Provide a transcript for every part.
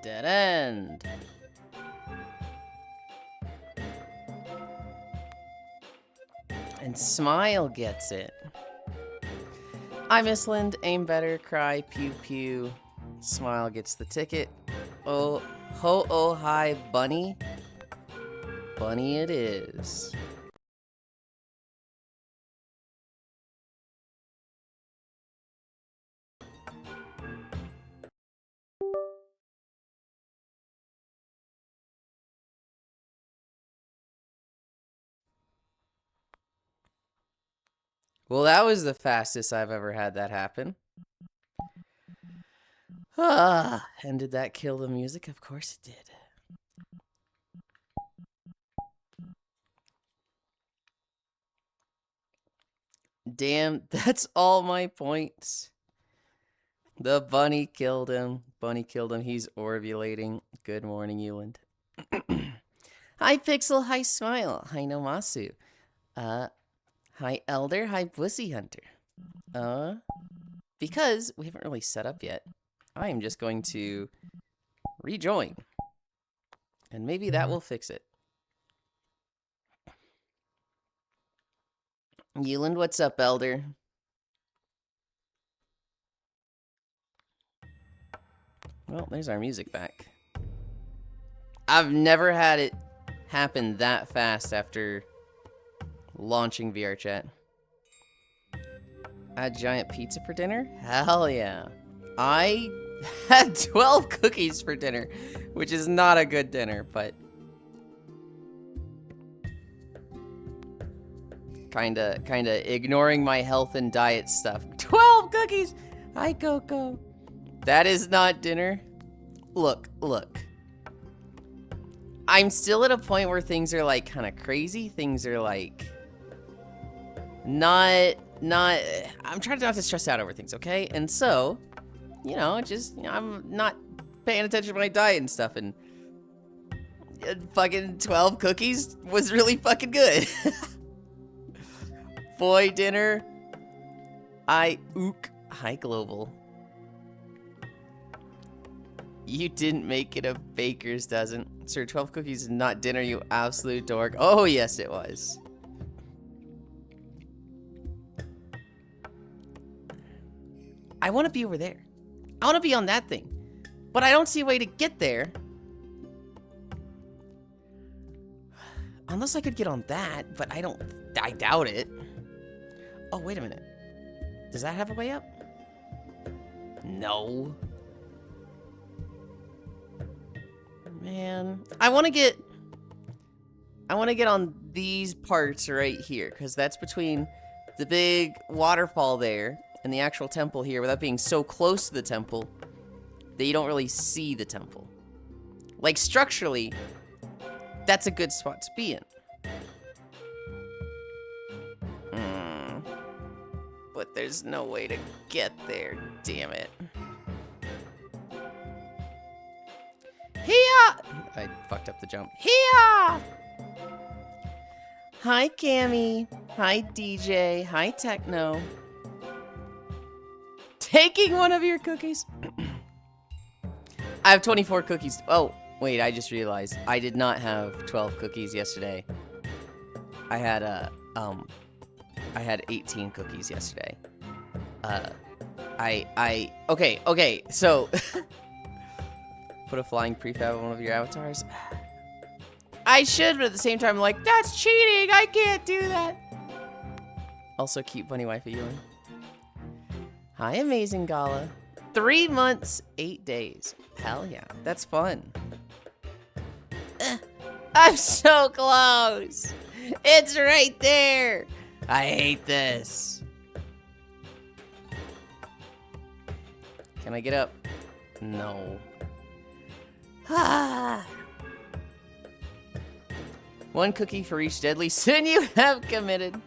Dead end. And Smile gets it. I miss Lind, aim better, cry, pew pew. Smile gets the ticket. Oh, ho, oh, hi, bunny. Bunny it is. Well, that was the fastest I've ever had that happen. Ah, and did that kill the music? Of course it did. Damn, that's all my points. The bunny killed him. Bunny killed him. He's ovulating. Good morning, Yulind. Hi, Pixel. Hi, Smile. Hi, Nomasu. Hi, Elder. Hi, Pussy Hunter. Because we haven't really set up yet, I am just going to rejoin. And maybe that will fix it. Yulind, what's up, Elder? Well, there's our music back. I've never had it happen that fast after launching VR chat. A giant pizza for dinner? Hell yeah. I had 12 cookies for dinner, which is not a good dinner, but kinda ignoring my health and diet stuff. 12 cookies! Hi, Coco. That is not dinner. Look. I'm still at a point where things are like kind of crazy. Things are like not I'm trying not to stress out over things, okay? And so, I'm not paying attention to my diet and stuff, and fucking 12 cookies was really fucking good. Boy, dinner. Hi, Global. You didn't make it a baker's dozen. Sir, 12 cookies is not dinner, you absolute dork. Oh, yes, it was. I want to be over there. I want to be on that thing. But I don't see a way to get there. Unless I could get on that, but I doubt it. Oh, wait a minute. Does that have a way up? No. Man, I want to get on these parts right here, because that's between the big waterfall there and the actual temple here, without being so close to the temple that you don't really see the temple. Like, structurally, that's a good spot to be in. But there's no way to get there, damn it. Hiya! I fucked up the jump. Hiya! Hi, Cammy. Hi, DJ. Hi, Techno. Taking one of your cookies. I have 24 cookies. Oh, wait, I just realized I did not have 12 cookies yesterday. I had 18 cookies yesterday. Okay, so put a flying prefab on one of your avatars. I should, but at the same time, I'm like, that's cheating. I can't do that. Also, cute bunny wife of Yulind. Hi, amazing Gala. 3 months, 8 days. Hell yeah, that's fun. I'm so close. It's right there. I hate this. Can I get up? No. Ah. 1 cookie for each deadly sin you have committed.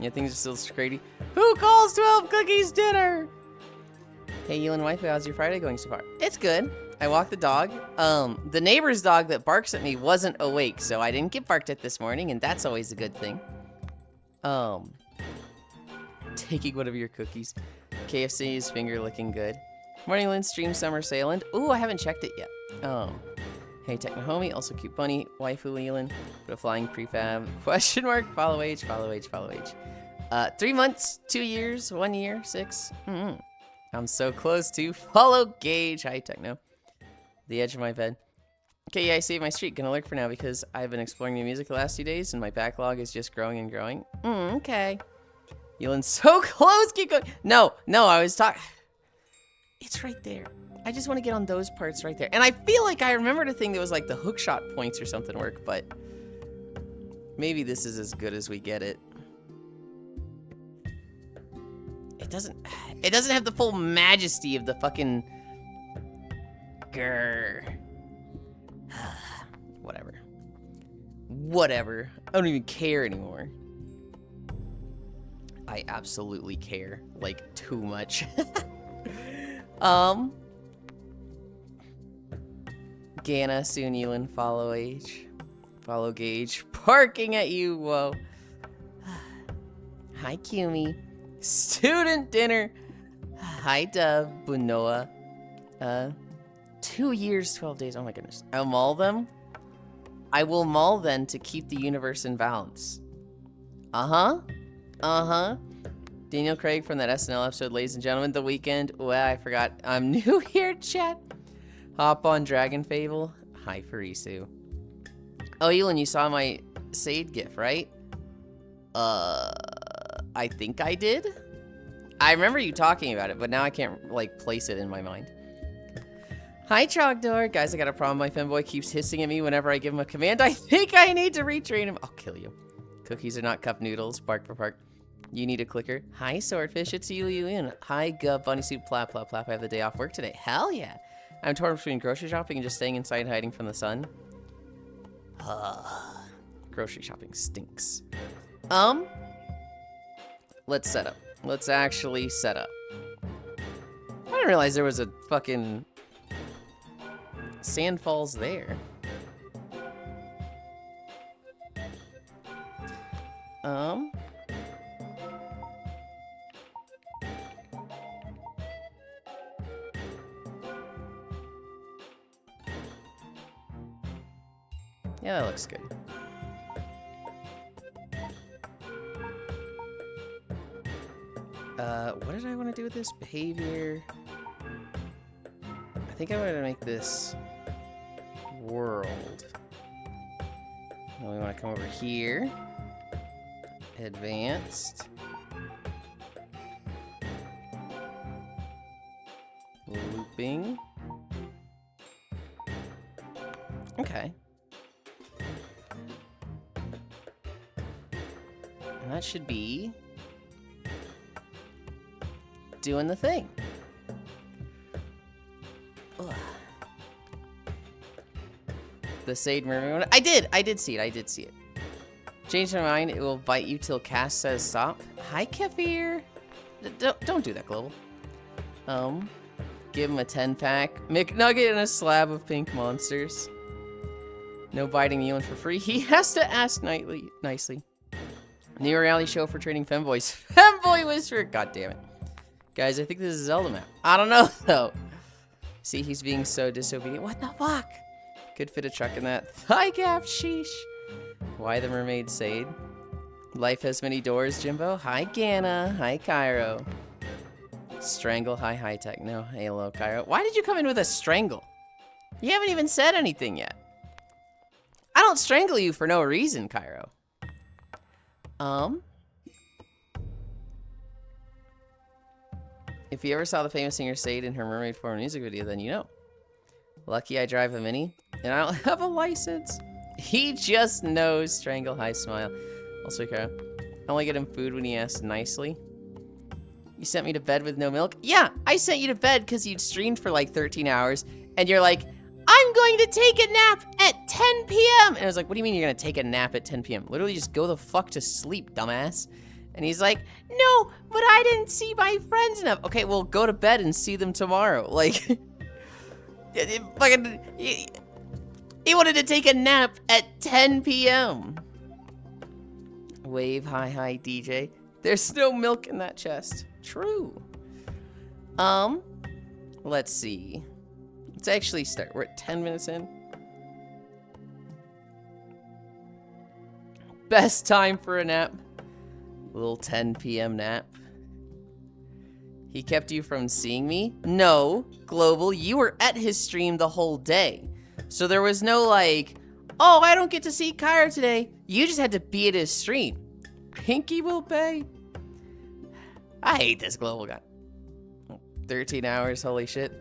Yeah, things are still crazy. Who calls 12 cookies dinner? Hey, Yulind waifu, how's your Friday going so far? It's good. I walked the dog. The neighbor's dog that barks at me wasn't awake, so I didn't get barked at this morning, and that's always a good thing. Taking one of your cookies. KFC's finger looking good. Morning, Lynn. Stream summer sailing. Ooh, I haven't checked it yet. Hey, Techno Homie, also cute bunny, waifu Yulind, put a flying prefab, question mark, follow age, follow age, follow age. 3 months, 2 years, 1 year, 6. I'm so close to follow gauge. Hi, Techno. The edge of my bed. Okay, yeah, I saved my streak. Gonna lurk for now because I've been exploring new music the last 2 days and my backlog is just growing and growing. Okay. Yulind's so close. Keep going. No, I was talking. It's right there. I just want to get on those parts right there. And I feel like I remembered a thing that was like the hookshot points or something work, but maybe this is as good as we get it. It doesn't have the full majesty of the fucking grr. Whatever. I don't even care anymore. I absolutely care, like, too much. Gana, soon Yulind, follow age. Follow gauge. Parking at you, whoa. Hi, Kumi. Student dinner. Hi, Dove. Bunoa. 2 years, 12 days. Oh my goodness. I'll maul them. I will maul then to keep the universe in balance. Daniel Craig from that SNL episode, ladies and gentlemen, The Weekend. Well, I forgot. I'm new here, chat. Hop on Dragon Fable. Hi, Farisu. Oh, Yulind, you saw my Sade gif, right? I think I did. I remember you talking about it, but now I can't, like, place it in my mind. Hi, Trogdor. Guys, I got a problem. My femboy keeps hissing at me whenever I give him a command. I think I need to retrain him. I'll kill you. Cookies are not cup noodles. Bark for park. You need a clicker. Hi, Swordfish. It's Yulind. Hi, Gub. Bunny Soup. Plap, plap, plap. I have the day off work today. Hell yeah. I'm torn between grocery shopping and just staying inside hiding from the sun. Grocery shopping stinks. Let's set up. Let's actually set up. I didn't realize there was a fucking sand falls there. Yeah, that looks good. What did I want to do with this? Behavior. I think I want to make this world. Then we want to come over here. Advanced. Looping. Okay. And that should be doing the thing. Ugh. The Sade Mermaid. I did see it. Change my mind, it will bite you till cast says stop. Hi, Kefir. Don't do that, Global. Give him a 10-pack. McNugget and a slab of pink monsters. No biting Yulind for free. He has to ask nicely. New reality show for training femboys. Femboy Whisperer. God damn it. Guys, I think this is a Zelda map. I don't know, though. See, he's being so disobedient. What the fuck? Could fit a truck in that. Thigh gap, sheesh. Why the mermaid Sade? Life has many doors, Jimbo. Hi, Gana. Hi, Cairo. Strangle. Hi, Tech. No, hello, Cairo. Why did you come in with a strangle? You haven't even said anything yet. I don't strangle you for no reason, Cairo. If you ever saw the famous singer Sade in her mermaid form music video, then you know. Lucky I drive a Mini, and I don't have a license. He just knows. Strangle, hi, smile. Also, Cairo. I only get him food when he asks nicely. You sent me to bed with no milk? Yeah, I sent you to bed because you'd streamed for like 13 hours, and you're like, I'm going to take a nap at 10 p.m. And I was like, what do you mean you're going to take a nap at 10 p.m.? Literally just go the fuck to sleep, dumbass. And he's like, no, but I didn't see my friends enough. Okay, well, go to bed and see them tomorrow. Like, fucking, he wanted to take a nap at 10 p.m. Wave, hi, DJ. There's no milk in that chest. True. Let's see. Let's actually start. We're at 10 minutes in. Best time for a nap. A little 10 p.m. nap. He kept you from seeing me? No, Global, you were at his stream the whole day. So there was no like, oh, I don't get to see Cairo today. You just had to be at his stream. Pinky will pay. I hate this Global guy. 13 hours, holy shit.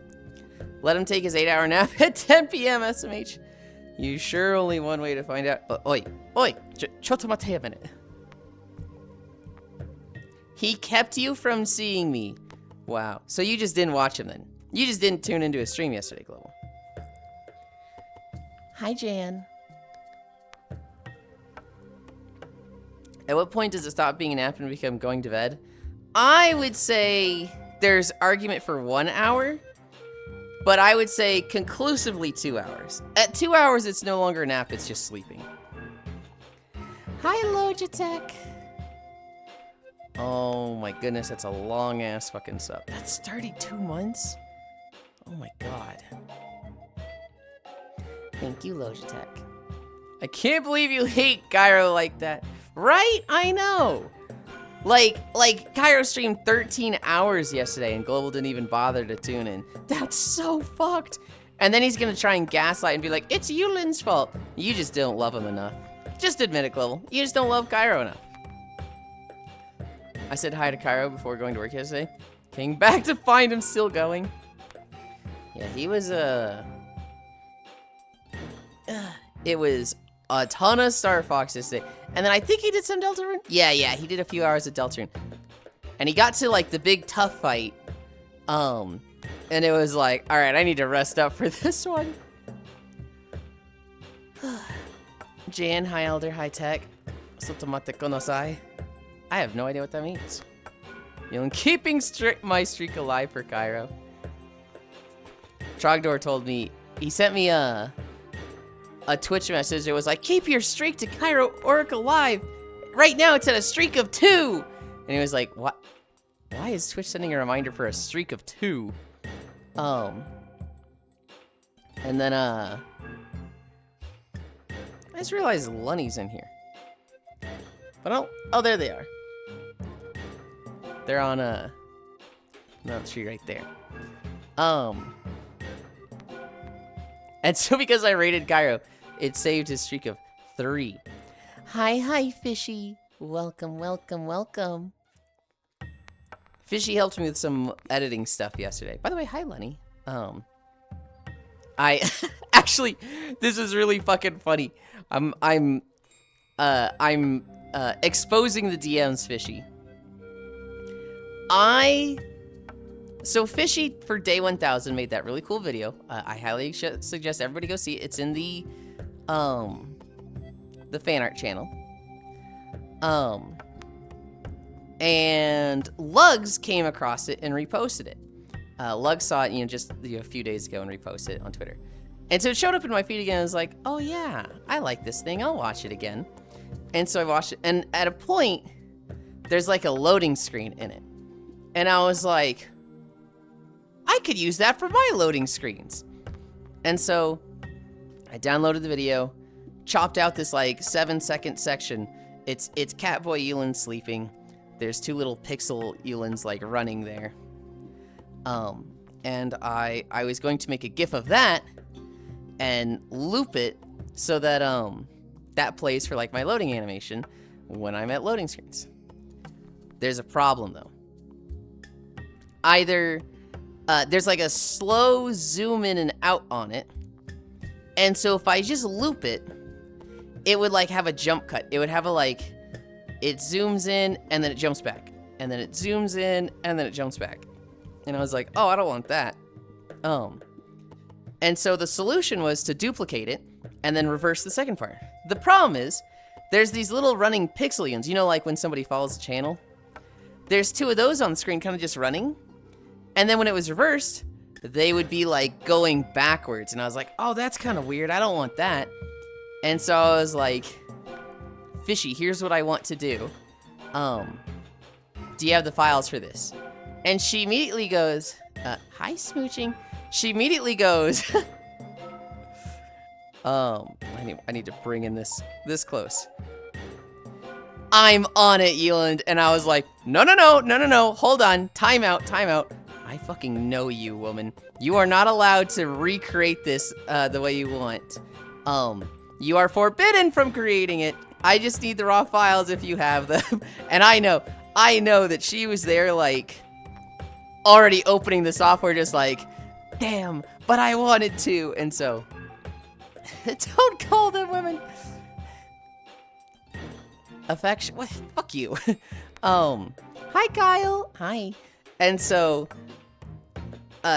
Let him take his 8-hour nap at 10 p.m. SMH. You sure only one way to find out. Oi, chotto mate a minute. He kept you from seeing me. Wow. So you just didn't watch him then? You just didn't tune into his stream yesterday, Global. Hi, Jan. At what point does it stop being a nap and become going to bed? I would say there's argument for 1 hour, but I would say conclusively 2 hours. At 2 hours, it's no longer a nap, it's just sleeping. Hi, Logitech. Oh my goodness, that's a long ass fucking sub. That's 32 months? Oh my god. Thank you, Logitech. I can't believe you hate Gyro like that. Right? I know. Like Gyro streamed 13 hours yesterday and Global didn't even bother to tune in. That's so fucked. And then he's gonna try and gaslight and be like, it's Yulind's fault. You just don't love him enough. Just admit it, Global. You just don't love Gyro enough. I said hi to Cairo before going to work yesterday. Came back to find him still going. Yeah, he was, it was a ton of Star Fox yesterday. And then I think he did some Deltarune. Yeah, he did a few hours of Deltarune. And he got to, like, the big tough fight. And it was like, alright, I need to rest up for this one. Jan, hi Elder, hi Tech. Sotomate konosai. I have no idea what that means. I'm keeping my streak alive for Cairo. Trogdor told me, he sent me a Twitch message. It was like, keep your streak to Cairo Oric alive. Right now it's at a streak of 2. And he was like, what? Why is Twitch sending a reminder for a streak of 2? And then, I just realized Lunny's in here. But oh, there they are. They're on no, the tree right there. And so because I rated Gyro, it saved his streak of 3. Hi, Fishy. Welcome. Fishy helped me with some editing stuff yesterday. By the way, hi, Lenny. I actually, this is really fucking funny. I'm exposing the DMs, Fishy. So Fishy for day 1000 made that really cool video. I highly suggest everybody go see it. It's in the fan art channel. And Lugs came across it and reposted it. Lugs saw it, just a few days ago and reposted it on Twitter. And so it showed up in my feed again. I was like, oh yeah, I like this thing. I'll watch it again. And so I watched it. And at a point, there's like a loading screen in it. And I was like, I could use that for my loading screens. And so I downloaded the video, chopped out this like 7-second section. It's Catboy Yulind sleeping. There's 2 little pixel Yulinds like running there. And I was going to make a GIF of that and loop it so that that plays for like my loading animation when I'm at loading screens. There's a problem though. Either there's like a slow zoom in and out on it, and so if I just loop it, it would like have a jump cut. It would have a like, it zooms in and then it jumps back, and then it zooms in and then it jumps back. And I was like, oh, I don't want that. And so the solution was to duplicate it and then reverse the second part. The problem is there's these little running pixelians, like when somebody follows the channel. There's 2 of those on the screen kind of just running. And then when it was reversed, they would be like going backwards. And I was like, oh, that's kind of weird. I don't want that. And so I was like, Fishy, here's what I want to do. Do you have the files for this? And she immediately goes, hi, Smooching. She immediately goes, I need to bring in this close. I'm on it, Yulind. And I was like, no, hold on, time out. I fucking know you, woman. You are not allowed to recreate this the way you want. You are forbidden from creating it. I just need the raw files if you have them. And I know that she was there, like, already opening the software, just like, damn, but I wanted to. And so, don't call them women. Affection, what? Fuck you. Hi, Kyle. Hi. And so,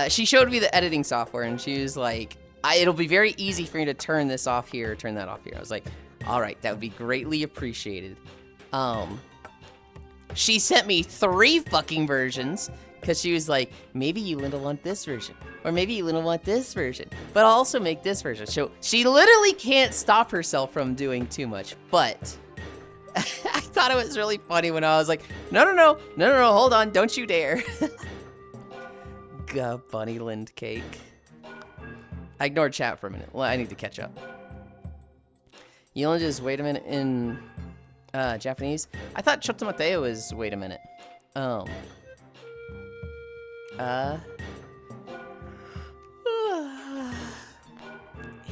she showed me the editing software, and she was like, it'll be very easy for me to turn this off here, turn that off here. I was like, all right, that would be greatly appreciated. She sent me 3 fucking versions, because she was like, maybe Yulind will want this version, or maybe Yulind will want this version, but I'll also make this version. So she literally can't stop herself from doing too much, but I thought it was really funny when I was like, no, hold on, don't you dare. Bunny Lind cake. I ignored chat for a minute. Well, I need to catch up. Yulind just wait a minute in Japanese. I thought Chotto Mateo was wait a minute.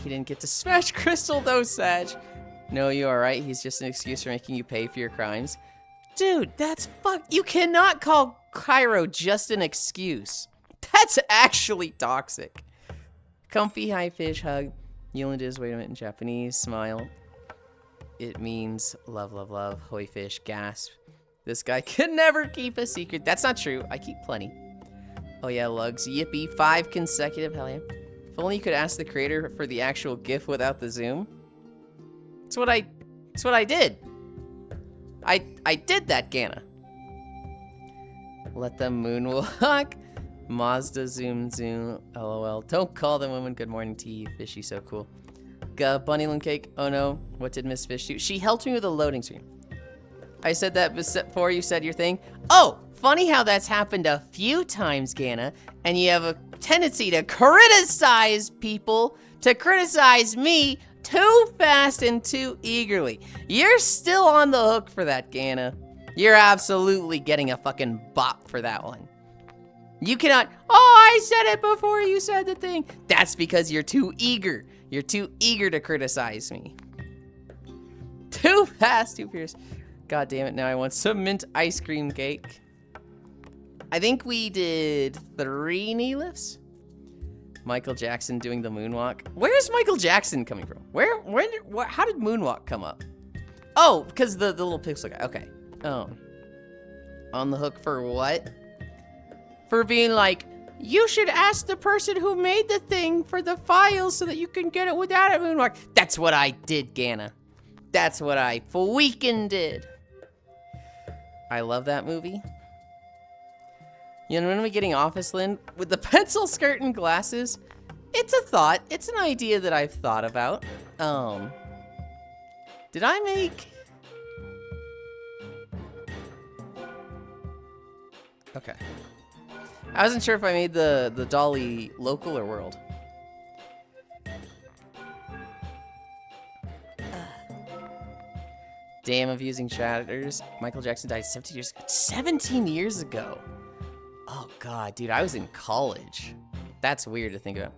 He didn't get to smash Crystal though, Sag. No, you are right. He's just an excuse for making you pay for your crimes. Dude, that's you cannot call Cairo just an excuse. That's actually toxic. Comfy high fish hug. Yulind is wait a minute in Japanese. Smile. It means love, love, love. Hoi fish. Gasp. This guy can never keep a secret. That's not true. I keep plenty. Oh yeah, Lugs. Yippee. 5 consecutive. Hell yeah. If only you could ask the creator for the actual GIF without the zoom. That's what I did. I did that, Gana. Let them moonwalk. Mazda zoom. LOL. Don't call them women. Good morning to you. Fishy so cool. Bunny Lin cake. Oh no. What did Miss Fish do? She helped me with the loading screen. I said that before you said your thing. Oh, funny how that's happened a few times, Gana. And you have a tendency to criticize people, to criticize me too fast and too eagerly. You're still on the hook for that, Gana. You're absolutely getting a fucking bop for that one. You cannot, oh, I said it before you said the thing. That's because you're too eager. You're too eager to criticize me. Too fast, too fierce. God damn it, now I want some mint ice cream cake. I think we did 3 knee lifts. Michael Jackson doing the moonwalk. Where's Michael Jackson coming from? How did moonwalk come up? Oh, because the little pixel guy. Okay. Oh. On the hook for what? For being like, you should ask the person who made the thing for the files so that you can get it without a moonwalk. That's what I did, Gana. That's what I freaking did. I love that movie. You know, when we getting Office Lynn with the pencil skirt and glasses, it's a thought. It's an idea that I've thought about. Did I make? Okay. I wasn't sure if I made the dolly local or world. Damn of using shatters. Michael Jackson died 17 years ago. Oh god, dude, I was in college. That's weird to think about.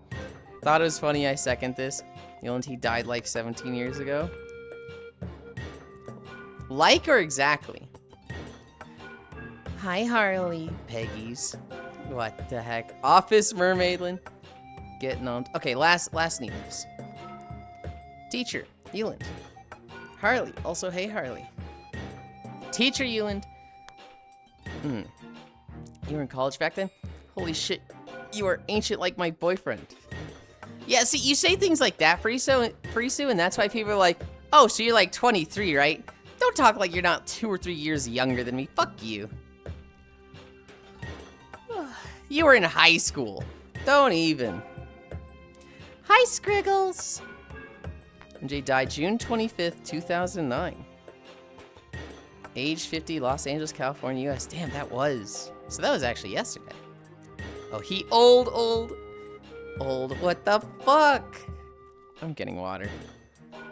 Thought it was funny, I second this. Yulind, he died like 17 years ago. Like or exactly? Hi, Harley. Peggy's. What the heck? Office Mermaidland. Getting on. Okay, last news. Teacher, Yulind. Harley. Also, hey, Harley. Teacher, Yulind. You were in college back then? Holy shit. You are ancient like my boyfriend. Yeah, see, you say things like that, Frisu, and that's why people are like, oh, so you're like 23, right? Don't talk like you're not 2 or 3 years younger than me. Fuck you. You were in high school. Don't even. Hi, Scriggles. MJ died June 25th, 2009. Age 50, Los Angeles, California, US. Damn, that was. So that was actually yesterday. Oh, he old. old. What the fuck? I'm getting water.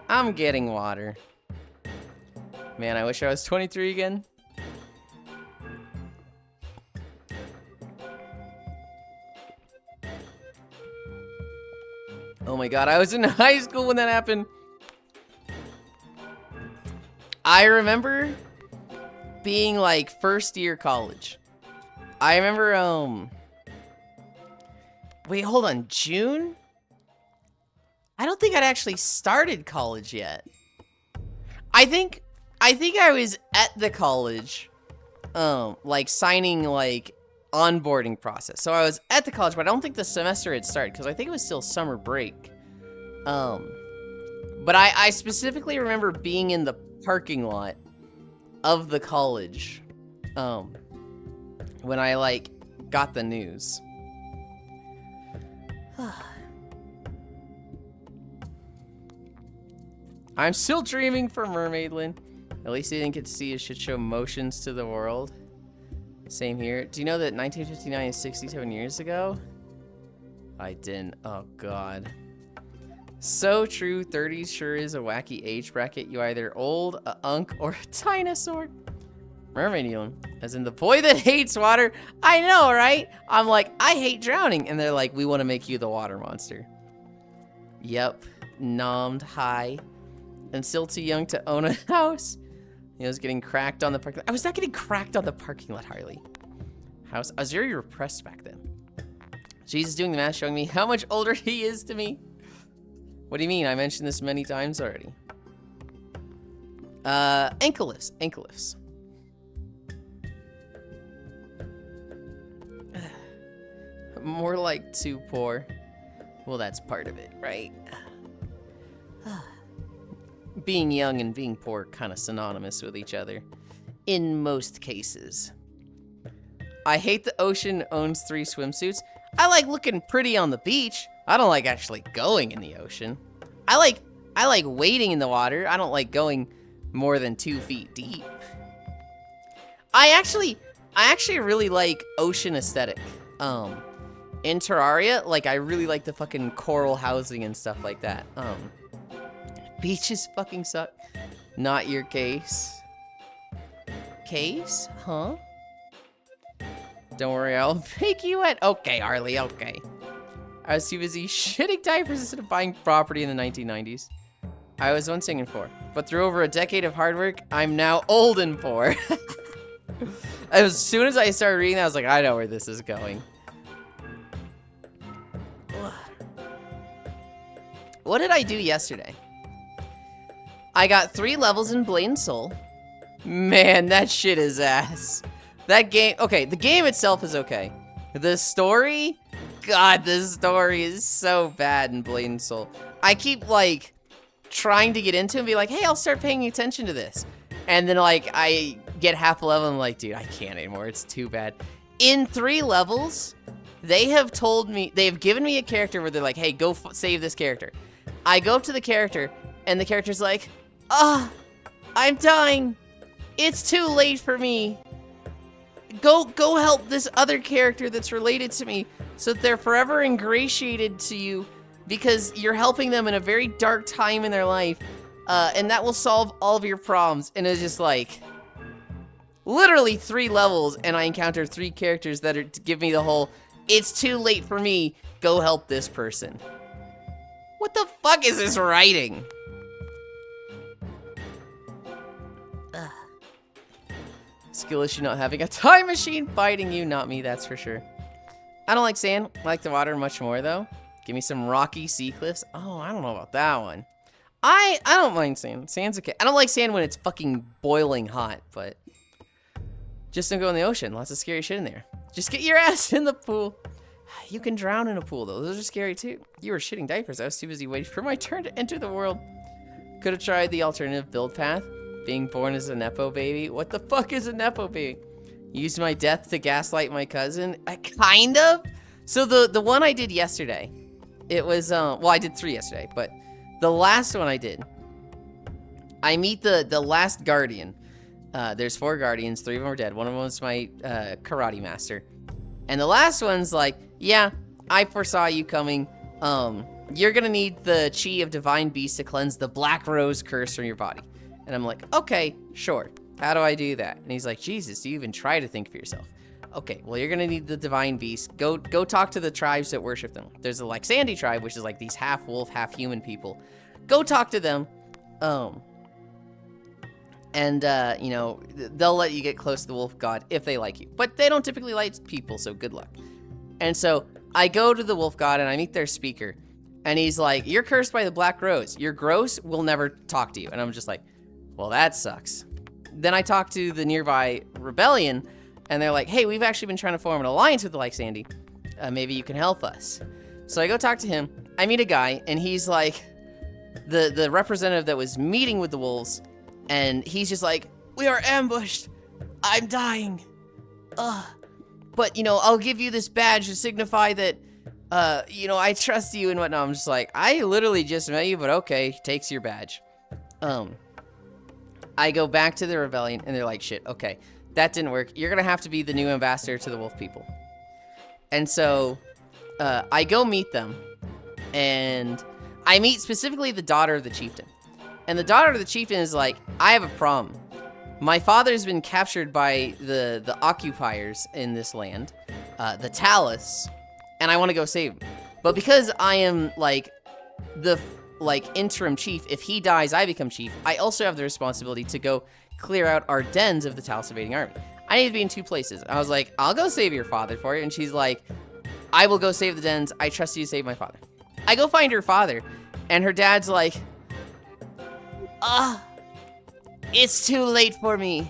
I'm getting water. Man, I wish I was 23 again. Oh my god, I was in high school when that happened. I remember being like first year college. I remember, wait, hold on, June? I don't think I'd actually started college yet. I think I was at the college, like signing like onboarding process. So I was at the college, but I don't think the semester had started because I think it was still summer break. But I specifically remember being in the parking lot of the college, when I like got the news. I'm still dreaming for Mermaidland. At least I didn't get to see it should show motions to the world. Same here. Do you know that 1959 is 67 years ago? I didn't. Oh, God. So true. 30s sure is a wacky age bracket. You either old, a unk, or a dinosaur. Mermaidland, as in the boy that hates water. I know, right? I'm like, I hate drowning. And they're like, we want to make you the water monster. Yep. Nommed high. I'm still too young to own a house. I was getting cracked on the parking lot. I was not getting cracked on the parking lot, Harley. I was very repressed back then. Jesus doing the math, showing me how much older he is to me. What do you mean? I mentioned this many times already. Ankle lifts. Ankle lifts. More like too poor. Well, that's part of it, right? Being young and being poor kind of synonymous with each other. In most cases. I hate the ocean owns 3 swimsuits. I like looking pretty on the beach. I don't like actually going in the ocean. I like wading in the water. I don't like going more than 2 feet deep. I actually really like ocean aesthetic. In Terraria, like I really like the fucking coral housing and stuff like that. Beaches fucking suck. Not your case. Case? Huh? Don't worry, I'll make you wet. Okay, Harley, okay. I was too busy shitting diapers instead of buying property in the 1990s. I was once singing poor, but through over a decade of hard work, I'm now old and poor. As soon as I started reading that, I was like, I know where this is going. What did I do yesterday? I got 3 levels in Blade and Soul. Man, that shit is ass. That game, okay, the game itself is okay. The story, God, this story is so bad in Blade and Soul. I keep, like, trying to get into it and be like, hey, I'll start paying attention to this. And then, like, I get half a level and I'm like, dude, I can't anymore. It's too bad. In 3 levels, they have told me, they have given me a character where they're like, hey, go save this character. I go up to the character, and the character's like, I'm dying. It's too late for me. Go help this other character that's related to me so that they're forever ingratiated to you because you're helping them in a very dark time in their life, and that will solve all of your problems. And it's just like, literally 3 levels, and I encounter 3 characters that are to give me the whole, it's too late for me, go help this person. What the fuck is this writing? Ugh. Skill issue not having a time machine fighting you, not me, that's for sure. I don't like sand, I like the water much more though. Give me some rocky sea cliffs. Oh, I don't know about that one. I don't mind sand, sand's okay. I don't like sand when it's fucking boiling hot, but just don't go in the ocean, lots of scary shit in there. Just get your ass in the pool. You can drown in a pool, though. Those are scary, too. You were shitting diapers. I was too busy waiting for my turn to enter the world. Could have tried the alternative build path. Being born as a Nepo baby. What the fuck is a Nepo baby? Used my death to gaslight my cousin. Kind of? So the one I did yesterday, it was, well, I did 3 yesterday, but the last one I did, I meet the last guardian. There's 4 guardians. 3 of them are dead. One of them was my karate master. And the last one's like, yeah, I foresaw you coming. You're gonna need the chi of divine beast to cleanse the black rose curse from your body. And I'm like, okay, sure. How do I do that? And he's like, Jesus, do you even try to think for yourself? Okay, well, you're gonna need the divine beast. Go talk to the tribes that worship them. There's the Sandy tribe, which is like these half wolf, half human people. Go talk to them. And you know, they'll let you get close to the wolf god if they like you. But they don't typically like people, so good luck. And so I go to the wolf god and I meet their speaker. And he's like, you're cursed by the black rose. You're gross. We'll never talk to you. And I'm just like, well, that sucks. Then I talk to the nearby rebellion. And they're like, hey, we've actually been trying to form an alliance with the Sandy. Maybe you can help us. So I go talk to him. I meet a guy, and he's like the representative that was meeting with the wolves. And he's just like, we are ambushed. I'm dying. But, you know, I'll give you this badge to signify that, you know, I trust you and whatnot. I'm just like, I literally just met you, but okay, takes your badge. I go back to the rebellion, and they're like, shit, okay. That didn't work. You're gonna have to be the new ambassador to the wolf people. And so, I go meet them, and I meet specifically the daughter of the chieftain. And the daughter of the chieftain is like, I have a problem. My father's been captured by the occupiers in this land, the Talus, and I want to go save him. But because I am like the interim chief, if he dies, I become chief. I also have the responsibility to go clear out our dens of the Talus invading army. I need to be in two places. I was like, I'll go save your father for you. And she's like, I will go save the dens. I trust you to save my father. I go find her father, and her dad's like, it's too late for me.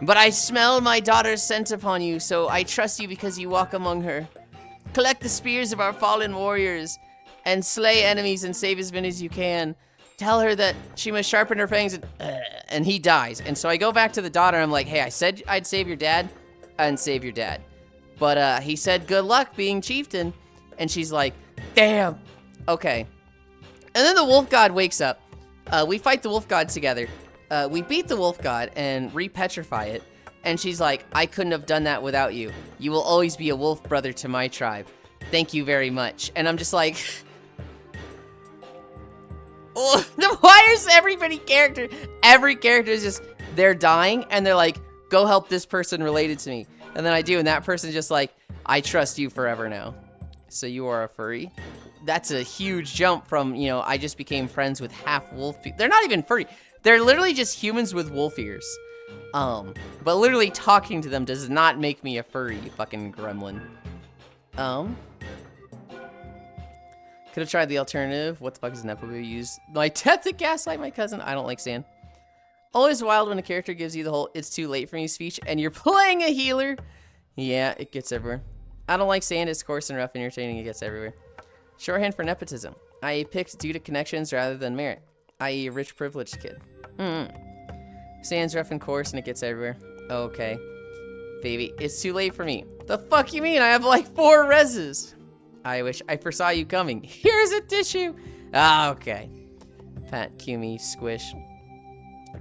But I smell my daughter's scent upon you, so I trust you because you walk among her. Collect the spears of our fallen warriors and slay enemies and save as many as you can. Tell her that she must sharpen her fangs, and he dies. And so I go back to the daughter. I'm like, hey, I said I'd save your dad. I didn't save your dad. But he said, good luck being chieftain. And she's like, damn. Okay. And then the wolf god wakes up. We fight the wolf god together. We beat the wolf god and repetrify it. And she's like, I couldn't have done that without you. You will always be a wolf brother to my tribe. Thank you very much. And I'm just like... Oh, why is every character is just, they're dying, and they're like, go help this person related to me. And then I do, and that person's just like, I trust you forever now. So you are a furry? That's a huge jump from, you know, I just became friends with half wolf people. They're not even furry. They're literally just humans with wolf ears. But literally talking to them does not make me a furry, you fucking gremlin. Could have tried the alternative. What the fuck is Nepo we use? My death to gaslight my cousin. I don't like sand. Always wild when a character gives you the whole "it's too late for me" speech and you're playing a healer. Yeah, it gets everywhere. I don't like sand. It's coarse and rough and irritating. It gets everywhere. Shorthand for nepotism. I picked due to connections rather than merit. I.e. a rich privileged kid. Sand's rough and coarse and it gets everywhere. Okay. Baby, it's too late for me. The fuck you mean? I have like 4 reses. I wish I foresaw you coming. Here's a tissue. Ah, okay. Pat, cue me, squish.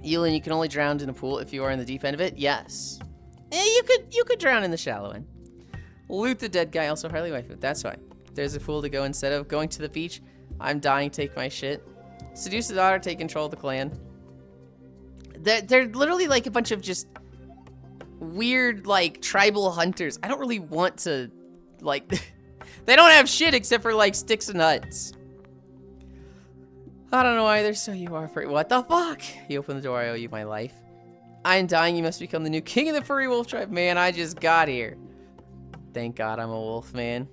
Yulind, you can only drown in a pool if you are in the deep end of it. Yes. You could drown in the shallow end. Loot the dead guy. Also hardly my food. That's fine. There's a fool to go instead of going to the beach. I'm dying. Take my shit. Seduce the daughter. Take control of the clan. They're literally like a bunch of just weird like tribal hunters. I don't really want to like. They don't have shit except for, like, sticks and nuts. I don't know either, so you are free. What the fuck? You open the door, I owe you my life. I'm dying, you must become the new king of the furry wolf tribe. Man, I just got here. Thank God I'm a wolf, man.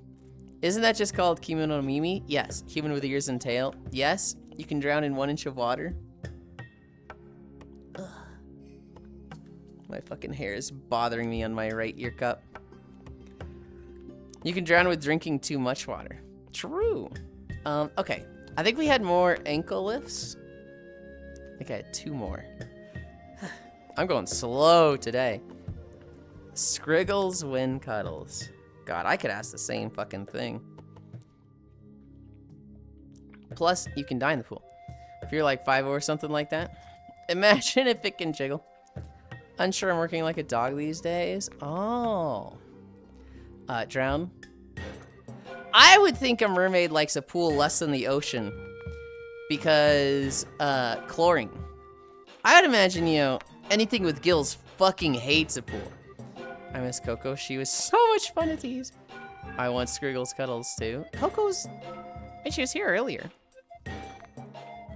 Isn't that just called Kimono no Mimi? Yes. Human with ears and tail. Yes. You can drown in 1 inch of water. Ugh. My fucking hair is bothering me on my right ear cup. You can drown with drinking too much water. True. Okay. I think we had more ankle lifts. I think I had 2 more. I'm going slow today. Scriggles win cuddles. God, I could ask the same fucking thing. Plus, you can die in the pool. If you're like 5 or something like that. Imagine if it can jiggle. Unsure I'm working like a dog these days. Oh. Drown. I would think a mermaid likes a pool less than the ocean because chlorine. I would imagine, you know, anything with gills fucking hates a pool. I miss Coco. She was so much fun to tease. I want Scriggles Cuddles too. Coco's, and she was here earlier.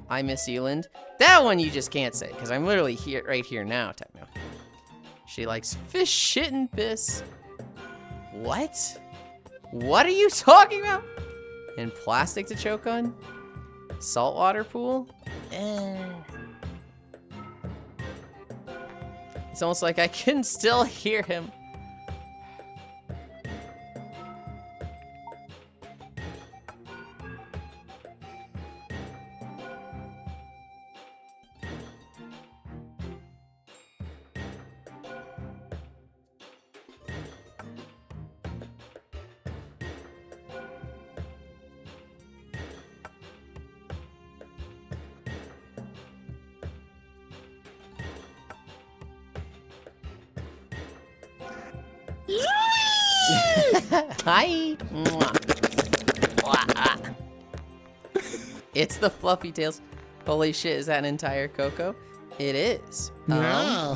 I miss Yulind. That one you just can't say because I'm literally here, right here now, Techno. She likes fish, shit, and piss. What? What are you talking about? And plastic to choke on? Saltwater pool? It's almost like I can still hear him. Hi. It's the fluffy tails. Holy shit, is that an entire Coco? It is. Yeah.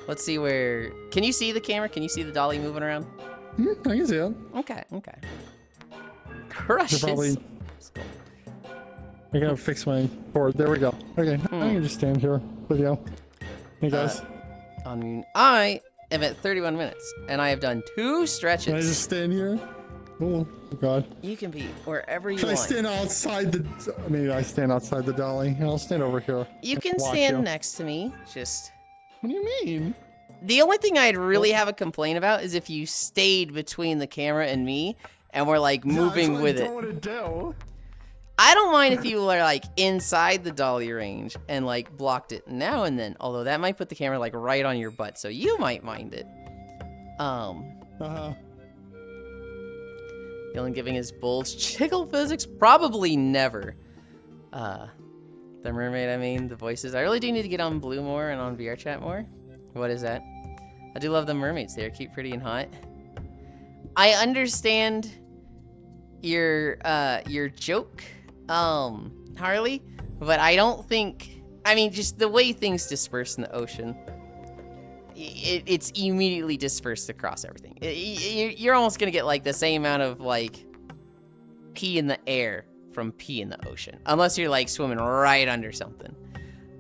Let's see where... Can you see the camera? Can you see the dolly moving around? I can see it. Okay, okay. Crushes. Probably... I gotta fix my board. There we go. Okay, I can just stand here with you. Hey guys. I am at 31 minutes, and I have done 2 stretches. Can I just stand here? Oh god. You can be wherever you Can want. I stand outside the... Maybe I stand outside the dolly. I'll stand over here. You can stand next to me. Just... What do you mean? The only thing I'd really have a complaint about is if you stayed between the camera and me, and we're like moving with it. I don't want to do. I don't mind if you were like inside the dolly range and like blocked it now and then, although that might put the camera like right on your butt, so you might mind it. Yulind giving his bulge jiggle physics? Probably never. The mermaid, I mean, the voices. I really do need to get on Blue more and on VR chat more. What is that? I do love the mermaids. They are cute, pretty, and hot. I understand your joke, Harley, but I don't think, I mean, just the way things disperse in the ocean, it's immediately dispersed across everything. You're almost gonna get like the same amount of like pee in the air from pee in the ocean, unless you're like swimming right under something.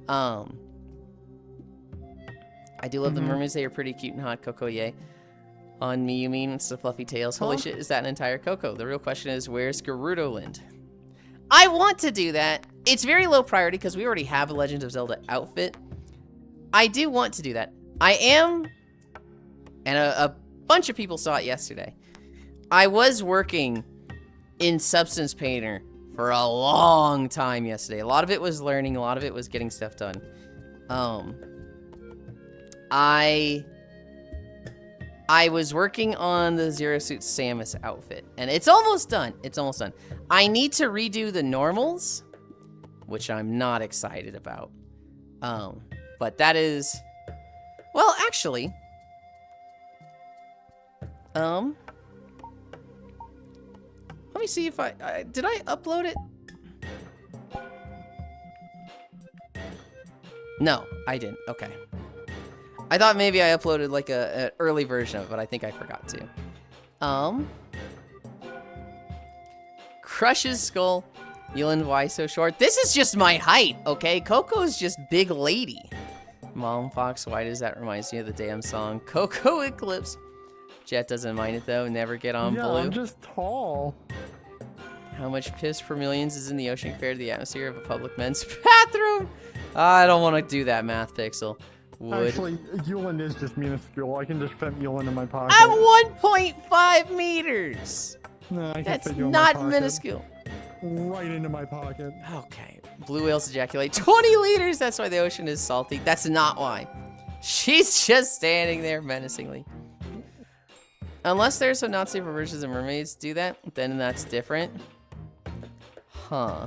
I do love the mermaids. They are pretty cute and hot. Coco, yay. On me, you mean? It's the fluffy tails. Holy shit, is that an entire Coco? The real question is, where's Gerudo-Lind? I want to do that. It's very low priority because we already have a Legend of Zelda outfit. I do want to do that. I am, and a bunch of people saw it yesterday. I was working in Substance Painter for a long time yesterday. A lot of it was learning, a lot of it was getting stuff done. I was working on the Zero Suit Samus outfit, and it's almost done. It's almost done. I need to redo the normals, which I'm not excited about. But that is, well, actually, let me see if did I upload it? No, I didn't. Okay. I thought maybe I uploaded like an early version of it, but I think I forgot to. Crush's skull. Yulind, why so short? This is just my height, okay? Coco's just big lady. Mom Fox, why does that remind me of the damn song? Coco Eclipse. Jet doesn't mind it though. Never get on Blue. I'm just tall. How much piss per millions is in the ocean compared to the atmosphere of a public men's bathroom? I don't want to do that, Math Pixel. Would. Actually, Yulind is just minuscule. I can just fit Yulind in my pocket. I'm 1.5 meters. No, I can That's fit you in not my pocket. minuscule. Right into my pocket. Okay. Blue whales ejaculate 20 liters. That's why the ocean is salty. That's not why. She's just standing there menacingly. Unless there's some not safe versions of mermaids do that, then that's different. Huh.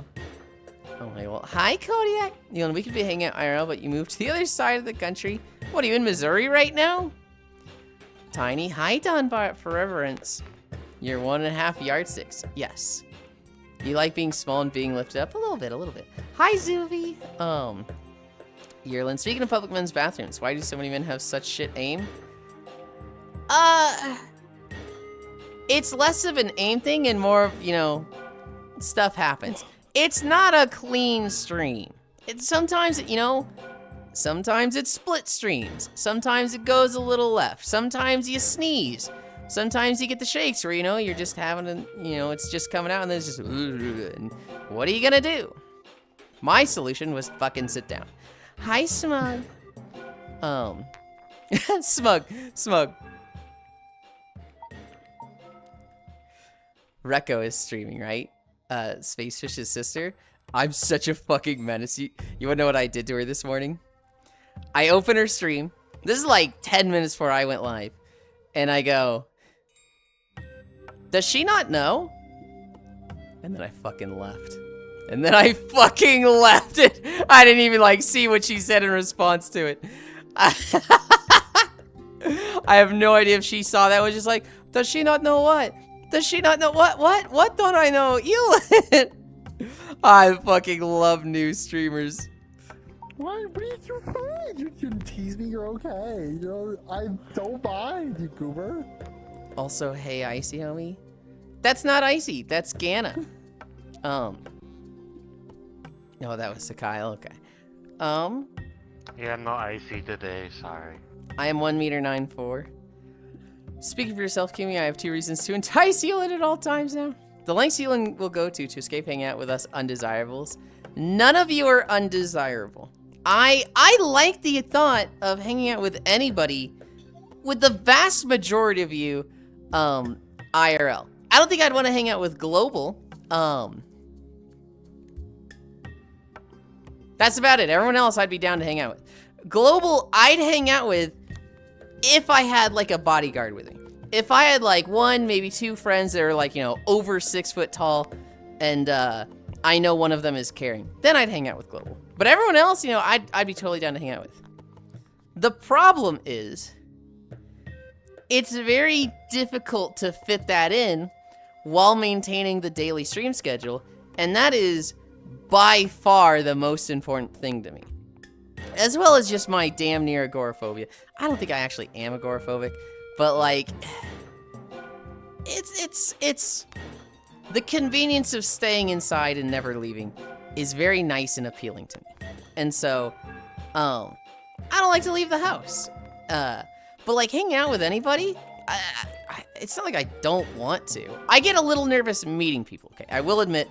Okay, well, hi, Kodiak. You know, we could be hanging out IRL, but you moved to the other side of the country. What, are you in Missouri right now? Tiny, hi, Donbot for reverence. You're 1.5 yardsticks. Yes. You like being small and being lifted up? A little bit, a little bit. Hi, Zuvi. Yulind, speaking of public men's bathrooms, why do so many men have such shit aim? It's less of an aim thing and more of, you know, stuff happens. It's not a clean stream. It's sometimes, you know, sometimes it's split streams. Sometimes it goes a little left. Sometimes you sneeze. Sometimes you get the shakes where, you know, you're just having a, you know, it's just coming out and then it's just, and what are you gonna do? My solution was fucking sit down. Hi, Smug. Smug. Rekko is streaming, right? Spacefish's sister. I'm such a fucking menace. You wanna know what I did to her this morning? I open her stream. This is like 10 minutes before I went live. And I go, does she not know? And then I fucking left. And then I fucking left it. I didn't even like see what she said in response to it. I have no idea if she saw that. It was just like, does she not know what? Does she not know what? What don't I know? You. I fucking love new streamers. Why? You're fine. You can tease me. You're okay. You know, I don't mind, you goober. Also, hey, Icy homie. That's not Icy. That's Ganna. No, that was Sakai. Okay. Yeah, I'm not icy today, sorry. I am 1'9'4". Speaking for yourself, Kimmy, I have 2 reasons to entice Yulind at all times now. The lengths Yulind will go to escape hanging out with us undesirables. None of you are undesirable. I like the thought of hanging out with anybody, with the vast majority of you, IRL. I don't think I'd want to hang out with Global. That's about it. Everyone else I'd be down to hang out with. Global, I'd hang out with if I had like a bodyguard with me. If I had like 1, maybe 2 friends that are like, you know, over 6 foot tall and I know one of them is carrying, then I'd hang out with Global. But everyone else, you know, I'd be totally down to hang out with. The problem is, it's very difficult to fit that in while maintaining the daily stream schedule, and that is by far the most important thing to me. As well as just my damn near agoraphobia. I don't think I actually am agoraphobic, but like, it's the convenience of staying inside and never leaving is very nice and appealing to me. And so, I don't like to leave the house. But like hanging out with anybody, it's not like I don't want to. I get a little nervous meeting people, okay? I will admit,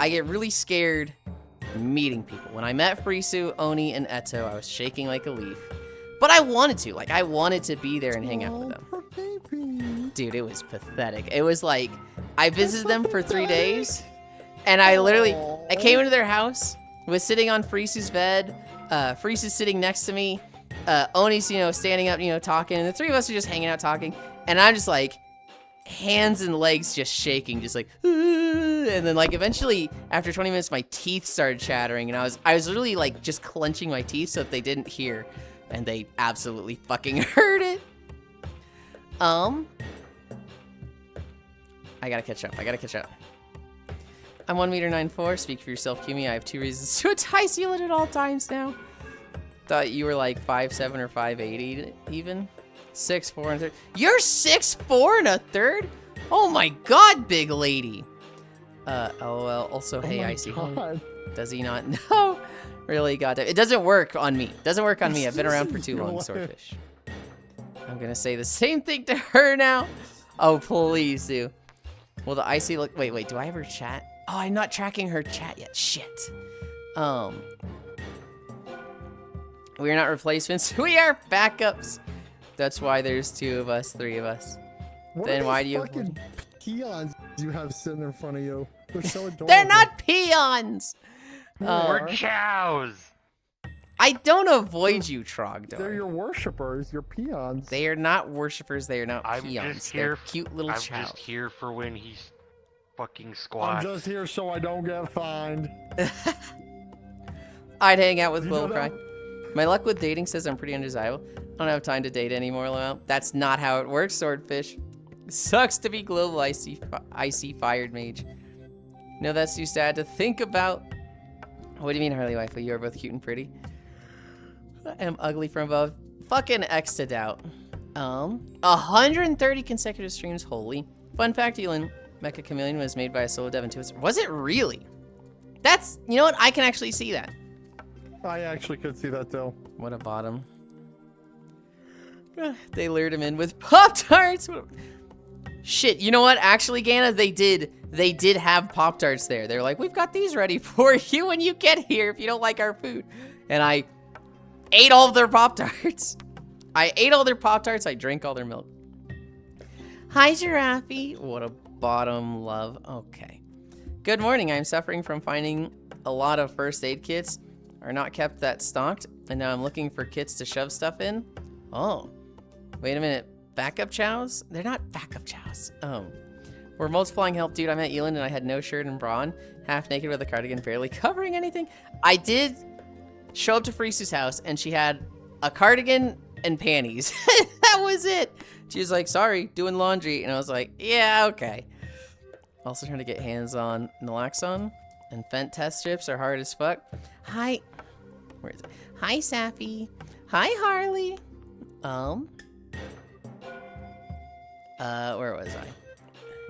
I get really scared meeting people. When I met Frisu, Oni, and Eto, I was shaking like a leaf. But I wanted to. Like, I wanted to be there and hang out with them. Dude, it was pathetic. It was like, I visited them for 3 days, and I came into their house, was sitting on Frisu's bed, Frisu's sitting next to me, Oni's, you know, standing up, you know, talking, and the 3 of us are just hanging out talking, and I'm just like, hands and legs just shaking, just like, and then like eventually after 20 minutes my teeth started chattering, and I was really like just clenching my teeth so that they didn't hear, and they absolutely fucking heard it. I gotta catch up. I'm 1'9'4". Speak for yourself, Kimi. I have 2 reasons to entice Yulind at all times now. Thought you were like 5'7" or 5'8" even. 6'4" and a third. You're 6'4" and a third? Oh my god, big lady. LOL. Also, hey, Icy home. Does he not know? Really, goddamn. It doesn't work on me. Doesn't work on me. I've been around for too long, Swordfish. I'm gonna say the same thing to her now. Oh, please do. Will the Icy look? Wait. Do I have her chat? Oh, I'm not tracking her chat yet. Shit. We are not replacements. We are backups. That's why there's 2 of us, 3 of us. What Then why do you? Fucking peons you have sitting in front of you. They're so adorable. They're not peons. We're chows. I don't avoid you, Trogdor. They're your worshippers. You're peons. They are not worshippers. They are not I'm peons. just They're here. cute little I'm chows. just here for when he's fucking I'm squat. just here so I don't get fined. I'd hang out with You Will know Cry. that? My luck with dating says I'm pretty undesirable. I don't have time to date anymore, Lil. That's not how it works, Swordfish. Sucks to be global icy fired mage. No, that's too sad to think about. What do you mean, Harley waifu? You are both cute and pretty. I am ugly from above. Fucking X to doubt. 130 consecutive streams. Holy. Fun fact, Yulind, Mecha Chameleon was made by a solo dev in 2. Was it really? That's, you know what? I can actually see that. I actually could see that too. What a bottom. They lured him in with Pop-Tarts. Shit, you know what? Actually, Gana, they did have Pop-Tarts there. They're like, we've got these ready for you when you get here if you don't like our food. And I ate all of their Pop-Tarts. I ate all their Pop-Tarts. I drank all their milk. Hi, Giraffe. What a bottom love. Okay. Good morning. I'm suffering from finding a lot of first aid kits are not kept that stocked. And now I'm looking for kits to shove stuff in. Oh. Wait a minute. Backup chows? They're not backup chows. Oh. We're multiplying help, dude. I'm at Yulind and I had no shirt and bra on. Half naked with a cardigan barely covering anything. I did show up to Frisu's house and she had a cardigan and panties. That was it. She was like, sorry, doing laundry. And I was like, yeah, okay. Also trying to get hands on naloxone. And Fent test strips are hard as fuck. Hi. Where is it? Hi, Sappy. Hi, Harley. Where was I?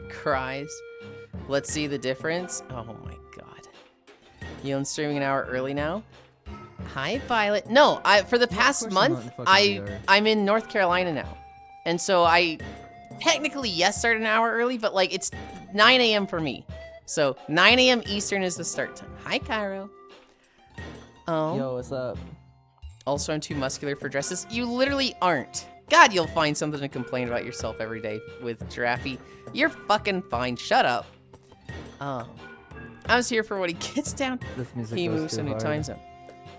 Cries. Let's see the difference. Oh my god. Yulind's streaming an hour early now. Hi, Violet. No, for the past month, I'm in North Carolina now. And so I technically, yes, started an hour early, but like it's 9 a.m. for me. So 9 a.m. Eastern is the start time. Hi, Cairo. Yo, what's up? Also, I'm too muscular for dresses. You literally aren't. God, you'll find something to complain about yourself every day with Giraffe. You're fucking fine. Shut up. I was here for what he gets down. This music He moves to new time zone.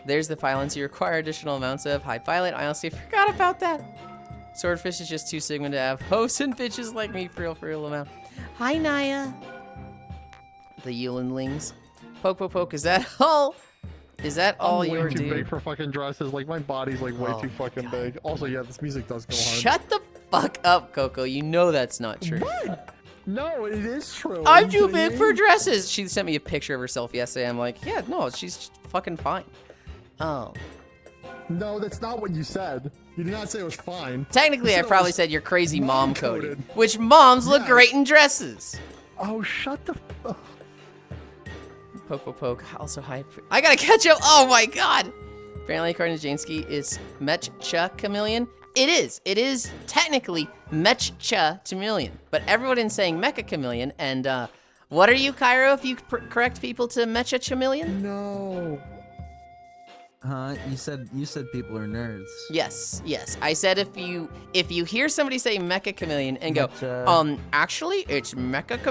There's the violence you require additional amounts of. Hi, Violet. I honestly forgot about that. Swordfish is just too Sigma to have hosts and bitches like me for real amount. Hi, Naya. The Yulindlings. Poke, poke, poke. Is that all? Is that all you were doing? I'm way too big for fucking dresses. Like, my body's like way too fucking big. Also, yeah, this music does go hard. Shut the fuck up, Coco. You know that's not true. What? No, it is true. I'm too big for dresses. She sent me a picture of herself yesterday. I'm like, yeah, no, she's fucking fine. Oh. No, that's not what you said. You did not say it was fine. Technically, I probably said you're crazy mom coded. Which moms look great in dresses. Oh, shut the fuck. Poke, poke, poke. Also, hi. I gotta catch up. Oh my god. Apparently, according to Jameski, it's Mecha Chameleon. It is. It is technically Mecha Chameleon. But everyone is saying Mecha Chameleon. And what are you, Cairo, if you correct people to Mecha Chameleon? No. Huh? You said people are nerds. Yes, yes. I said if you hear somebody say Mecha Chameleon and go, actually it's Mecha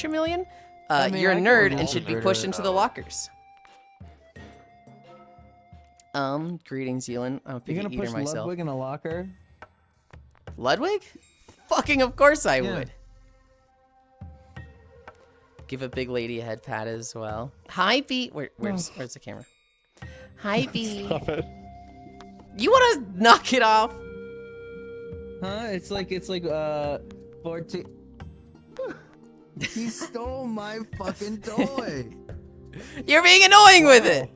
Chameleon, you're a nerd and should be pushed into the lockers. Greetings, Yulind. I'm a picky eater myself. You gonna push Ludwig in a locker? Ludwig? Fucking of course I would. Give a big lady a head pat as well. Hi, B. Where's the camera? Hi, B. Stop it. You want to knock it off? Huh? It's like 14. He stole my fucking toy. You're being annoying with it.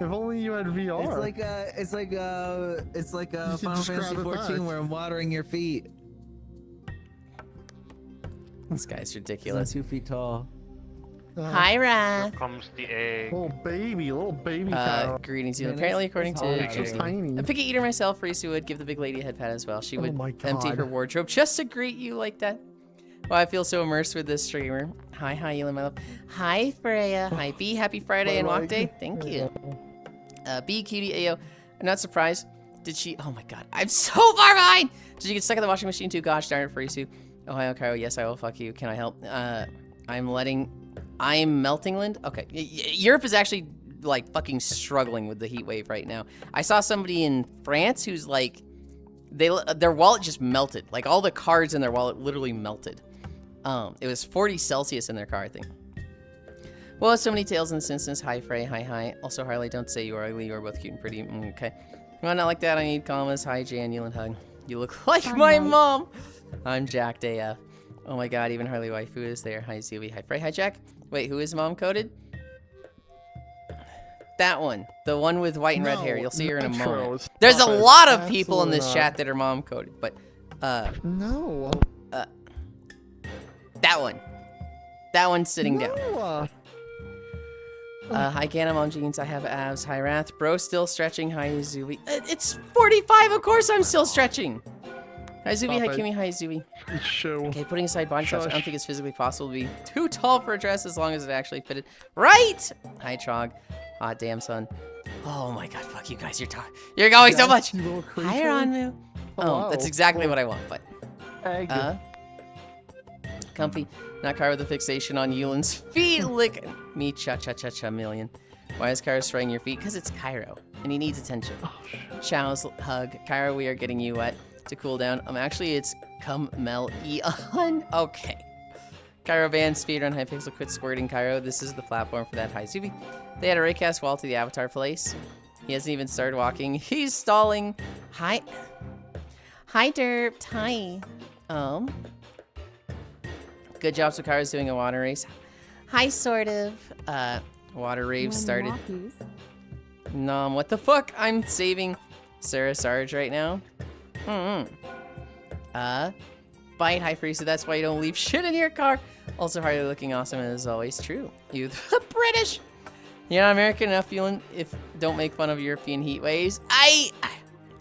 If only you had VR. It's like Final Fantasy 14 where I'm watering your feet. This guy's ridiculous. 2 feet tall. Hi, Raph. Here comes the egg. Little baby cow. Greetings, Yulind. Apparently, according to tiny. a picky eater myself, Risu would give the big lady a head pat as well. She would my empty God. her wardrobe just to greet you like that. Well, I feel so immersed with this streamer. Hi, Yulind, my love. Hi, Freya. Hi, B. Happy Friday and walk day. Thank you. B, cutie, Ayo. I'm not surprised. Did she? Oh my God, I'm so far behind. Did you get stuck in the washing machine too? Gosh darn it, Risu. Ohio, Cairo. Yes, I will. Fuck you. Can I help? I'm melting Lind. Okay, Europe is actually like fucking struggling with the heat wave right now. I saw somebody in France who's like, their wallet just melted. Like all the cards in their wallet literally melted. It was 40 Celsius in their car, I think. Well, so many tales in this instance. Hi, Frey. Hi. Also, Harley, don't say you are ugly. You are both cute and pretty. Okay. Well, not like that. I need commas. Hi, Jan, Yulind, hug. You look like my mom. I'm jacked AF. Oh my god, even Harley Waifu is there. Hi, Zuby. Hi, Frey. Hi, Jack. Wait, who is mom coded? That one. The one with white and red hair. You'll see her in a moment. There's a lot of people in this chat that are mom coded, but, No. that one. That one's sitting down. No. Hi, Gana, Mom Jeans. I have abs. Hi, Wrath. Bro, still stretching. Hi, Zuby. It's 45. Of course I'm still stretching. Hi, Zuby. Hi, Kimmy. Hi, Zuby. Show. Okay, putting aside body shots, I don't think it's physically possible to be too tall for a dress as long as it actually fitted. Right! Hi, Trog. Hot damn, son. Oh my god, fuck you guys. You're going so much. Hi, Ronmu. Oh, that's exactly what I want, but... Comfy. Not Kyra with a fixation on Yulind's feet licking me cha-cha-cha-cha million. Why is Kyra spraying your feet? Because it's Cairo, and he needs attention. Chow's hug. Kyra, we are getting you wet to cool down. Actually, it's come Mel Eon. Okay. Cairo band speedrun Hypixel quit squirting Cairo. This is the platform for that. Hi, Zuby. They had a raycast wall to the avatar place. He hasn't even started walking. He's stalling. Hi. Hi, Derp. Hi. Good job, so Kara's doing a water race. Hi, sort of. Water rave started. Nom, what the fuck? I'm saving Sarah Sarge right now. Bite High Free, so that's why you don't leave shit in your car. Also, Harley looking awesome as always. True. You British. You're not American enough, feeling if don't make fun of European heat waves.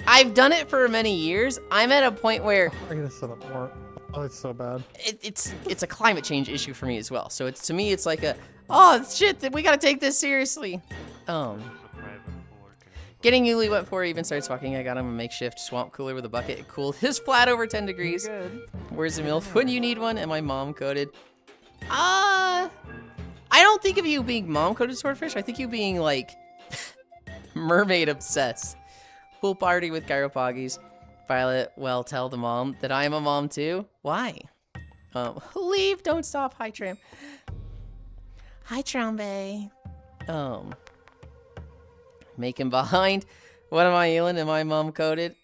I've done it for many years. I'm at a point where I gotta set up more. Oh, it's so bad. It's a climate change issue for me as well. So to me it's like a shit, we gotta take this seriously. Getting Yuli wet before he even starts walking. I got him a makeshift swamp cooler with a bucket. It cooled his flat over 10 degrees. Where's the MILF when you need one? Am I mom coded? I don't think of you being mom coded, Swordfish. I think you being like mermaid obsessed. Pool party with gyropoggies. Violet, well, tell the mom that I am a mom too. Why? Leave, don't stop. Hi, Tram. Hi, Trambe. Make him behind. What am I, Yulind? Am I mom coded?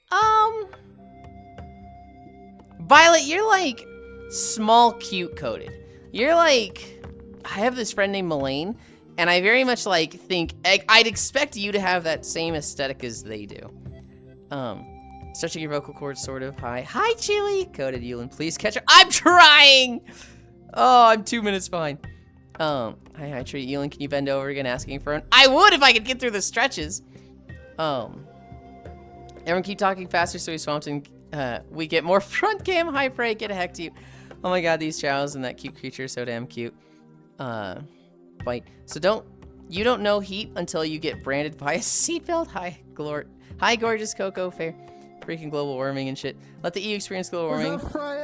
Violet, you're like small cute coded. You're like, I have this friend named Melaine, and I very much like think I'd expect you to have that same aesthetic as they do. Stretching your vocal cords, sort of. Hi, Chili. Coded Yulind, please catch her. I'm trying. Oh, I'm 2 minutes behind. Hi, Tree. Yulind, can you bend over again asking for an... I would if I could get through the stretches. Everyone keep talking faster so we swamped and we get more front cam. Hi, Prey. Get a heck to you. Oh my god, these chows and that cute creature is so damn cute. Bite. So you don't know heat until you get branded by a seatbelt. Hi, gorgeous Coco. Fair. Freaking global warming and shit. Let the EU experience global warming.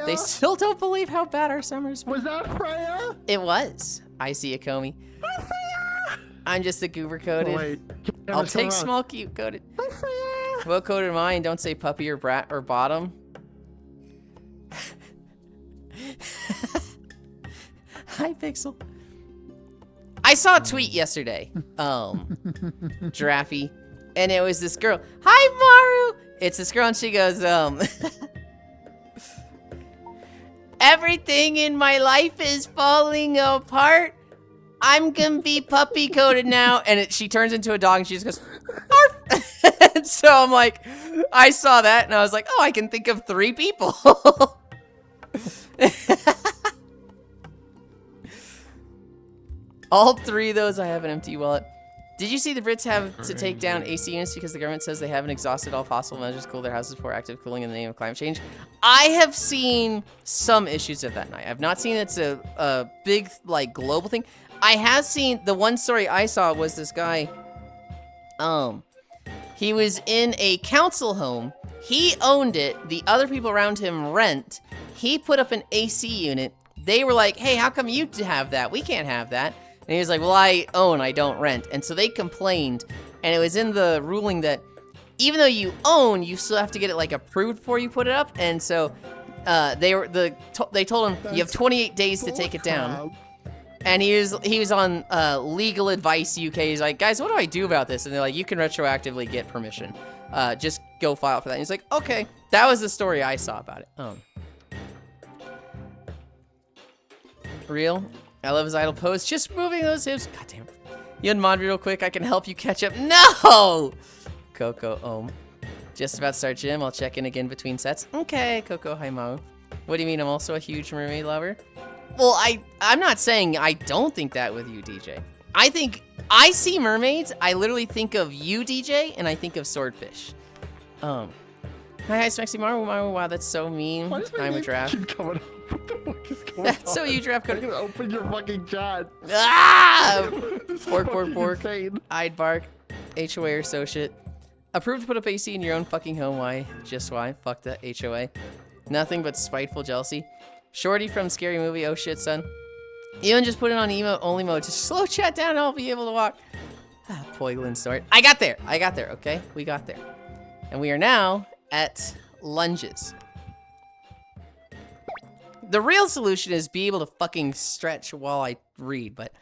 They still don't believe how bad our summer's been. Was that Freya? It was. I see a Comey. Hi, Freya! I'm just a goober coded. Oh, wait. I'll take small cute coded. Hi, Freya! What coded am I? And don't say puppy or brat or bottom. Hi, Pixel. I saw a tweet yesterday. Giraffe. And it was this girl. Hi, Maru! It's this girl and she goes, everything in my life is falling apart. I'm gonna be puppy coded now. And she turns into a dog and she just goes, arf. And so I'm like, I saw that and I was like, oh, I can think of 3 people. All 3 of those, I have an empty wallet. Did you see the Brits have to take down AC units because the government says they haven't exhausted all possible measures to cool their houses for active cooling in the name of climate change? I have seen some issues of that night. I've not seen it's a big, like, global thing. I have seen, the one story I saw was this guy, he was in a council home. He owned it. The other people around him rent. He put up an AC unit. They were like, hey, how come you have that? We can't have that. And he was like, well, I own, I don't rent. And so they complained, and it was in the ruling that even though you own, you still have to get it like approved before you put it up. And so they told him you have 28 days to take it down. And he was on Legal Advice UK. He's like, guys, what do I do about this? And they're like, you can retroactively get permission. Just go file for that. And he's like, okay. That was the story I saw about it. Real. I love his idle pose. Just moving those hips. God damn it. You unmod real quick. I can help you catch up. No! Coco, just about to start gym. I'll check in again between sets. Okay, Coco, hi, Mo. What do you mean I'm also a huge mermaid lover? Well, I'm not saying I don't think that with you, DJ. I see mermaids. I literally think of you, DJ, and I think of swordfish. Hi, Smexy Maru. Wow, that's so mean. I'm a giraffe. Keep coming up. What the fuck is going That's on? so you, giraffe. I'm gonna open your fucking chat. Ah! This is Pork, fucking insane. I'd bark. HOA or so shit. Approved to put up AC in your own fucking home. Why? Just why? Fuck that HOA. Nothing but spiteful jealousy. Shorty from Scary Movie. Oh shit, son. Even just put it on emote only mode. Just slow chat down and I'll be able to walk. Poiglin snort. I got there, okay? We got there. And we are now at lunges. The real solution is be able to fucking stretch while I read, but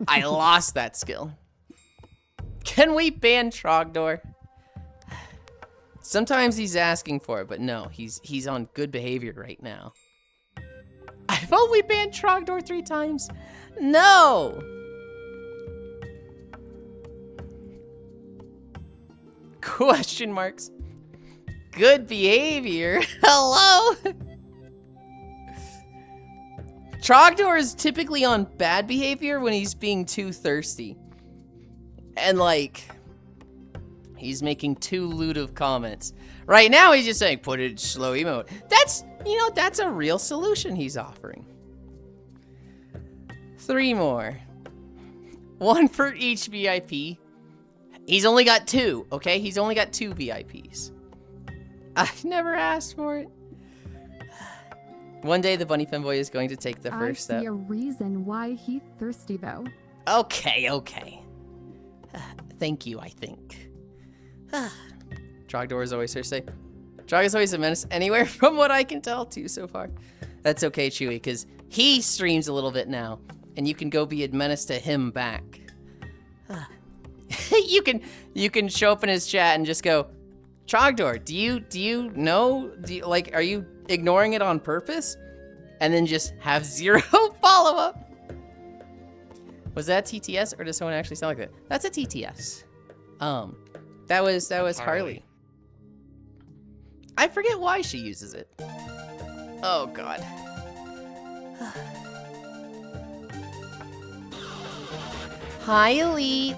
I lost that skill. Can we ban Trogdor? Sometimes he's asking for it, but no, he's on good behavior right now. I vote we banned Trogdor 3 times. No! Question marks. Good behavior. Hello? Trogdor is typically on bad behavior when he's being too thirsty. And like, he's making too lewd of comments. Right now he's just saying, put it in slow emote. That's, you know, that's a real solution he's offering. 3 more. 1 for each VIP. He's only got 2, okay? He's only got 2 VIPs. I never asked for it. One day the bunny femboy is going to take the first step. I see a reason why he's thirsty though. Okay. Thank you, I think. Trogdor is always thirsty. Trog is always a menace anywhere from what I can tell too so far. That's okay, Chewy, because he streams a little bit now, and you can go be a menace to him back. You can show up in his chat and just go, Trogdor, do you know? Are you ignoring it on purpose? And then just have 0 follow-up. Was that TTS or does someone actually sound like that? That's a TTS. That was Harley. I forget why she uses it. Oh god. Hi, Elite.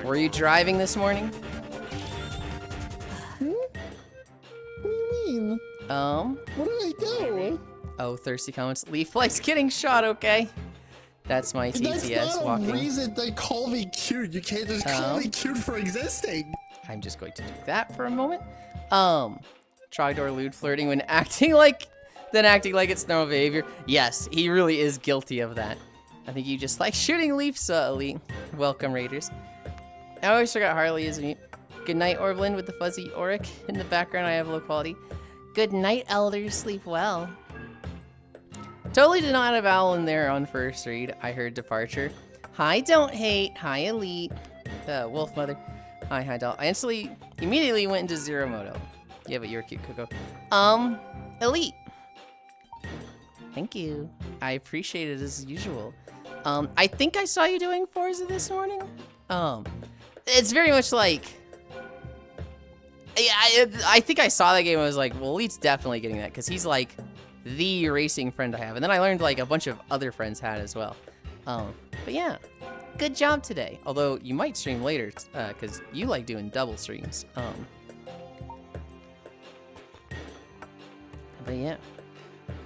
Were you driving this morning? What do you mean? What did I do? Oh, thirsty comments. Leaf likes getting shot, okay? That's my TTS That's not walking. a reason they call me cute. You can't just call me cute for existing. I'm just going to do that for a moment. Trogdor lewd flirting when acting like it's normal behavior. Yes, he really is guilty of that. I think you just like shooting leaves, Elite. Welcome, Raiders. I always forgot Harley is mute. Good night, Orblin, with the fuzzy auric. In the background, I have low quality. Good night, elders. Sleep well. Totally did not have Owl in there on first read. I heard departure. Hi, don't hate. Hi, Elite. Wolf Mother. Hi, doll. I immediately went into 0 modo. Yeah, but you're cute, Coco. Elite. Thank you. I appreciate it as usual. I think I saw you doing Forza this morning. It's very much like, yeah, I think I saw that game and I was like, well, Elite's definitely getting that because he's like the racing friend I have. And then I learned like a bunch of other friends had as well. But yeah, good job today. Although you might stream later because you like doing double streams. But yeah,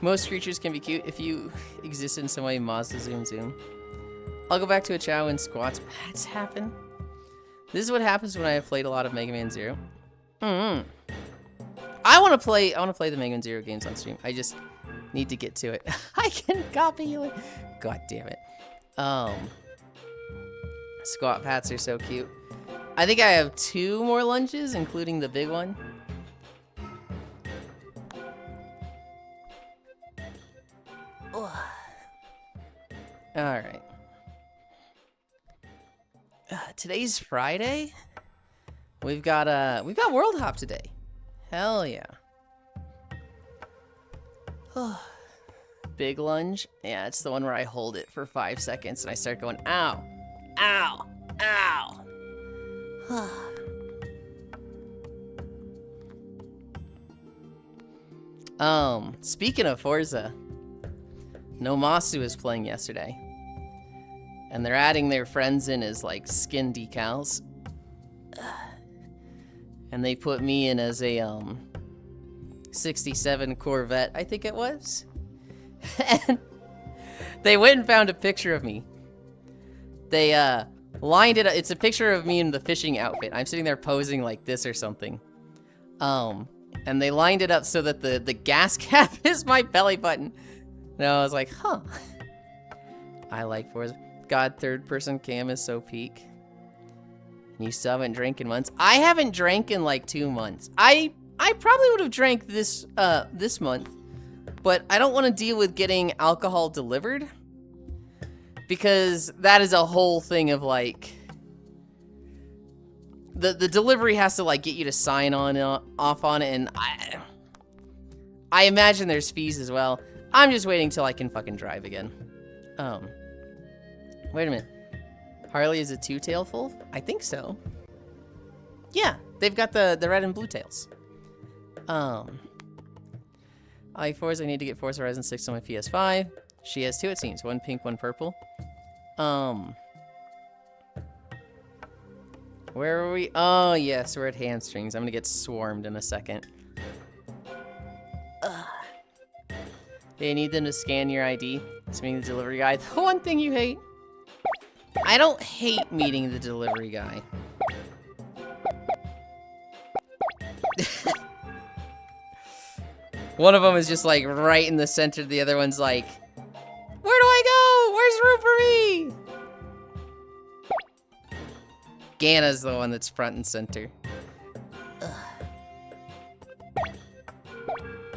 most creatures can be cute if you exist in some way. Mazda zoom. I'll go back to a chow when squats pats happen. This is what happens when I have played a lot of Mega Man 0. I want to play the Mega Man 0 games on stream. I just need to get to it. I can copy you. God damn it. Squat pats are so cute. I think I have 2 more lunges, including the big one. All right. Today's Friday. We've got World Hop today. Hell yeah. big lunge. Yeah, it's the one where I hold it for 5 seconds and I start going, ow, ow, ow. Speaking of Forza, Nomasu was playing yesterday. And they're adding their friends in as, like, skin decals. And they put me in as a, 67 Corvette, I think it was. And they went and found a picture of me. They, lined it up. It's a picture of me in the fishing outfit. I'm sitting there posing like this or something. And they lined it up so that the gas cap is my belly button. And I was like, huh. I like Forza. God, third-person cam is so peak. You still haven't drank in months? I haven't drank in like 2 months. I probably would have drank this month, but I don't want to deal with getting alcohol delivered because that is a whole thing of like the delivery has to like get you to sign on off on it, and I imagine there's fees as well. I'm just waiting till I can fucking drive again. Wait a minute. Harley is a two-tail wolf? I think so. Yeah, they've got the red and blue tails. I like Forza. I need to get Forza Horizon 6 on my PS5. She has 2, it seems. 1 pink, 1 purple. Where are we? Oh, yes, we're at hamstrings. I'm gonna get swarmed in a second. They need them to scan your ID. It's meeting the delivery guy. The one thing you hate. I don't hate meeting the delivery guy. One of them is just like right in the center. The other one's like, where do I go? Where's room for me? Ganna's the one that's front and center. Ugh.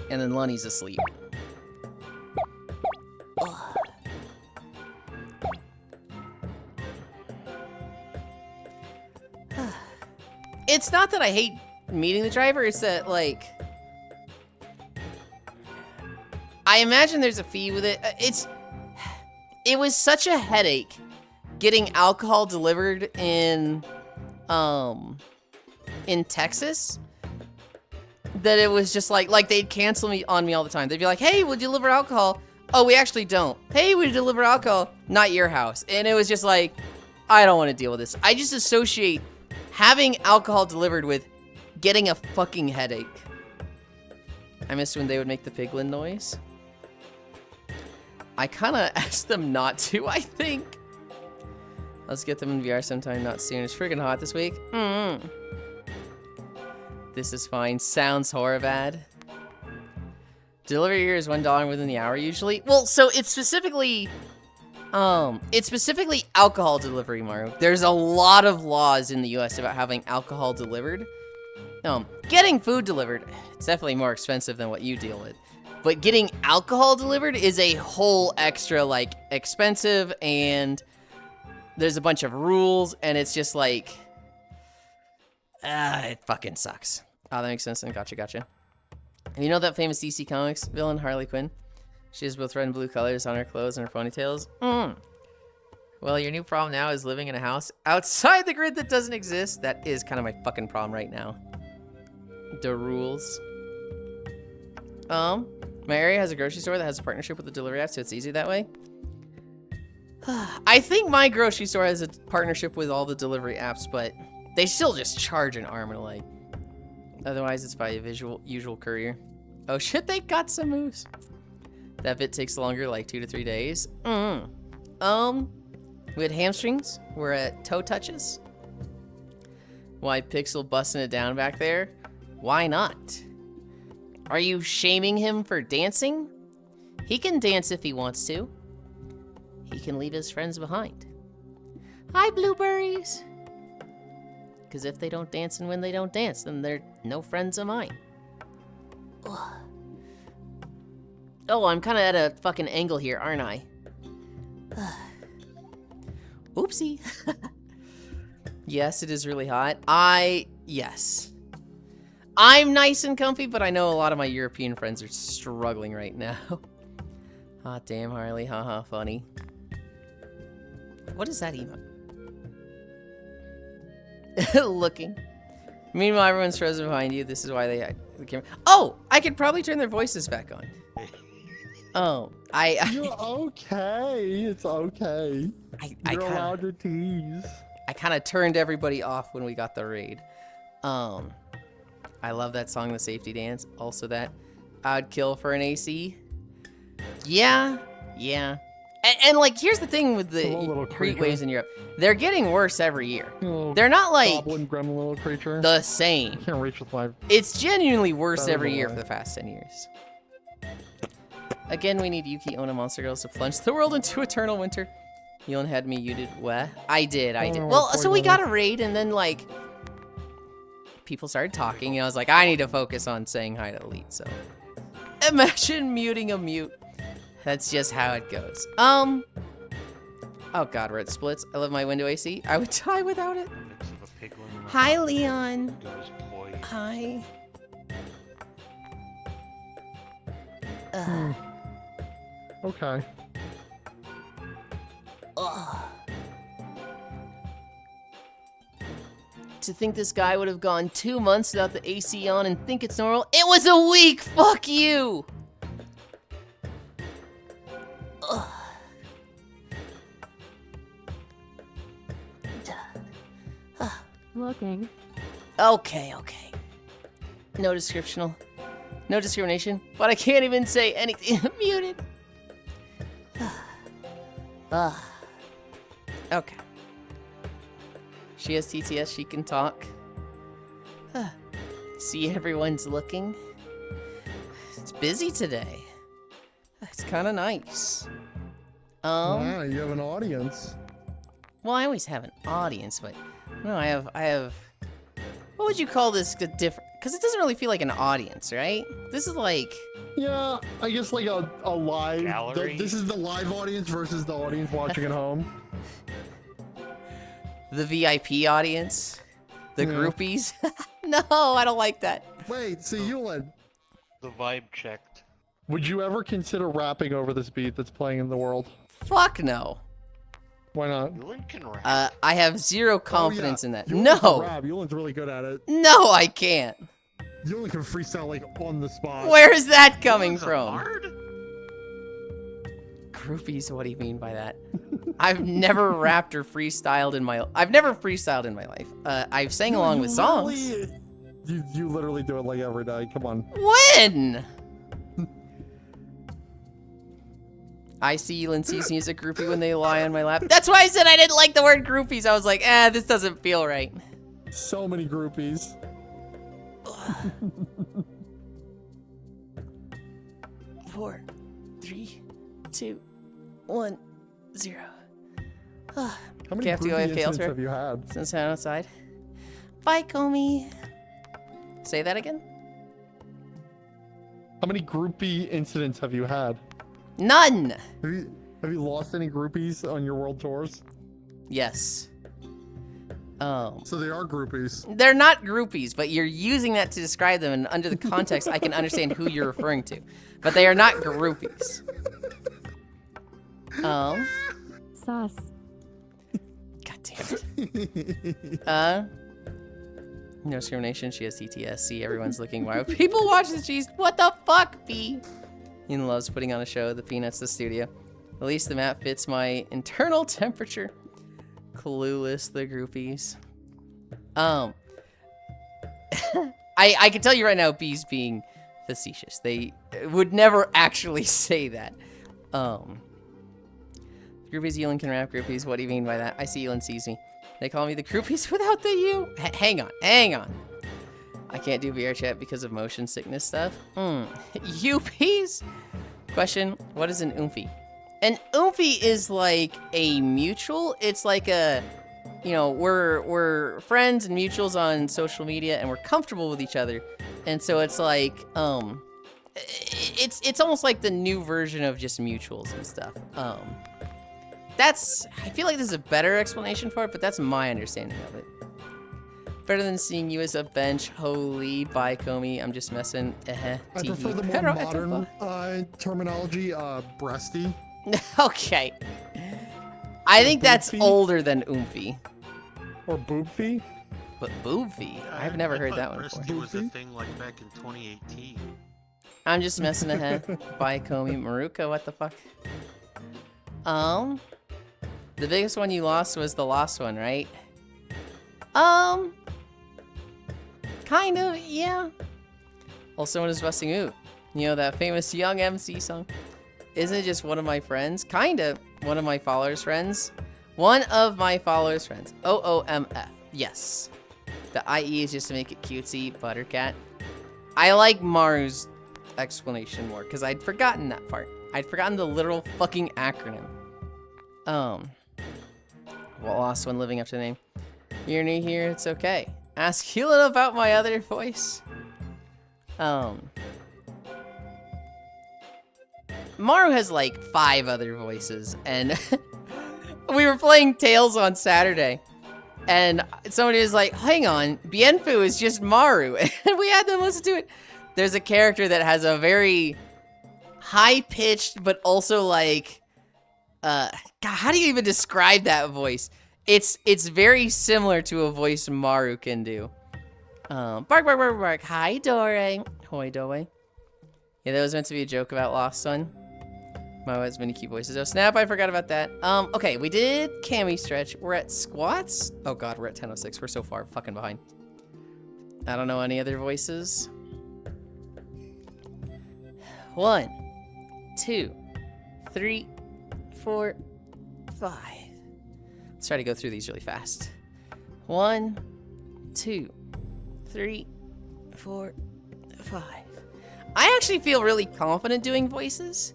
And then Lunny's asleep. Ugh. It's not that I hate meeting the driver, it's that, like, I imagine there's a fee with it. It was such a headache getting alcohol delivered in Texas that it was just like they'd cancel me on me all the time. They'd be like, hey, we'll deliver alcohol. Oh, we actually don't. Hey, we deliver alcohol. Not your house. And it was just like, I don't want to deal with this. I just associate having alcohol delivered with getting a fucking headache. I missed when they would make the piglin noise. I kind of asked them not to, I think. Let's get them in VR sometime, not soon. It's freaking hot this week. This is fine. Sounds horror bad. Delivery here is $1 within the hour usually. Well, so it's specifically alcohol delivery, Mario. There's a lot of laws in the US about having alcohol delivered. Getting food delivered, it's definitely more expensive than what you deal with. But getting alcohol delivered is a whole extra, like, expensive, and there's a bunch of rules, and it's just like, it fucking sucks. Oh, that makes sense then. Gotcha. And you know that famous DC Comics villain, Harley Quinn? She has both red and blue colors on her clothes and her ponytails. Well, your new problem now is living in a house outside the grid that doesn't exist. That is kind of my fucking problem right now. The rules. My area has a grocery store that has a partnership with the delivery app, so it's easy that way. I think my grocery store has a partnership with all the delivery apps, but they still just charge an arm and a leg. Otherwise, it's by a usual courier. Oh shit, they got some moves. That bit takes longer, like 2 to 3 days. We had hamstrings. We're at toe touches. Why Pixel busting it down back there? Why not? Are you shaming him for dancing? He can dance if he wants to. He can leave his friends behind. Hi, blueberries. Because if they don't dance and when they don't dance, then they're no friends of mine. Ugh. Oh, I'm kind of at a fucking angle here, aren't I? Oopsie. Yes, it is really hot. Yes. I'm nice and comfy, but I know a lot of my European friends are struggling right now. Hot damn, Harley. Haha, funny. What is that emote? Looking. Meanwhile, everyone's frozen behind you. This is why they the camera. Oh, I could probably turn their voices back on. Oh, You're okay. It's okay. You're allowed to tease. I kind of turned everybody off when we got the raid. I love that song, The Safety Dance. Also that I'd kill for an AC. Yeah. And like, here's the thing with the heat waves in Europe. They're getting worse every year. They're not like goblin gremlin little creature. the same. I can't reach with my... It's genuinely worse every year for the past 10 years. Again, we need Yuki, Ona, Monster Girls to plunge the world into eternal winter. Yulind had me, you did what? I did. Well, so we got a raid, and then, like, people started talking, and I was like, I need to focus on saying hi to Elite, so. Imagine muting a mute. That's just how it goes. Oh god, we're at splits. I love my window AC. I would die without it. Hi, Leon. Hi. Okay. To think this guy would have gone 2 months without the AC on and think it's normal. It was a week! Fuck you! Looking. Okay. No descriptional. No discrimination. But I can't even say anything. Muted. Okay. She has TTS, she can talk. See, everyone's looking. It's busy today. It's kind of nice. Wow, you have an audience. Well, I always have an audience, but no, I have. What would you call this? Different? Because it doesn't really feel like an audience, right? This is like. Yeah, I guess like a live. Gallery? This is the live audience versus the audience watching at home. The VIP audience, the groupies. No, I don't like that. Wait, see, Yulind, The vibe checked. would you ever consider rapping over this beat that's playing in the world? Fuck no. Why not? Yulind can rap. I have zero confidence in that. Yulind can No. rap. Yulind's really good at it. No, I can't. Yulind can freestyle like on the spot. Where is that coming Yuland's a from? bard? Groupies, what do you mean by that? I've never rapped or freestyled in my. I've never freestyled in my life. I've sang along with songs. You literally do it like every day. Come on. When? I see Yulind sees me as a groupie when they lie on my lap. That's why I said I didn't like the word groupies. I was like, this doesn't feel right. So many groupies. 4, 3, 2, 1, 0. How many Okay, I have to go groupie AFK incidents elsewhere. have you had? Since I'm outside. Bye, Comey. Say that again? How many groupie incidents have you had? None. Have you lost any groupies on your world tours? Yes. Oh. So they are groupies. They're not groupies, but you're using that to describe them, and under the context, I can understand who you're referring to. But they are not groupies. Oh. Sus. God damn it. No discrimination. She has TTS. See, everyone's looking. Why would people watch this? She's what the fuck, B? Ian loves putting on a show. The Peanuts, the studio. At least the map fits my internal temperature. Clueless, the groupies. I can tell you right now, B's being facetious. They would never actually say that. Groupies, Yulind can rap. Groupies, what do you mean by that? I see Yulind sees me. They call me the groupies without the U. Hang on. I can't do VR chat because of motion sickness stuff. UPs? Question, what is an oomphy? An oomphy is like a mutual. It's like a, you know, we're friends and mutuals on social media and we're comfortable with each other. And so it's like, it's almost like the new version of just mutuals and stuff. I feel like there's a better explanation for it, but that's my understanding of it. Better than seeing you as a bench. Holy, bye, Comey. I'm just messing. I prefer the more modern terminology, breasty. Okay. I think that's boofy? older than oomphy. Or boofy. But boofy? I've never heard that one before. Breasty was a thing like back in 2018. I'm just messing ahead. Bye, Comey. Maruka, what the fuck? The biggest one you lost was the lost one, right? Kind of, yeah. Well, someone is busting out. You know that famous Young MC song? Isn't it just one of my friends? Kinda one of my followers' friends. One of my followers' friends. OOMF. Yes. The IE is just to make it cutesy, Buttercat. I like Maru's explanation more, because I'd forgotten that part. I'd forgotten the literal fucking acronym. Well, lost one living up to the name. You're new here, it's okay. Ask Yulind about my other voice. Maru has like 5 other voices, and we were playing Tails on Saturday, and somebody was like, hang on, Bienfu is just Maru, and we had to listen to it. There's a character that has a very high-pitched, but also like, God, how do you even describe that voice? It's very similar to a voice Maru can do. Bark, bark, bark, bark. Hi, Dore. Hoi, Dore. Yeah, that was meant to be a joke about Lost Son. My wife's many key voices. Oh, snap, I forgot about that. Okay, we did Cami stretch. We're at squats. Oh, God, we're at 10:06. We're so far fucking behind. I don't know any other voices. 1, 2, 3, 4, 5. Let's try to go through these really fast. 1, 2, 3, 4, 5. I actually feel really confident doing voices,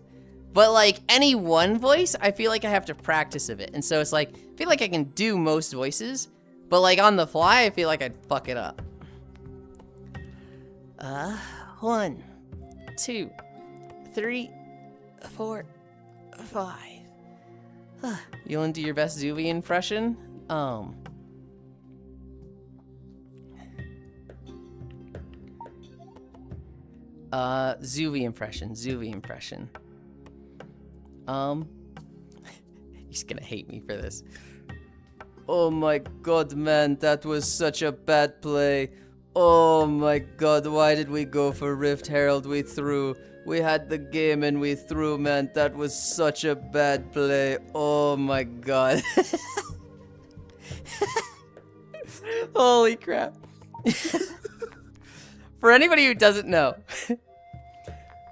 but like any one voice, I feel like I have to practice a bit. And so it's like, I feel like I can do most voices, but like on the fly, I feel like I'd fuck it up. 1, 2, 3, 4, 5. Yulind, do your best Zuby impression. Zuby impression. He's gonna hate me for this. Oh my god, man, that was such a bad play. Oh my god, why did we go for Rift Herald? We threw. We had the game and we threw, man. That was such a bad play. Oh my god. Holy crap. For anybody who doesn't know,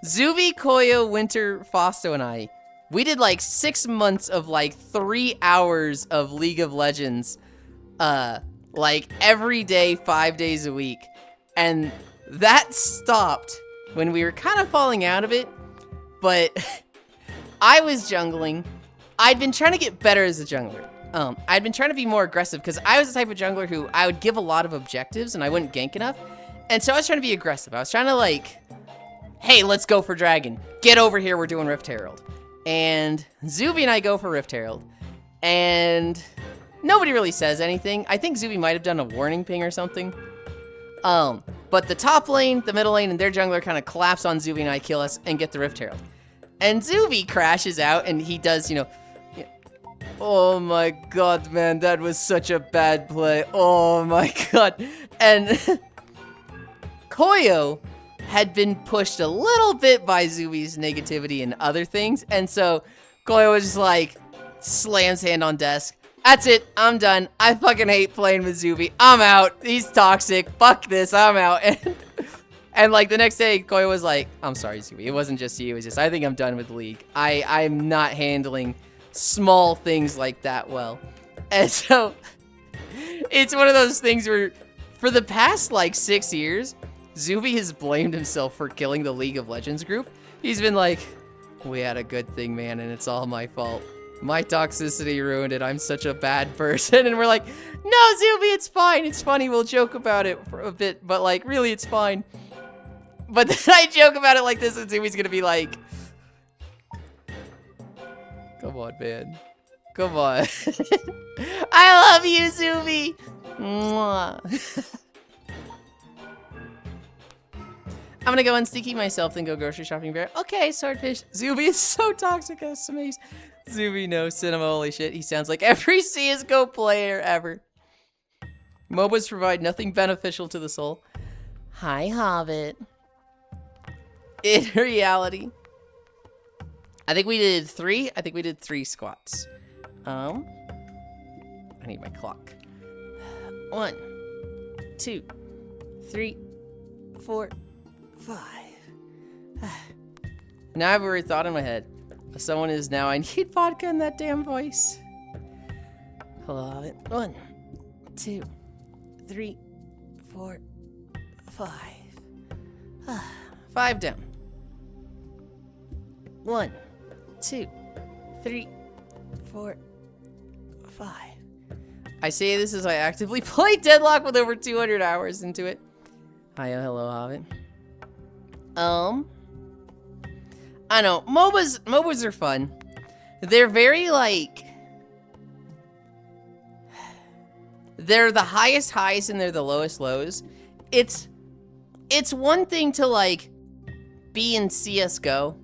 Zuby, Koyo, Winter, Fausto, and I, we did like 6 months of like 3 hours of League of Legends, like every day, 5 days a week. And that stopped when we were kind of falling out of it, but I was jungling. I'd been trying to get better as a jungler. I'd been trying to be more aggressive because I was the type of jungler who I would give a lot of objectives and I wouldn't gank enough. And so I was trying to be aggressive. I was trying to like, hey, let's go for Dragon. Get over here, we're doing Rift Herald. And Zuby and I go for Rift Herald. And nobody really says anything. I think Zuby might have done a warning ping or something. But the top lane, the middle lane, and their jungler kind of collapse on Zuby and I, kill us, and get the Rift Herald. And Zuby crashes out, and he does, you know, oh my god, man, that was such a bad play. Oh my god. And Koyo had been pushed a little bit by Zuby's negativity and other things, and so Koyo was just like, slams hand on desk. That's it, I'm done. I fucking hate playing with Zuby. I'm out. He's toxic. Fuck this, I'm out. And like the next day, Koyo was like, I'm sorry, Zuby. It wasn't just you. It was just, I think I'm done with League. I'm not handling small things like that well. And so, it's one of those things where, for the past like 6 years, Zuby has blamed himself for killing the League of Legends group. He's been like, we had a good thing, man, and it's all my fault. My toxicity ruined it. I'm such a bad person. And we're like, no, Zuby, it's fine. It's funny. We'll joke about it for a bit, but like, really, it's fine. But then I joke about it like this, and Zuby's gonna be like, come on, man. Come on. I love you, Zuby. Mwah. I'm gonna go unsneaky myself, then go grocery shopping, Bear. Okay, Swordfish. Zuby is so toxic, that's amazing. Zuby, no cinema, holy shit. He sounds like every CSGO player ever. MOBAs provide nothing beneficial to the soul. Hi, Hobbit. In reality, I think we did 3. I think we did 3 squats. I need my clock. 1, 2, 3, 4, 5. Now I have a weird thought in my head. Someone is now, I need vodka in that damn voice. Hello, Hobbit. 1, 2, 3, 4, 5. 5 down. 1, 2, 3, 4, 5. I say this as I actively play Deadlock with over 200 hours into it. Hiya, hello, Hobbit. I know, MOBAs are fun. They're very, like... They're the highest highs and they're the lowest lows. It's one thing to, like, be in CSGO,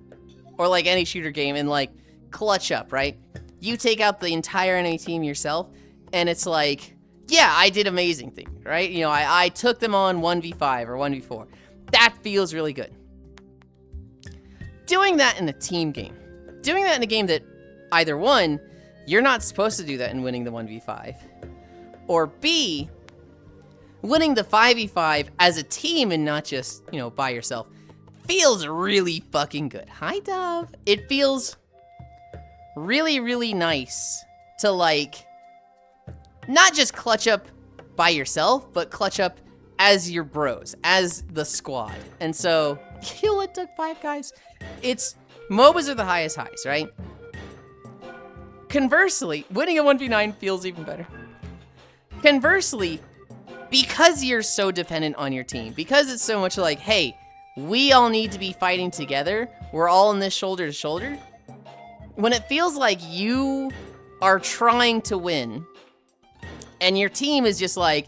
or, like, any shooter game, and, like, clutch up, right? You take out the entire enemy team yourself, and it's like, yeah, I did amazing thing, right? You know, I took them on 1v5 or 1v4. That feels really good. Doing that in a team game, doing that in a game that either 1, you're not supposed to do that in winning the 1v5, or B, winning the 5v5 as a team and not just, you know, by yourself, feels really fucking good. Hi, Dove. It feels really, really nice to, like, not just clutch up by yourself, but clutch up as your bros, as the squad. And so, Yulind took 5 guys. MOBAs are the highest highs, right? Conversely, winning a 1v9 feels even better. Conversely, because you're so dependent on your team, because it's so much like, hey, we all need to be fighting together, we're all in this shoulder to shoulder, when it feels like you are trying to win, and your team is just like,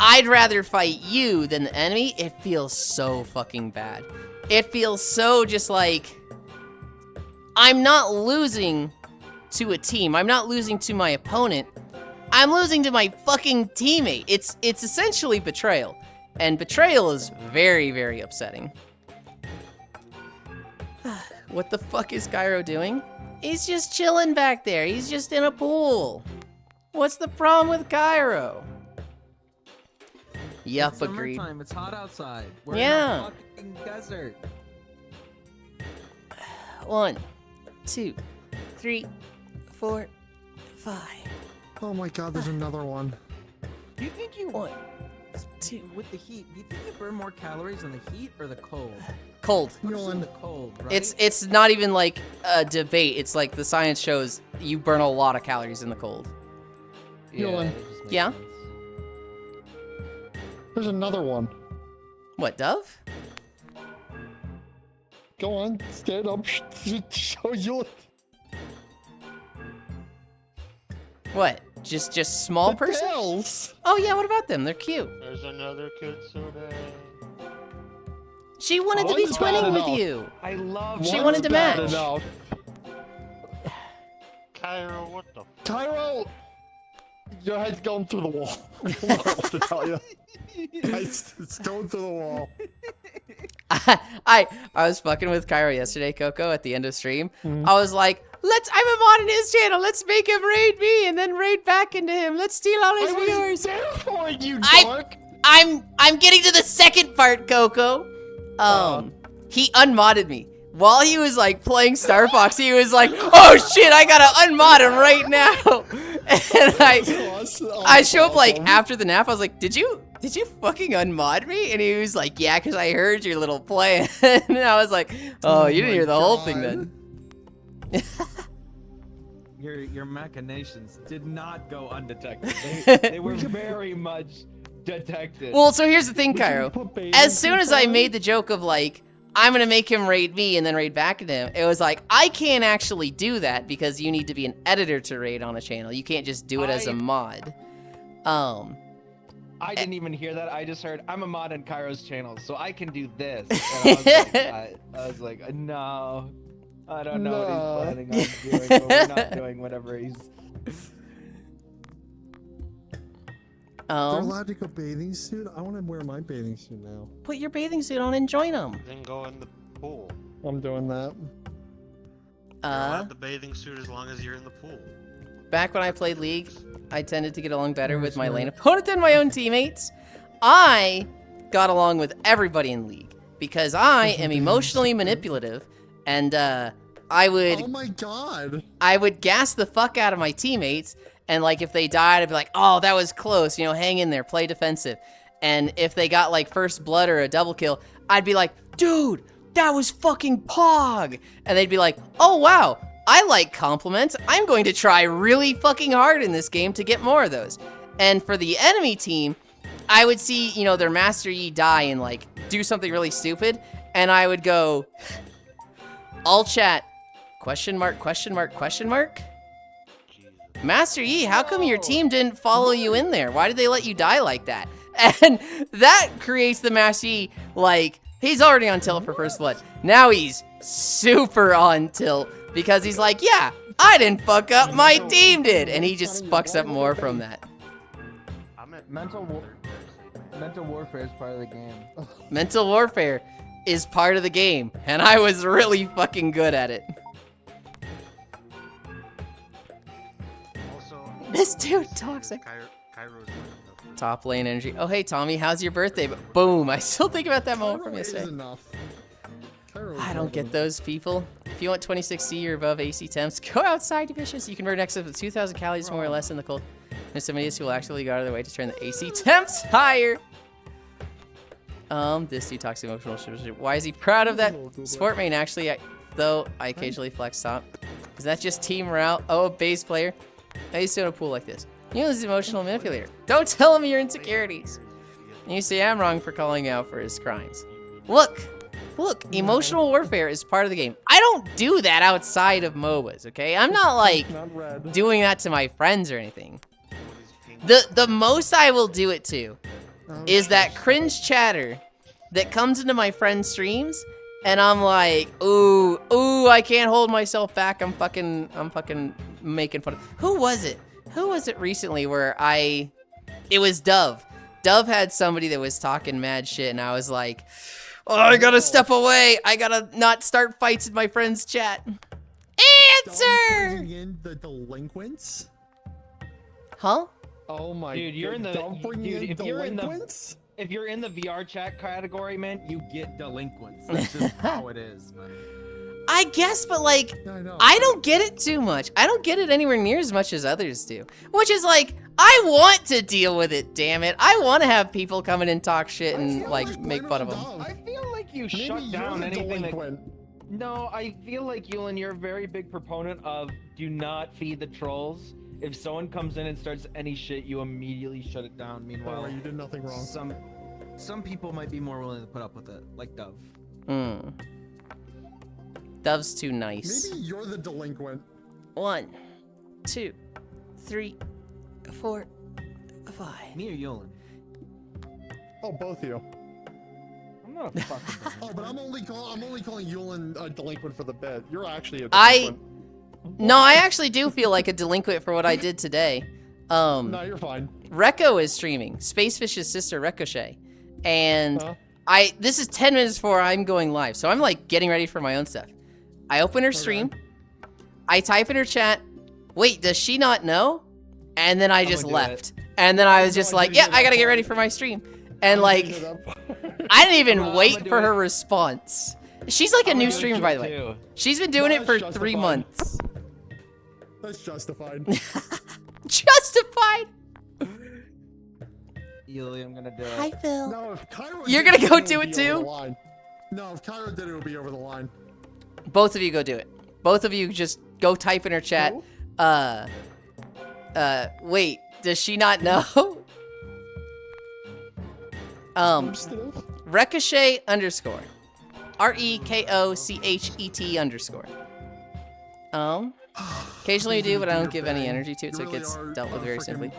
I'd rather fight you than the enemy, it feels so fucking bad. It feels so just like, I'm not losing to a team. I'm not losing to my opponent. I'm losing to my fucking teammate. It's essentially betrayal. And betrayal is very, very upsetting. What the fuck is Gyro doing? He's just chilling back there. He's just in a pool. What's the problem with Gyro? Yup, It's agreed. summertime. It's hot outside. We're Yeah. in a fucking desert. 1, 2, 3, 4, 5. Oh my god, there's another one. Do you think you 1, 2. with the heat? Do you think you burn more calories in the heat or the cold? Cold. Mostly the cold, right? It's not even like a debate. It's like the science shows you burn a lot of calories in the cold. Yulind. it just makes Yeah? sense. There's another one. What, Dove? Go on, stand up, show you What? Just small person? tails. Oh yeah, what about them? They're cute. There's another Kitsune. She wanted to be One's bad twinning with enough. you. I love. She One's wanted to bad match. enough. Cairo, what the f? Cairo, your head's going through the wall. I don't know what to tell you. It's going through the wall. I was fucking with Cairo yesterday, Coco, at the end of stream. I was like, I'm a mod in his channel. Let's make him raid me and then raid back into him. Let's steal all his viewers. There for you, I- dork. I'm getting to the second part, Coco. He unmodded me. While he was like playing Star Fox, he was like, oh shit, I gotta unmod him right now. And I show up like after the nap, I was like, did you fucking unmod me? And he was like, yeah, because I heard your little plan. And I was like, oh, you didn't my hear the whole God. thing then. Your machinations did not go undetected. They were very much detected. Well, so here's the thing, Would you Cairo. put baby As soon as I inside? made the joke of like, I'm gonna make him raid me and then raid back at him, it was like, I can't actually do that because you need to be an editor to raid on a channel. You can't just do it as a mod. I didn't even hear that. I just heard I'm a mod in Cairo's channel, so I can do this. And I was like, no, I don't know what he's planning on doing, but we're not doing whatever he's. They're allowed to go bathing suit? I want to wear my bathing suit now. Put your bathing suit on and join them. Then go in the pool. I'm doing that. You're allowed the bathing suit as long as you're in the pool. Back when I played League, I tended to get along better with my lane opponent than my own teammates. I got along with everybody in League because I am emotionally manipulative, and I would. Oh my god! I would gas the fuck out of my teammates, and like if they died, I'd be like, "Oh, that was close. You know, hang in there, play defensive." And if they got like first blood or a double kill, I'd be like, "Dude, that was fucking pog," and they'd be like, "Oh wow. I like compliments. I'm going to try really fucking hard in this game to get more of those." And for the enemy team, I would see, you know, their Master Yi die and like do something really stupid, and I would go, all chat, question mark, question mark, question mark? Master Yi, how come your team didn't follow you in there? Why did they let you die like that? And that creates the Master Yi, like, he's already on tilt for first blood. Now he's super on tilt. Because he's like, yeah, I didn't fuck up, my team did. And he just fucks up more from that. Mental warfare is part of the game. Mental warfare is part of the game. And I was really fucking good at it. Also, This dude toxic. Cairo's Top lane energy. Oh, hey, Tommy, how's your birthday? But boom, I still think about that moment from yesterday. I don't get those people. If you want 26C or above AC temps, go outside, you bitches. You can burn excess of 2,000 calories more or less in the cold. There's some idiots who will actually go out of their way to turn the AC temps higher. This dude talks emotional. Why is he proud of that? Sport main, actually, though I occasionally flex top. Is that just team morale? Oh, a base player. I used to in a pool like this. You know, this is emotional manipulator. Don't tell him your insecurities. And you say I'm wrong for calling out for his crimes. Look, emotional warfare is part of the game. I don't do that outside of MOBAs, okay? I'm not like doing that to my friends or anything. The most I will do it to is that cringe chatter that comes into my friend's streams, and I'm like, ooh, I can't hold myself back. I'm fucking making fun of. Who was it? Who was it recently where it was Dove. Dove had somebody that was talking mad shit, and I was like, oh, I gotta step away. I gotta not start fights in my friend's chat. Answer! In the delinquents? Huh? Oh my dude, you're in the if you're in the VR chat category, man, you get delinquents. That's just how it is, man. I guess, but like, I don't get it too much. I don't get it anywhere near as much as others do. Which is like, I want to deal with it, damn it. I want to have people come in and talk shit and like make fun of them. I feel like you shut down anything that... No, I feel like, Yulind, you're a very big proponent of do not feed the trolls. If someone comes in and starts any shit, you immediately shut it down. Meanwhile, you did nothing wrong. Some people might be more willing to put up with it, like Dove. Dove's too nice. Maybe you're the delinquent. 1, 2, 3, 4, 5. Me or Yulind? Oh, both of you. I'm not a fucking Oh, but I'm only calling Yulind a delinquent for the bit. You're actually a delinquent. No, I actually do feel like a delinquent for what I did today. No, you're fine. Rekko is streaming. Spacefish's sister, Ricochet. And this is 10 minutes before I'm going live, so I'm like getting ready for my own stuff. I open her stream. I type in her chat, wait, does she not know? And then I just left. And then I was just like, yeah, I gotta get ready for my stream. And like, I didn't even wait for her response. She's like a new streamer, by the way. She's been doing it for 3 months. That's justified. Justified. Yulind, I'm gonna do it. Hi, Phil. No, if Cairo You're gonna go do it too? No, if Cairo did it, would be over the line. Both of you go do it. Both of you just go type in her chat. Wait, does she not know? Ricochet _ REKOCHET _ Occasionally you do, but I don't give any energy to it, so it gets dealt with very simply.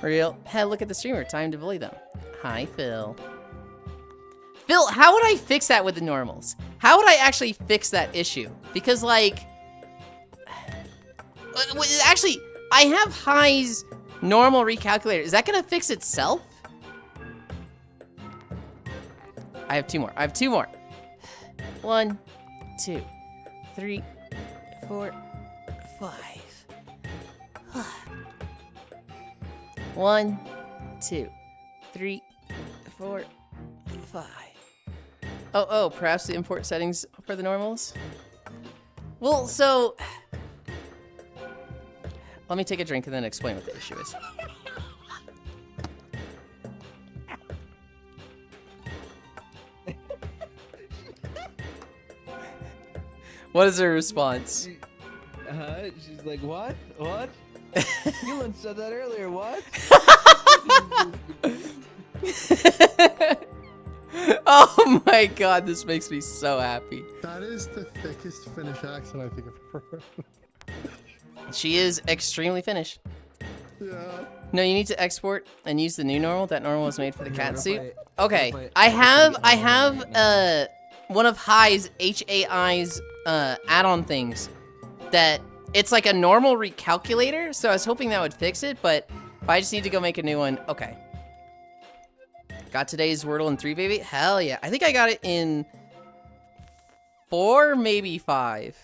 Real. Hey, look at the streamer. Time to bully them. Hi, Phil. Phil, how would I fix that with the normals? How would I actually fix that issue? Because, like... Actually, I have highs normal recalculator. Is that going to fix itself? I have 2 more. I have 2 more. 1, 2, 3, 4, 5. 1, 2, 3, 4, 5. Oh, perhaps the import settings for the normals? Well, so... Let me take a drink and then explain what the issue is. What is her response? She's like, what? What? Yulind said that earlier, what? Oh my god, this makes me so happy. That is the thickest Finnish accent I think I've ever heard. She is extremely Finnish. Yeah. No, you need to export and use the new normal. That normal was made for the cat suit. Okay, I have one of High's HAI's add-on things that it's like a normal recalculator, so I was hoping that would fix it, but if I just need to go make a new one, okay. Got today's Wordle in 3, baby? Hell yeah. I think I got it in 4, maybe 5.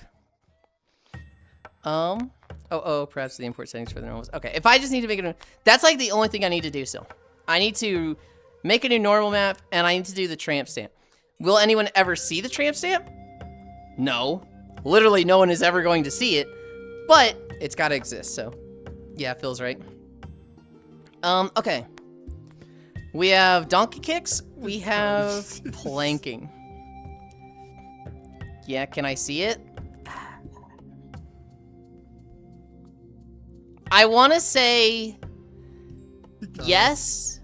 Perhaps the import settings for the normals. Okay, if I just need to make it, that's like the only thing I need to do still. I need to make a new normal map, and I need to do the tramp stamp. Will anyone ever see the tramp stamp? No. Literally no one is ever going to see it, but it's gotta exist, so. Yeah, Phil's right. Okay. We have donkey kicks. We have planking. Yeah, can I see it? I want to say yes,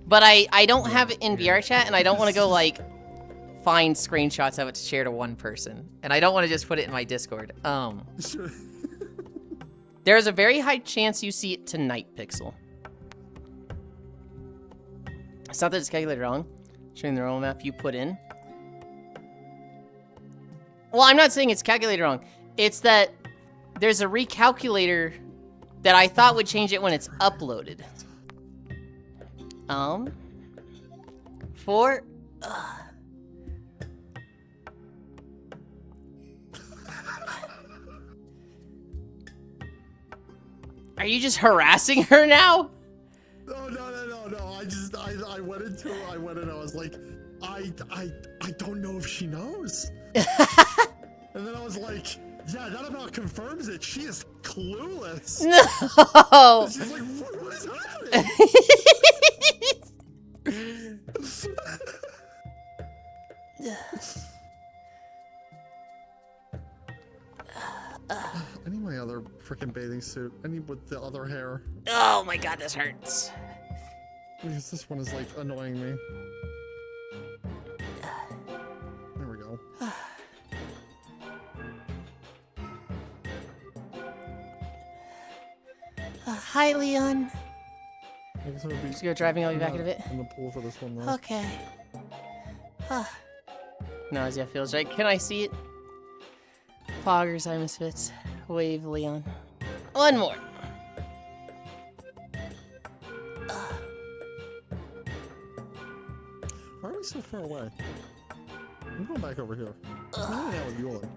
but I don't have it in VR chat, and I don't want to go, like, find screenshots of it to share to one person. And I don't want to just put it in my Discord. There's a very high chance you see it tonight, Pixel. It's not that it's calculated wrong. Showing the normal map you put in. Well, I'm not saying it's calculated wrong. It's that there's a recalculator that I thought would change it when it's uploaded. For... Are you just harassing her now? No. I went into it. I was like, I don't know if she knows. And then I was like, yeah, that about confirms it. She is clueless. No. She's like, what is happening? I need my other freaking bathing suit. I need with the other hair. Oh my god, this hurts. Because this one is like annoying me. There we go. Hi, Leon. I guess I would be Just go driving. I'll be back in a bit. in the pool for this one though. Okay. Nausea feels right. Can I see it? Poggers, I misfits. Wave, Leon. One more. Why are we so far away? I'm going back over here. I'm hanging out with Yulind.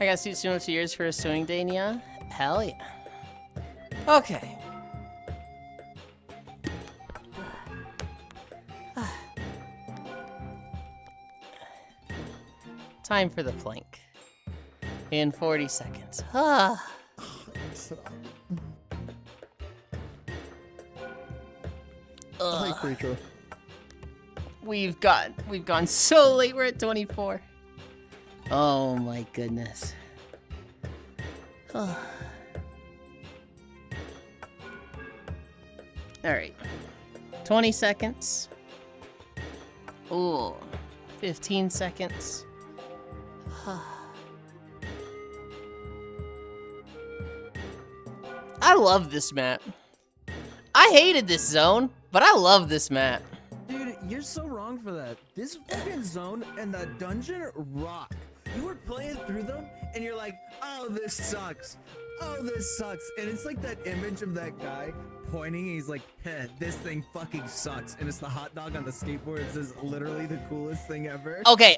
I got suit soon 2 years for a sewing day, Nia. Hell yeah. Okay. Time for the plank. In 40 seconds. Sit up. Hey, creature. We've gone so late. We're at 24. Oh my goodness. All right. 20 seconds. Ooh. 15 seconds. I love this map. I hated this zone, but I love this map. Dude, you're so wrong for that. This fucking zone and the dungeon rock. You were playing through them and you're like, oh, this sucks. Oh, this sucks. And it's like that image of that guy pointing. He's like, heh, this thing fucking sucks. And it's the hot dog on the skateboard. It says literally the coolest thing ever. Okay,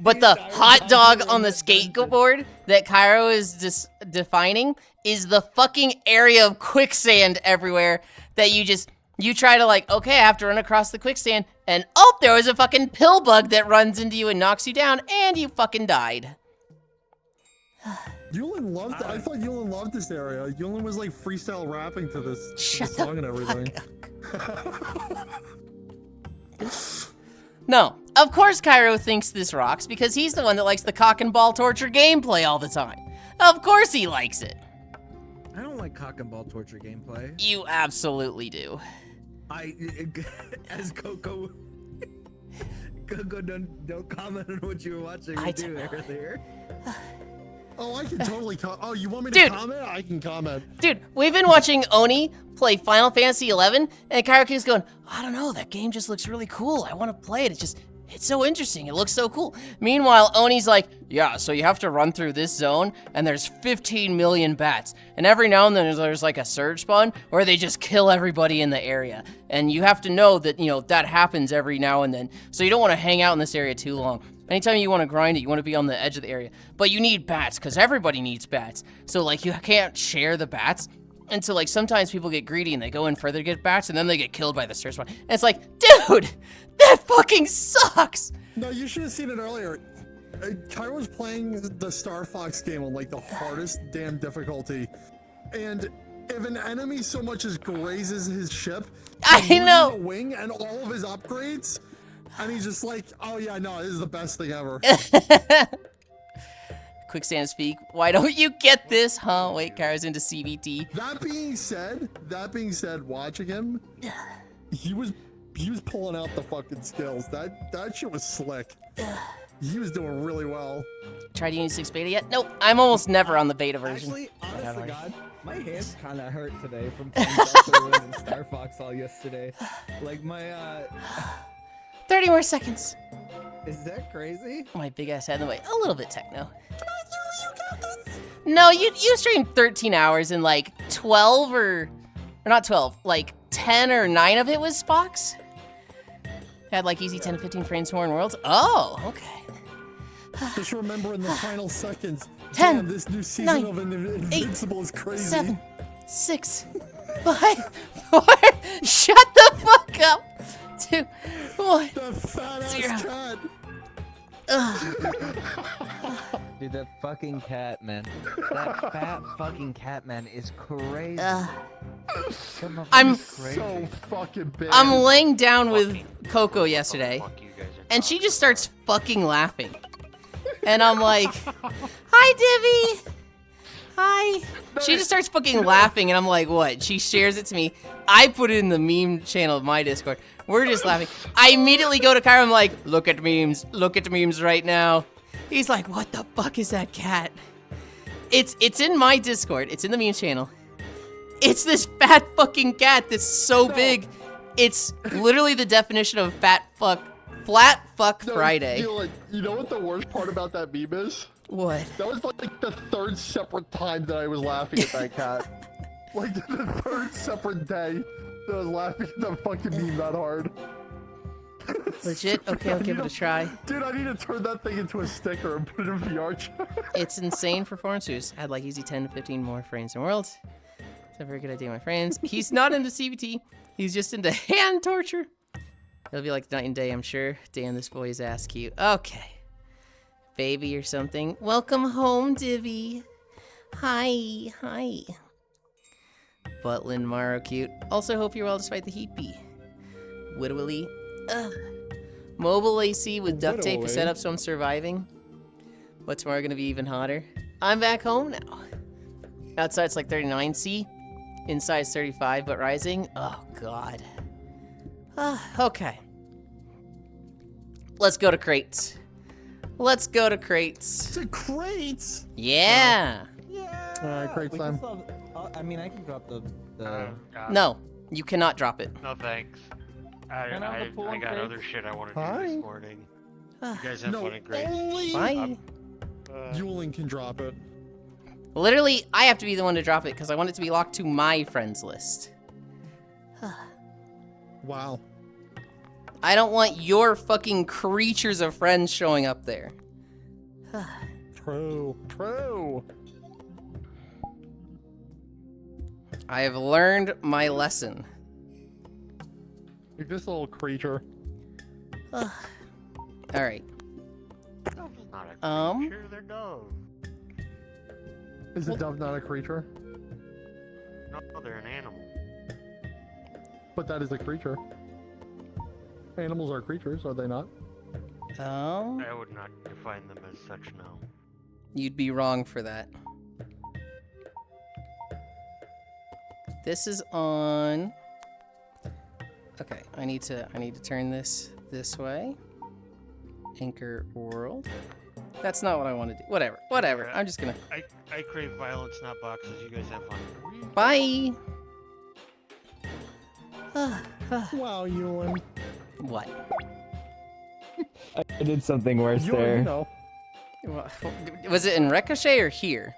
but the hot dog on the skateboard that Cairo is just defining is the fucking area of quicksand everywhere that you try to like, okay, I have to run across the quicksand, and oh, there was a fucking pill bug that runs into you and knocks you down, and you fucking died. Yulind loved. I thought Yulind loved this area. Yulind was like freestyle rapping to this, song and everything. No, of course Cairo thinks this rocks because he's the one that likes the cock and ball torture gameplay all the time. Of course he likes it. I don't like cock and ball torture gameplay. You absolutely do. As Coco, don't comment on what you were watching earlier. Oh, I can totally comment. Oh, you want me to comment? I can comment. Dude, we've been watching Oni play Final Fantasy XI, and Cairo keeps going, I don't know, that game just looks really cool. I want to play it. It's so interesting. It looks so cool. Meanwhile, Oni's like, yeah, so you have to run through this zone, and there's 15 million bats. And every now and then there's like a surge spawn where they just kill everybody in the area. And you have to know that, that happens every now and then. So you don't want to hang out in this area too long. Anytime you want to grind it, you want to be on the edge of the area. But you need bats, because everybody needs bats. So, like, you can't share the bats. And so, like, sometimes people get greedy and they go in further to get bats, and then they get killed by the surge spawn. And it's like, dude, that fucking sucks! No, you should have seen it earlier. Cairo was playing the Star Fox game on, like, the hardest damn difficulty. And if an enemy so much as grazes his ship, I know! a wing and all of his upgrades... And he's just like, oh yeah, no, this is the best thing ever. Quicksand speak. Why don't you get this, huh? Wait, Cairo's into CBT. That being said, watching him, he was pulling out the fucking skills. That shit was slick. He was doing really well. Tried Uni 6 beta yet? Nope, I'm almost never on the beta version. Actually, honest to God, my hands kind of hurt today from playing Delta and Star Fox all yesterday. Like my 30 more seconds. Is that crazy? My big ass head in the way. A little bit techno. No, you streamed 13 hours and like 12 or not 12, like 10 or 9 of it was Spock's. Had like easy 10 to 15 frames more in Worlds. Oh, okay. Just remember in the final seconds, 10, damn, this new season 9, of Invincible is crazy. 7, 6, 5, 4, shut the fuck up. 2, 1. The fat ass cat. Dude, that fucking cat, man. That fat fucking cat, man, is crazy. I'm so fucking big. I'm laying down with Coco yesterday, and she just starts fucking laughing. And I'm like, hi, Divvy. Hi. She just starts fucking laughing, and I'm like, what? She shares it to me. I put it in the meme channel of my Discord. We're just laughing. I immediately go to Cairo. I'm like, look at memes. Look at memes right now. He's like, what the fuck is that cat? It's in my Discord. It's in the meme channel. It's this fat fucking cat that's so big. It's literally the definition of flat fuck Friday. You know what the worst part about that meme is? What? That was like the third separate time that I was laughing at that cat. Like the third separate day that I was laughing at that fucking meme that hard. Legit? Okay, I'll give it a try. Dude, I need to turn that thing into a sticker and put it in VR chat. It's insane performance boost. Had like easy 10 to 15 more frames in Worlds. It's a very good idea, my friends. He's not into CBT. He's just into hand torture. It'll be like night and day, I'm sure. Damn, this boy is ass cute. Okay. Baby or something. Welcome home, Divvy. Hi. Hi. Butlin Maro cute. Also hope you're well despite the heat bee. Widowy. Mobile AC with duct tape is set up so I'm surviving. What's tomorrow gonna be even hotter? I'm back home now. Outside it's like 39C. Inside it's 35, but rising. Oh god. Okay. Let's go to crates. Let's go to crates. To crates? Yeah. Yeah. Alright, crates time. I mean, I can drop the No. You cannot drop it. No thanks. Can I have the pool I and got crates? other shit I want to do Hi. this morning. You guys have No, fun and great. only Bye. Yulind can drop it. Literally, I have to be the one to drop it because I want it to be locked to my friends list. Wow. I don't want your fucking creatures of friends showing up there. True. True. I have learned my lesson. You're this little creature. Alright. Dove's not a Um. creature, they're dove. Is a dove not a creature? No, they're an animal. But that is a creature. Animals are creatures, are they not? I would not define them as such, no. You'd be wrong for that. This is on. Okay, I need to turn this way. Anchor world. That's not what I want to do. Whatever. Yeah. I'm just gonna. I crave violence, not boxes. You guys have fun. Bye. Wow, Yulind. What? I did something worse You there. know. Was it in Ricochet or here?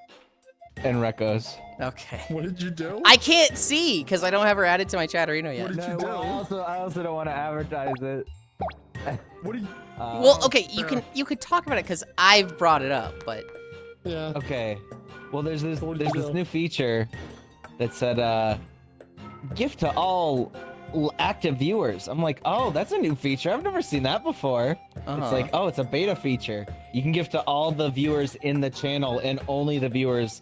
And Rekos. Okay. What did you do? I can't see because I don't have her added to my chatterino yet. What did you do? I also don't want to advertise it. What did you... Well, okay, fair. you could talk about it because I've brought it up, but Yeah. Okay. Well, there's this What did you do? new feature that said gift to all active viewers. I'm like, oh, that's a new feature. I've never seen that before. It's like, oh, it's a beta feature. You can gift to all the viewers in the channel and only the viewers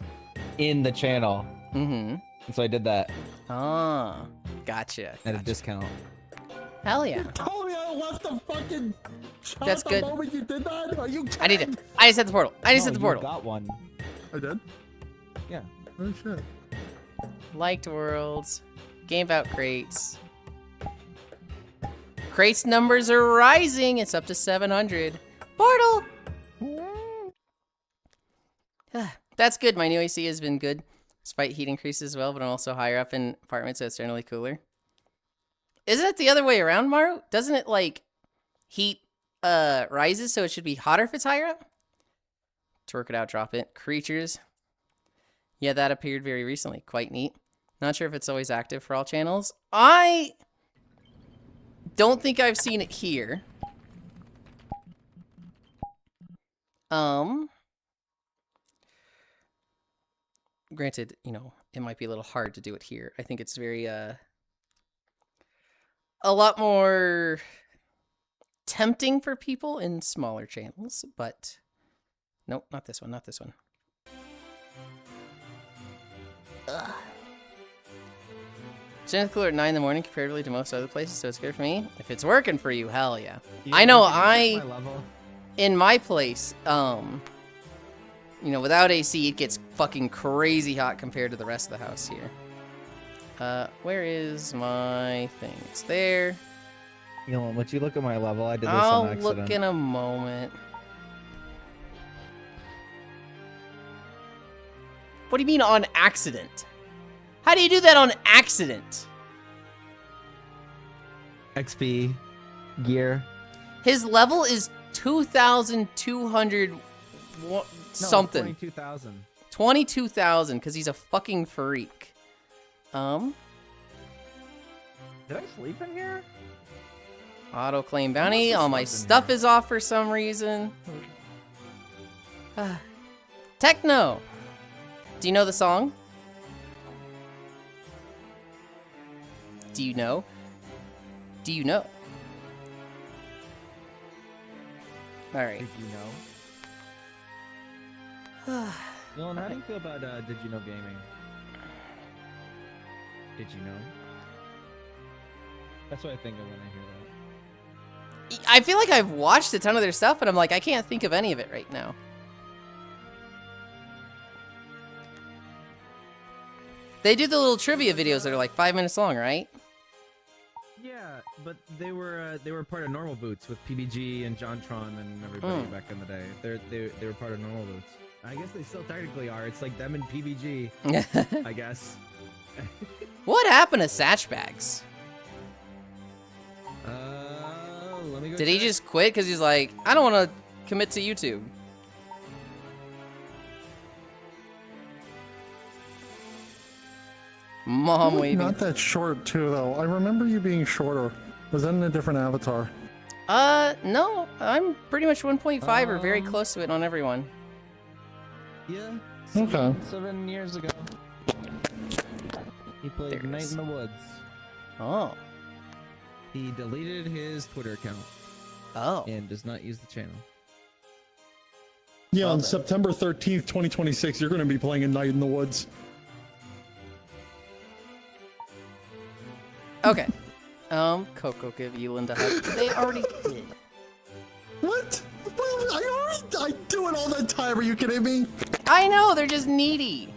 in the channel. mm-hmm. And so I did that Ah, gotcha. at a discount. Hell yeah. Told me I left the fucking chat That's the good. moment you did that? Are you I need kidding? it. I just hit the portal. I just hit the you portal. got one. I did? Yeah. Oh shit. Liked worlds. Game out crates. Crates numbers are rising. It's up to 700. Portal. That's good. My new AC has been good, despite heat increases as well. But I'm also higher up in apartments, so it's generally cooler. Isn't it the other way around, Maru? Doesn't it like heat rises, so it should be hotter if it's higher up? To work it out, drop it. Creatures. Yeah, that appeared very recently. Quite neat. Not sure if it's always active for all channels. I don't think I've seen it here. Granted, you know, it might be a little hard to do it here. I think it's very, a lot more tempting for people in smaller channels, but nope, not this one, not this one. Ugh. It's cooler at 9 in the morning comparatively to most other places, so it's good for me. If it's working for you, hell yeah. I know in my place, you know, without AC, it gets fucking crazy hot compared to the rest of the house here. Where is my thing? It's there. You know, once you look at my level, I did this I'll on accident. look in a moment. What do you mean on accident? How do you do that on accident? XP gear. His level is 2,200 something. 22,000. 22,000 because he's a fucking freak. Did I sleep in here? Auto claim bounty. All my slept in stuff here. is off for some reason. Techno. Do you know the song? Do you know? Do you know? Alright. Did you know? Nolan, how do you feel about Did You Know Gaming? Did you know? That's what I think of when I hear that. I feel like I've watched a ton of their stuff, but I'm like, I can't think of any of it right now. They do the little trivia videos that are like 5 minutes long, right? Yeah, but they were part of Normal Boots with PBG and JonTron and everybody back in the day. They were part of Normal Boots. I guess they still technically are. It's like them and PBG, I guess. What happened to Satchbags? Let me go Did he check. just quit because he's like, I don't want to commit to YouTube? Mom You're waving. not that short too, though. I remember you being shorter. Was that in a different avatar? No, I'm pretty much 1.5 or very close to it on everyone. Yeah. Okay. 7 years ago. He played There it Night is. in the Woods. Oh. He deleted his Twitter account Oh. and does not use the channel. Yeah, Well on then. September 13th, 2026, you're going to be playing a Night in the Woods. Okay. Coco give Yulind a hug. They already did. What? I do it all the time. Are you kidding me? I know, they're just needy.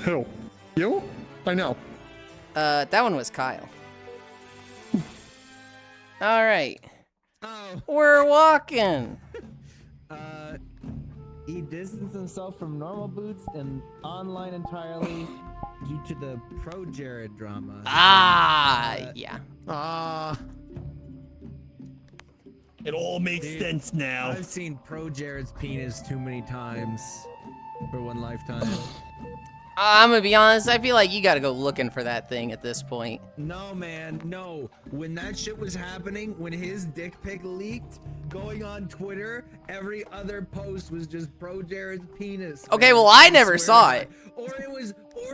Who? You? I know. That one was Kyle. Alright. Oh. We're walking. He distanced himself from normal boots and online entirely. Due to the pro Jared drama. Yeah. It all makes Dude, sense now. I've seen pro Jared's penis too many times for one lifetime. I'm gonna be honest, I feel like you gotta go looking for that thing at this point. No, man, no. When that shit was happening, when his dick pic leaked, going on Twitter, every other post was just pro Jared's penis. Okay, man. well, I never swear saw to it. God. Or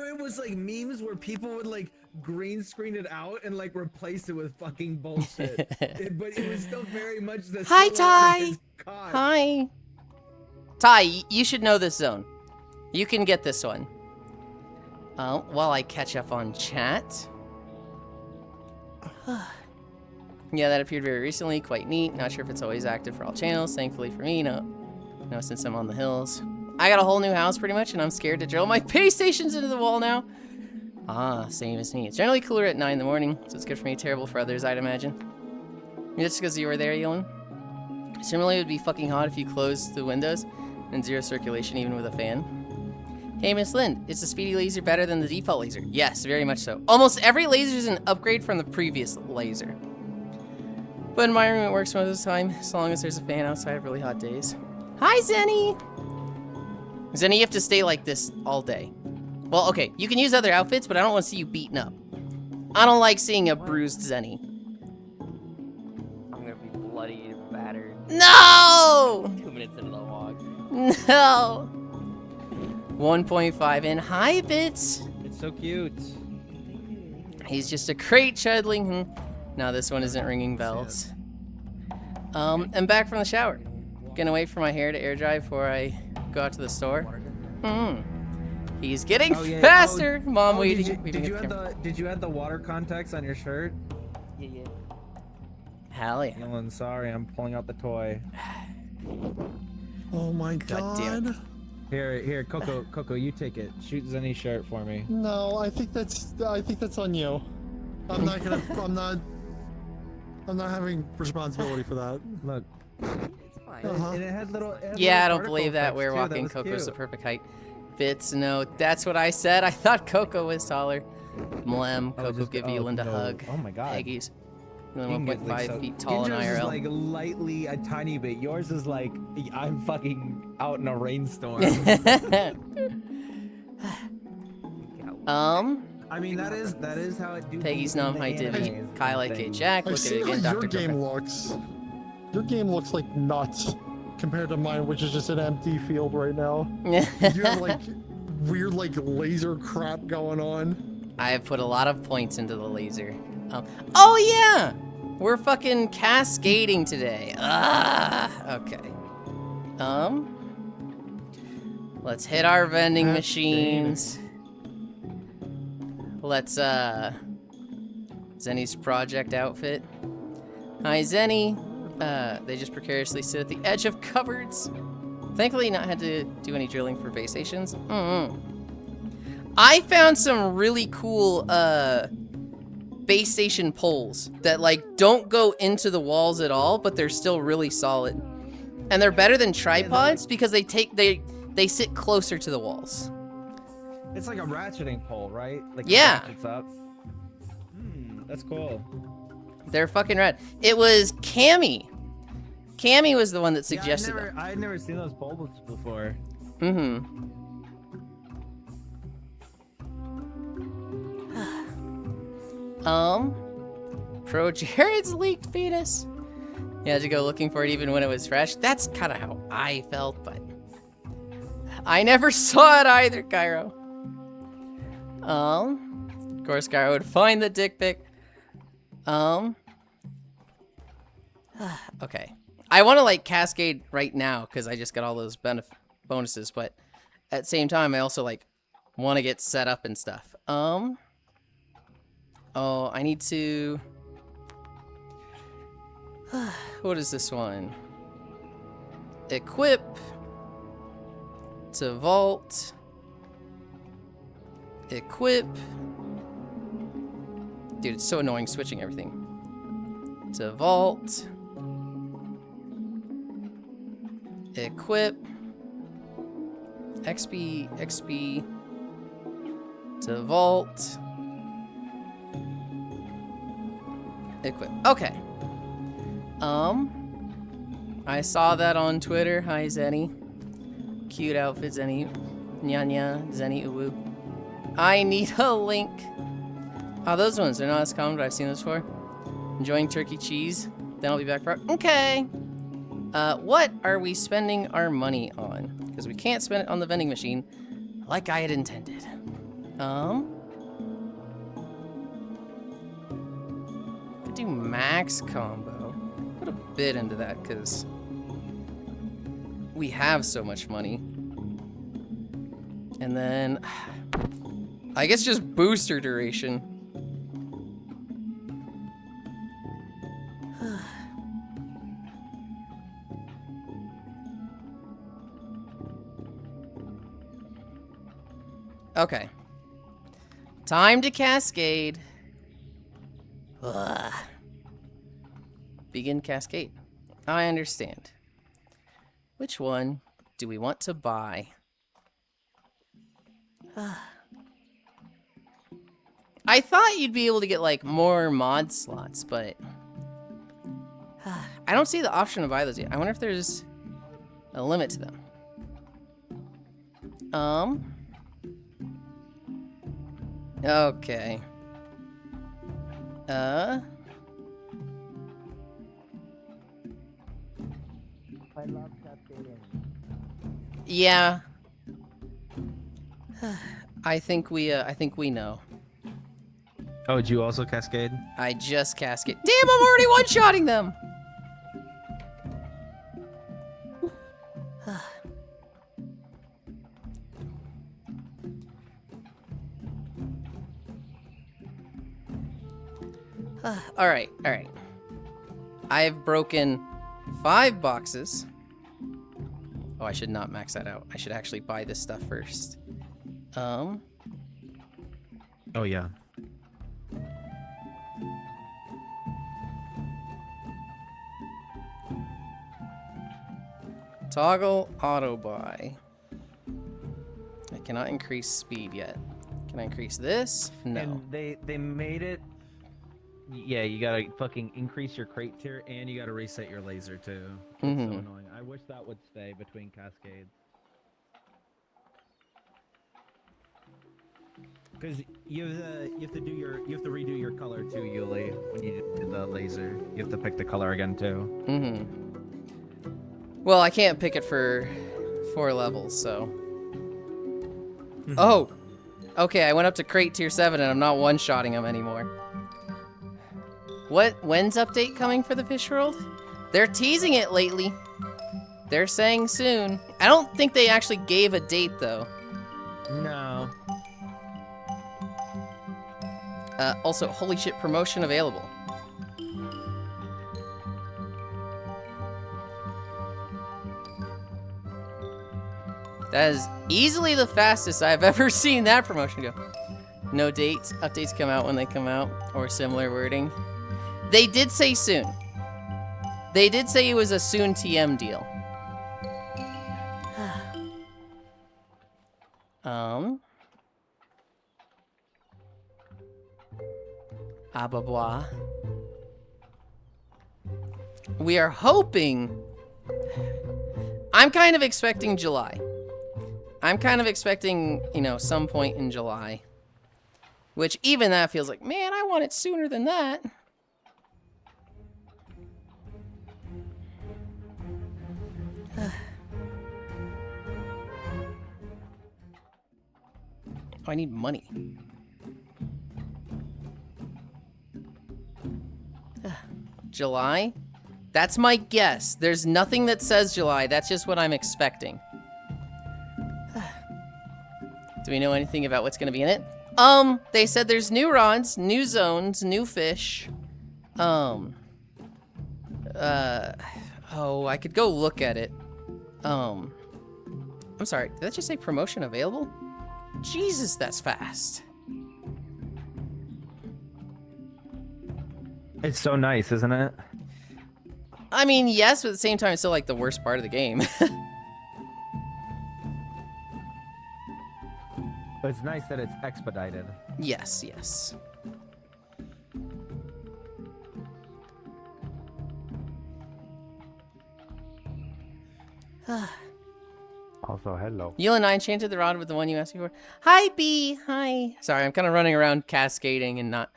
it was like memes where people would like green screen it out and like replace it with fucking bullshit. But it was still very much the Hi, silhouette of Ty. his cock. Hi. Ty, you should know this zone. You can get this one. While I catch up on chat. Yeah, that appeared very recently. Quite neat. Not sure if it's always active for all channels. Thankfully for me, no, since I'm on the hills. I got a whole new house pretty much, and I'm scared to drill my base stations into the wall now. Same as me. It's generally cooler at 9 in the morning, so it's good for me, terrible for others, I'd imagine. Just because you were there, Yulind. Similarly, it would be fucking hot if you closed the windows and zero circulation even with a fan. Hey, Miss Lind, is the speedy laser better than the default laser? Yes, very much so. Almost every laser is an upgrade from the previous laser. But in my room, it works most of the time, as long as there's a fan outside of really hot days. Hi, Zenny! Zenny, you have to stay like this all day. Well, okay, you can use other outfits, but I don't want to see you beaten up. I don't like seeing a bruised Zenny. I'm gonna be bloody and battered No! 2 minutes into the walk. No! 1.5 in. Hi, Bits! It's so cute. He's just a crate chudling. No, this one isn't ringing bells. I'm back from the shower. Gonna wait for my hair to air dry before I go out to the store. He's getting faster. Mom waiting. Did you add the water contacts on your shirt? Yeah. Hell yeah. Yulind, sorry, I'm pulling out the toy. Oh my God damn god. Here, Coco, you take it. Shoot Zenny's shirt for me. No, I think that's on you. I'm not having responsibility for that. Look. It's fine. And it had little. Yeah, I don't believe that. We're walking. Coco's the perfect height. Bits, no, that's what I said. I thought Coco was taller. Mlem, Coco, give Yulind a hug. Oh my god. Peggy's You can get, 1.5 feet tall in Ginger's is IRL. like lightly a tiny bit. Yours is like I'm fucking out in a rainstorm. I mean that is how it do. Peggy's in the nom height divvy. animes Kyle and like things. Jack. I've Look at it seen again, how your Dr. game Coco. looks. Your game looks like nuts compared to mine, which is just an empty field right now. You have like weird like laser crap going on. I have put a lot of points into the laser. Oh yeah! We're fucking cascading today. Okay. Let's hit our vending machines. Let's, Zenny's project outfit. Hi, Zenny. They just precariously sit at the edge of cupboards. Thankfully, not had to do any drilling for base stations. I found some really cool, base station poles that, like, don't go into the walls at all, but they're still really solid. And they're better than tripods because they sit closer to the walls. It's like a ratcheting pole, right? Like Yeah. It ratchets up. That's cool. They're fucking rad. It was Cammy. Cammy was the one that suggested them. I had never seen those poles before. Mm-hmm. Pro Jared's leaked penis. You had to go looking for it even when it was fresh. That's kind of how I felt, but I never saw it either, Cairo. Of course, Cairo would find the dick pic. Okay. I want to like cascade right now because I just got all those bonuses, but at the same time, I also like want to get set up and stuff. Oh, I need to. What is this one? Equip to vault. Equip. Dude, it's so annoying switching everything. To vault. Equip. XP. To vault. Equip. Okay. I saw that on Twitter. Hi, Zenny. Cute outfit, Zenny. Nya, Zenny, uwu. I need a link. Oh, those ones. They're not as common, but I've seen those before. Enjoying turkey cheese. Then I'll be back for... Okay. What are we spending our money on? Because we can't spend it on the vending machine like I had intended. Could do max combo. Put a bit into that because we have so much money. And then I guess just booster duration. Okay. Time to cascade. Ugh. Begin cascade. I understand. Which one do we want to buy? I thought you'd be able to get like more mod slots, but I don't see the option to buy those yet. I wonder if there's a limit to them. Okay. I love cascading. Yeah. I think we know. Oh, did you also cascade? I just cascade. Damn, I'm already one-shotting them! Alright. I've broken 5 boxes. Oh, I should not max that out. I should actually buy this stuff first. Oh, yeah. Toggle auto buy. I cannot increase speed yet. Can I increase this? No. And they made it. Yeah, you gotta fucking increase your crate tier, and you gotta reset your laser too. It's so annoying. I wish that would stay between cascades. Because you have to redo your color too, Yuli. When you do the laser, you have to pick the color again too. Well, I can't pick it for 4 levels, so. Oh, okay. I went up to crate tier 7, and I'm not one-shotting them anymore. When's update coming for the fish world? They're teasing it lately. They're saying soon. I don't think they actually gave a date though. No. Also, holy shit, promotion available. That is easily the fastest I've ever seen that promotion go. No dates. Updates come out when they come out, or similar wording. They did say soon. They did say it was a soon TM deal. Ababois. We are hoping... I'm kind of expecting July. I'm kind of expecting, you know, some point in July. Which even that feels like, man, I want it sooner than that. Oh, I need money. July? That's my guess. There's nothing that says July. That's just what I'm expecting. Do we know anything about what's gonna be in it? They said there's new rods, new zones, new fish. Oh, I could go look at it. I'm sorry, did that just say promotion available? Jesus, that's fast. It's so nice, isn't it? I mean, yes, but at the same time, it's still like the worst part of the game. But it's nice that it's expedited. Yes, yes. Also, hello. Yulind, I enchanted the rod with the one you asked me for. Hi, B. Hi. Sorry, I'm kind of running around cascading and not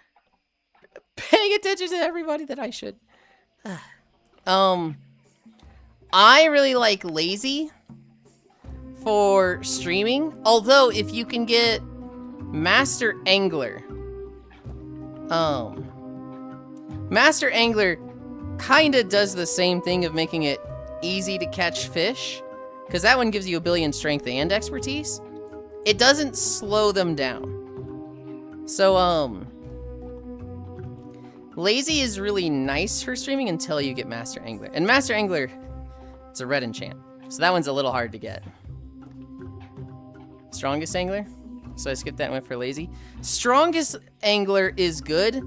paying attention to everybody that I should. I really like Lazy for streaming. Although, if you can get Master Angler. Master Angler kind of does the same thing of making it easy to catch fish. Because that one gives you a billion strength and expertise. It doesn't slow them down. So, Lazy is really nice for streaming until you get Master Angler. And Master Angler, it's a red enchant. So that one's a little hard to get. Strongest Angler? So I skipped that one for Lazy. Strongest Angler is good.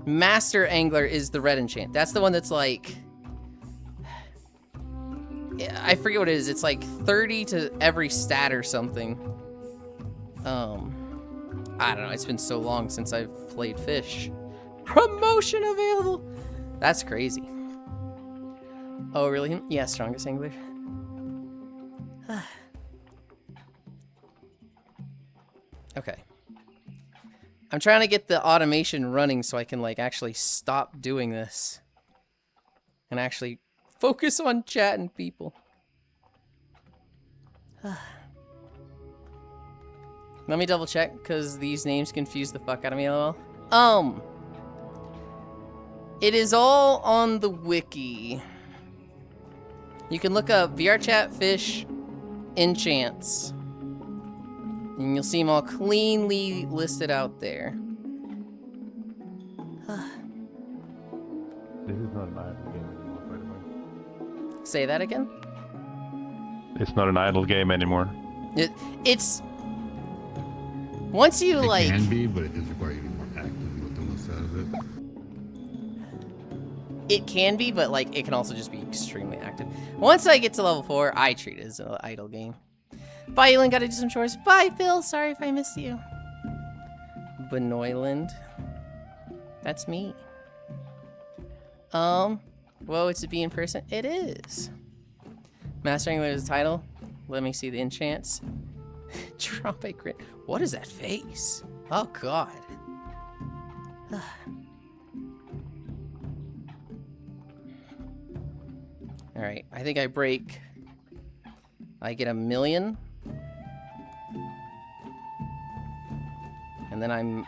Master Angler is the red enchant. That's the one that's like... I forget what it is. It's like 30 to every stat or something. I don't know. It's been so long since I've played fish. Promotion available. That's crazy. Oh, really? Yeah, strongest angler. Okay. I'm trying to get the automation running so I can like actually stop doing this and actually focus on chatting people. Let me double check because these names confuse the fuck out of me a little. It is all on the wiki. You can look up VRChat fish enchants. And you'll see them all cleanly listed out there. This is not an idle game anymore, by the way. Say that again? It's not an idle game anymore. It's... Once you, like... It can be, but it does require you to be more active with the most out of it. It can be, but, like, it can also just be extremely active. Once I get to level 4, I treat it as an idle game. Bye, Yulind. Gotta do some chores. Bye, Phil. Sorry if I missed you. Benoyland. That's me. Well, it's a B in person. It is. Master Angler is the title. Let me see the enchants. Drop a crit. What is that face? Oh, God. Alright, I think I break. I get 1 million. And then I'm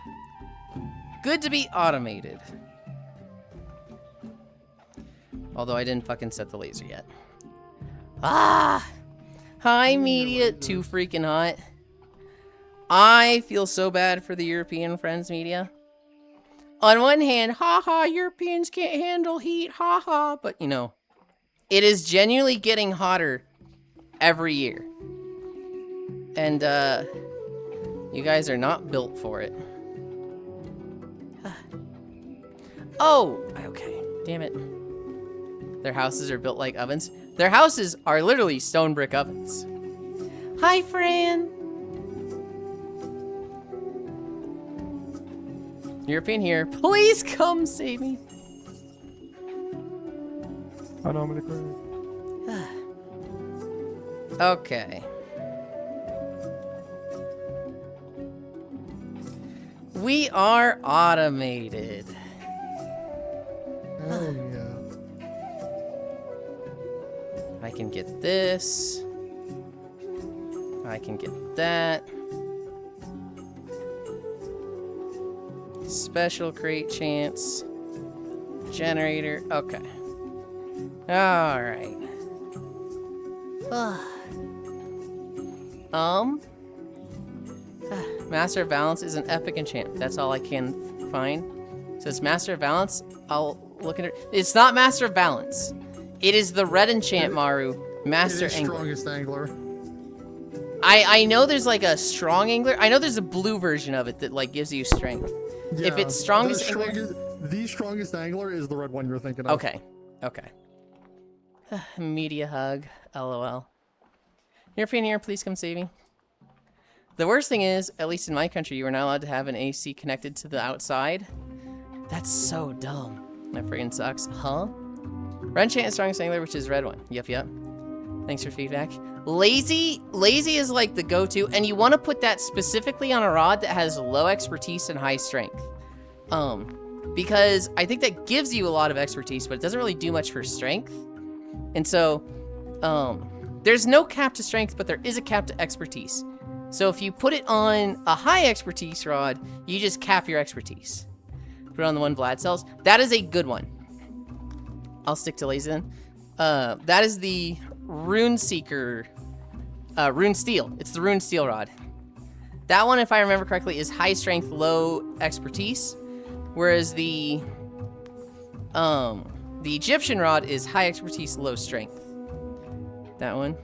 good to be automated. Although I didn't fucking set the laser yet. Ah! Hi, media. Too freaking hot. I feel so bad for the European friends, media. On one hand, haha, Europeans can't handle heat, haha. But, you know, it is genuinely getting hotter every year. And, you guys are not built for it. Oh, okay. Damn it. Their houses are built like ovens. Their houses are literally stone brick ovens. Hi, Fran. European here, please come save me. I know I'm gonna cry. Okay. We are automated. Oh yeah. I can get this. I can get that. Special crate chance. Generator. Okay. Alright. Master of Balance is an epic enchantment. That's all I can find. So it's Master of Balance. I'll look at it. It's not Master of Balance. It is the red enchant Maru. Master It is Angler. strongest angler. I know there's like a strong angler. I know there's a blue version of it that like gives you strength. Yeah, If it's strongest the angler. the strongest angler is the red one you're thinking of. Okay. Okay. Media hug. LOL. European here, please come save me. The worst thing is, at least in my country, you are not allowed to have an AC connected to the outside. That's so dumb. That friggin' sucks. Huh? Red chant is strongest angler, which is red one. Yep, yep. Thanks for feedback. Lazy is like the go-to, and you want to put that specifically on a rod that has low expertise and high strength. Because I think that gives you a lot of expertise, but it doesn't really do much for strength. And so, there's no cap to strength, but there is a cap to expertise. So if you put it on a high expertise rod, you just cap your expertise. Put it on the one Vlad sells. That is a good one. I'll stick to lazy then. That is the Rune Seeker, Rune Steel. It's the Rune Steel rod. That one, if I remember correctly, is high strength, low expertise. Whereas the Egyptian rod is high expertise, low strength. That one.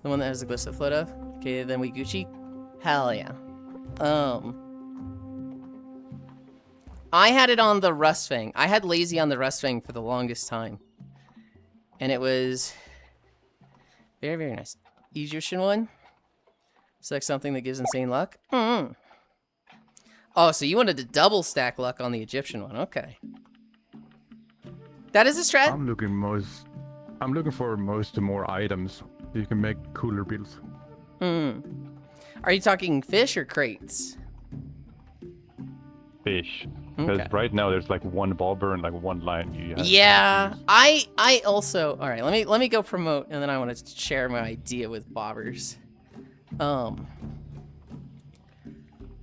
The one that has the glyphs that float of. Okay, then we Gucci. Hell yeah. I had it on the Rustfang. I had lazy on the Rustfang for the longest time. And it was very, very nice. Egyptian one. Select something that gives insane luck. Oh, so you wanted to double stack luck on the Egyptian one. Okay. That is a strat. I'm looking for more items so you can make cooler builds. Are you talking fish or crates? Fish. Because Okay. right now there's like one bobber and like one line. Yeah, I also. All right, let me go promote, and then I want to share my idea with bobbers.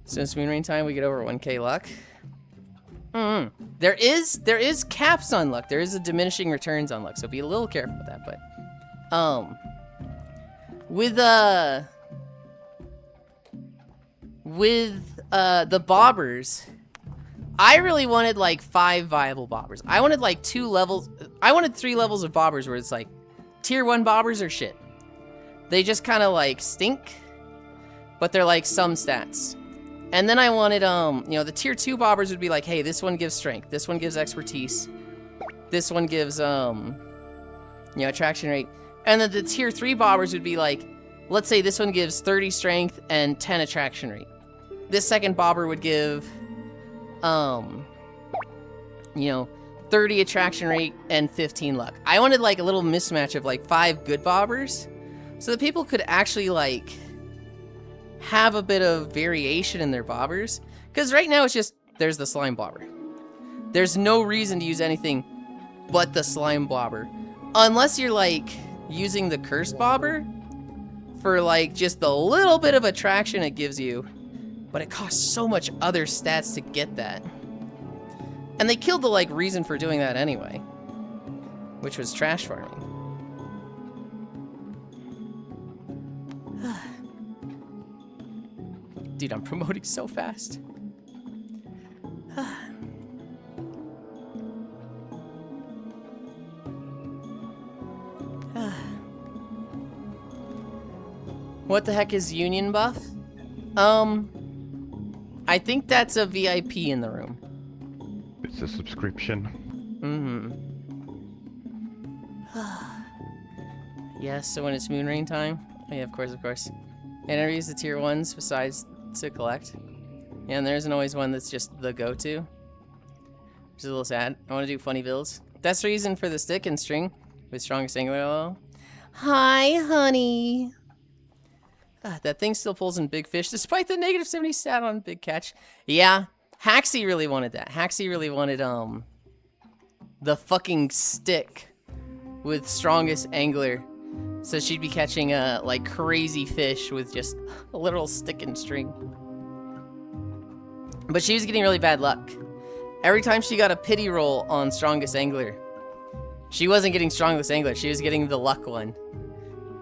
Since Moon Rain time, we get over 1k luck. There is caps on luck. There is a diminishing returns on luck, so be a little careful with that. But with the bobbers, I really wanted like 5 viable bobbers. I wanted like 2 levels. I wanted 3 levels of bobbers where it's like tier 1 bobbers are shit. They just kind of like stink, but they're like some stats. And then I wanted, the tier 2 bobbers would be like, hey, this one gives strength. This one gives expertise. This one gives, attraction rate. And then the tier 3 bobbers would be like, let's say this one gives 30 strength and 10 attraction rate. This second bobber would give, 30 attraction rate and 15 luck. I wanted like a little mismatch of like 5 good bobbers so that people could actually like have a bit of variation in their bobbers. Because right now it's just, there's the slime bobber. There's no reason to use anything but the slime bobber. Unless you're like using the cursed bobber for like just the little bit of attraction it gives you. But it costs so much other stats to get that. And they killed the like reason for doing that anyway. Which was trash farming. Dude, I'm promoting so fast. What the heck is union buff? I think that's a VIP in the room. It's a subscription. Yes, so when it's Moon Rain time? Oh, yeah, of course. Interviews the tier 1s besides to collect. Yeah, and there isn't always one that's just the go-to. Which is a little sad. I want to do funny builds. That's the reason for the stick and string with strongest angler. LOL. Hi, honey. That thing still pulls in big fish despite the negative 70 stat on big catch. Yeah, Haxie really wanted that. Haxie really wanted the fucking stick with strongest angler, so she'd be catching like crazy fish with just a literal stick and string. But she was getting really bad luck. Every time she got a pity roll on strongest angler, she wasn't getting strongest angler. She was getting the luck one.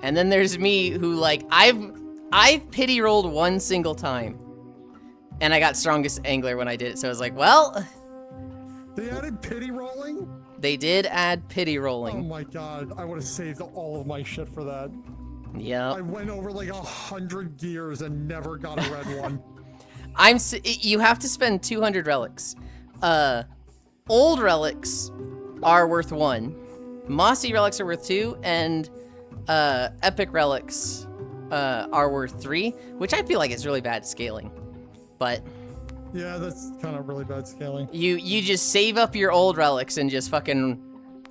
And then there's me who like I've pity rolled one single time, and I got strongest angler when I did it. So I was like, well, They added pity rolling? they did add pity rolling. Oh my god, I would have saved all of my shit for that. I Yep. went over like 100 gears and never got a red one. You have to spend 200 relics. Old relics are worth 1. Mossy relics are worth 2, and epic relics are worth 3, which I feel like is really bad scaling. But Yeah, that's kind of really bad scaling. you just save up your old relics and just fucking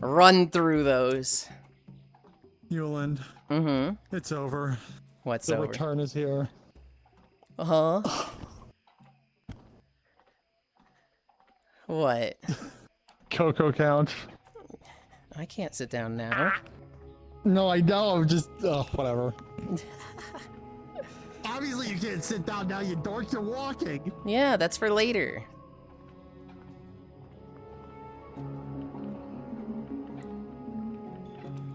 run through those. Yulind, Mm-hmm. it's over. What's The over? return is here. Uh-huh. What? Coco count. I can't sit down now. No, I know, I'm just, whatever. Obviously you can't sit down now, you dork, you're walking. Yeah, that's for later.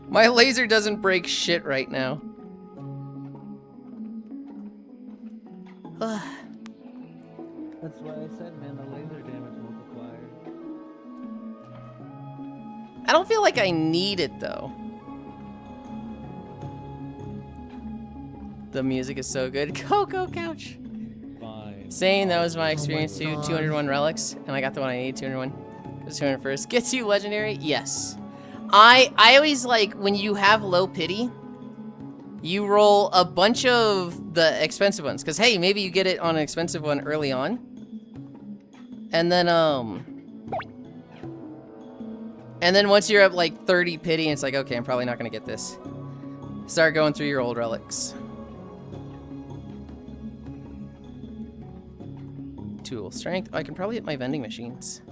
My laser doesn't break shit right now. That's why I said, man, the laser damage multiplier. I don't feel like I need it though. The music is so good. Coco Couch. Fine. Same, that was my experience too. God. 201 relics, and I got the one I need, 201. The 201st. Gets you legendary? Yes. I always like, when you have low pity, you roll a bunch of the expensive ones. Because, hey, maybe you get it on an expensive one early on. And then once you're at like 30 pity, it's like, okay, I'm probably not going to get this. Start going through your old relics. Tool strength. I can probably hit my vending machines.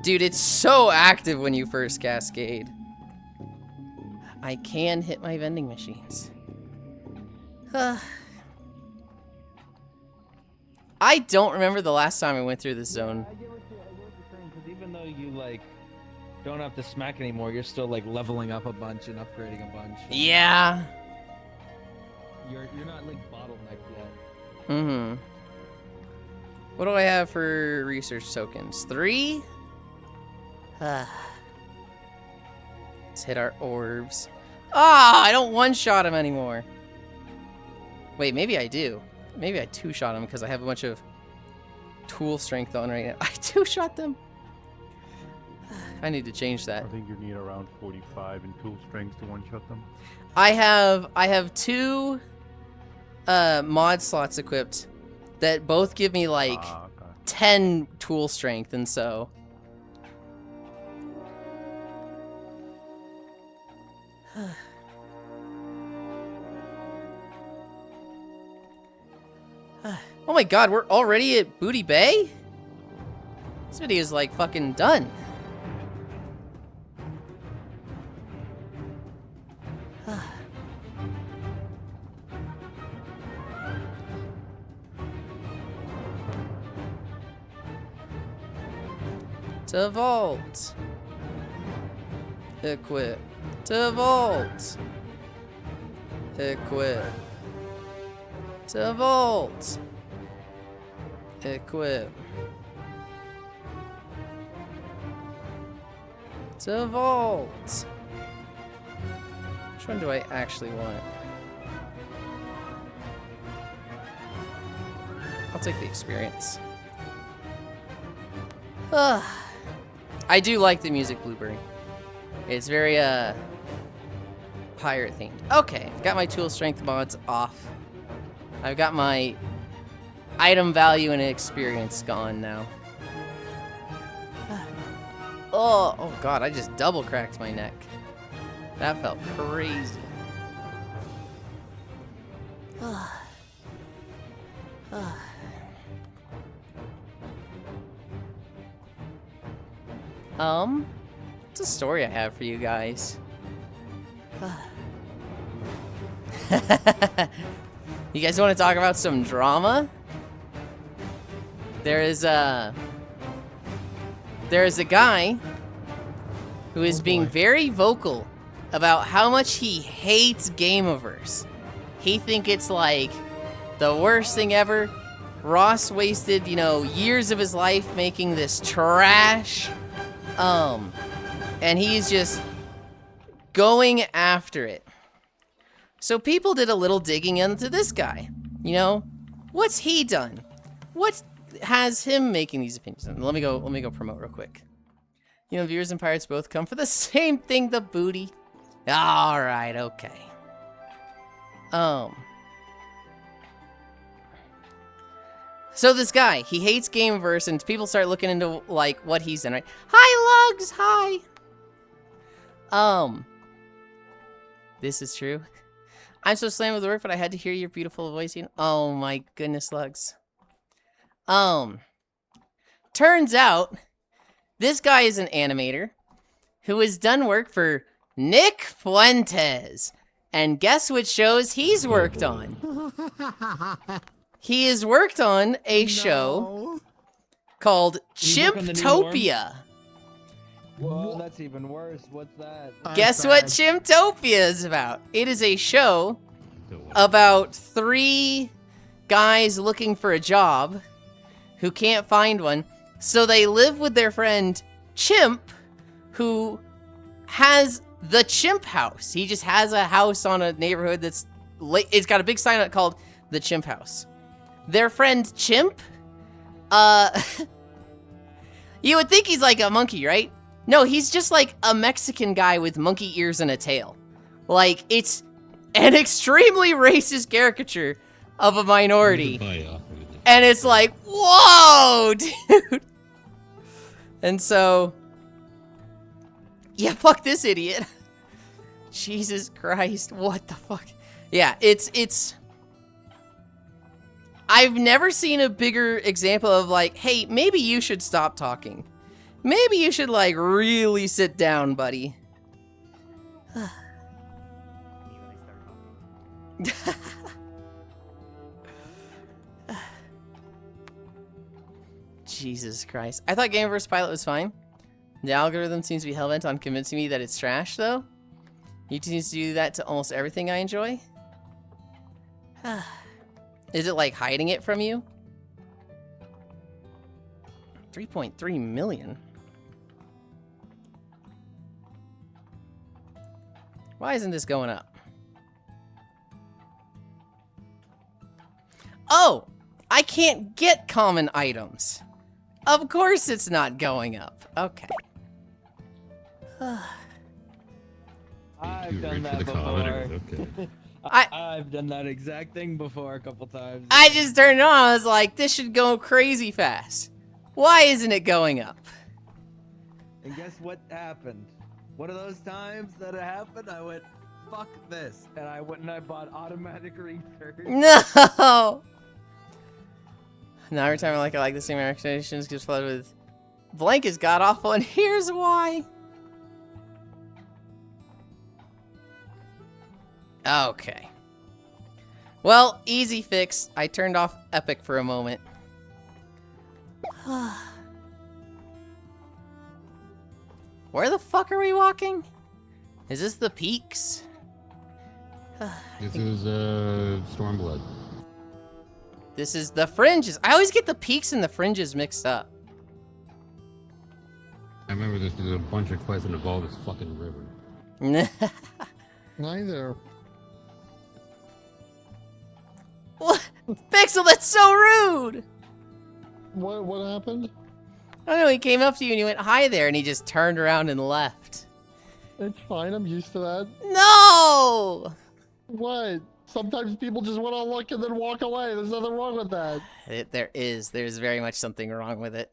Dude, it's so active when you first cascade. I can hit my vending machines. I don't remember the last time I went through this zone. I get what you're saying, because even though you, like, don't have to smack anymore, you're still, like, leveling up a bunch and upgrading a bunch. Yeah. You're not, like, bottlenecked yet. Mm-hmm. What do I have for research tokens? 3? Let's hit our orbs. Ah, I don't one-shot him anymore. Wait, maybe I do. Maybe I two-shot him because I have a bunch of tool strength on right now. I two-shot them. I need to change that. I think you need around 45 in tool strength to one-shot them. I have 2 mod slots equipped that both give me like Okay. 10 tool strength, and so oh my god, we're already at Booty Bay? This video is like fucking done. To vault. Equip. To vault. Equip. To vault. Equip. To vault. Which one do I actually want? I'll take the experience. I do like the music, Blueberry. It's very, pirate themed. Okay, I've got my tool strength mods off. I've got my item value and experience gone now. Oh god, I just double cracked my neck. That felt crazy. What's a story I have for you guys? You guys want to talk about some drama? There is a guy who is being very vocal about how much he hates Gameoverse. He think it's like the worst thing ever. Ross wasted, you know, years of his life making this trash. And he's just going after it. So people did a little digging into this guy. You know, what's he done? What has him making these opinions? Let me go promote real quick. You know, viewers and pirates both come for the same thing, the booty. All right, okay. So this guy, he hates Gameverse, and people start looking into like what he's in, right? Hi, Lugs. Hi. This is true. I'm so slammed with work, but I had to hear your beautiful voice. Oh my goodness, Lugs. Turns out, this guy is an animator who has done work for Nick Fuentes. And guess what shows he's worked on? He has worked on a show called Chimptopia. Whoa, that's even worse. What's that? Guess what Chimptopia is about? It is a show about 3 guys looking for a job who can't find one. So they live with their friend Chimp, who has the Chimp House. He just has a house on a neighborhood that's... It's got a big sign on it called the Chimp House. Their friend Chimp, you would think he's like a monkey, right? No, he's just like a Mexican guy with monkey ears and a tail. Like, it's an extremely racist caricature of a minority. And it's like, whoa, dude. And so, yeah, fuck this idiot. Jesus Christ, what the fuck? Yeah, it's... I've never seen a bigger example of like, hey, maybe you should stop talking. Maybe you should like really sit down, buddy. Jesus Christ. I thought Gameverse Pilot was fine. The algorithm seems to be hellbent on convincing me that it's trash, though. YouTube seems to do that to almost everything I enjoy. Is it like hiding it from you? 3.3 million? Why isn't this going up? Oh! I can't get common items. Of course it's not going up. Okay. I've done that before. I've done that exact thing before a couple times. I just turned it on. I was like, this should go crazy fast. Why isn't it going up? And guess what happened? One of those times that it happened, I went, fuck this. And I went and I bought automatic research. No! Now every time I like the same recommendations gets flooded with blank is god awful, and here's why. Okay. Well, easy fix. I turned off Epic for a moment. Where the fuck are we walking? Is this the peaks? This is Stormblood. This is the fringes. I always get the peaks and the fringes mixed up. I remember there's a bunch of quests that involve this fucking river. Neither. What? Pixel, that's so rude! What happened? I don't know, he came up to you and you went, hi there, and he just turned around and left. It's fine. I'm used to that. No! What? Sometimes people just want to look and then walk away. There's nothing wrong with that. There's very much something wrong with it.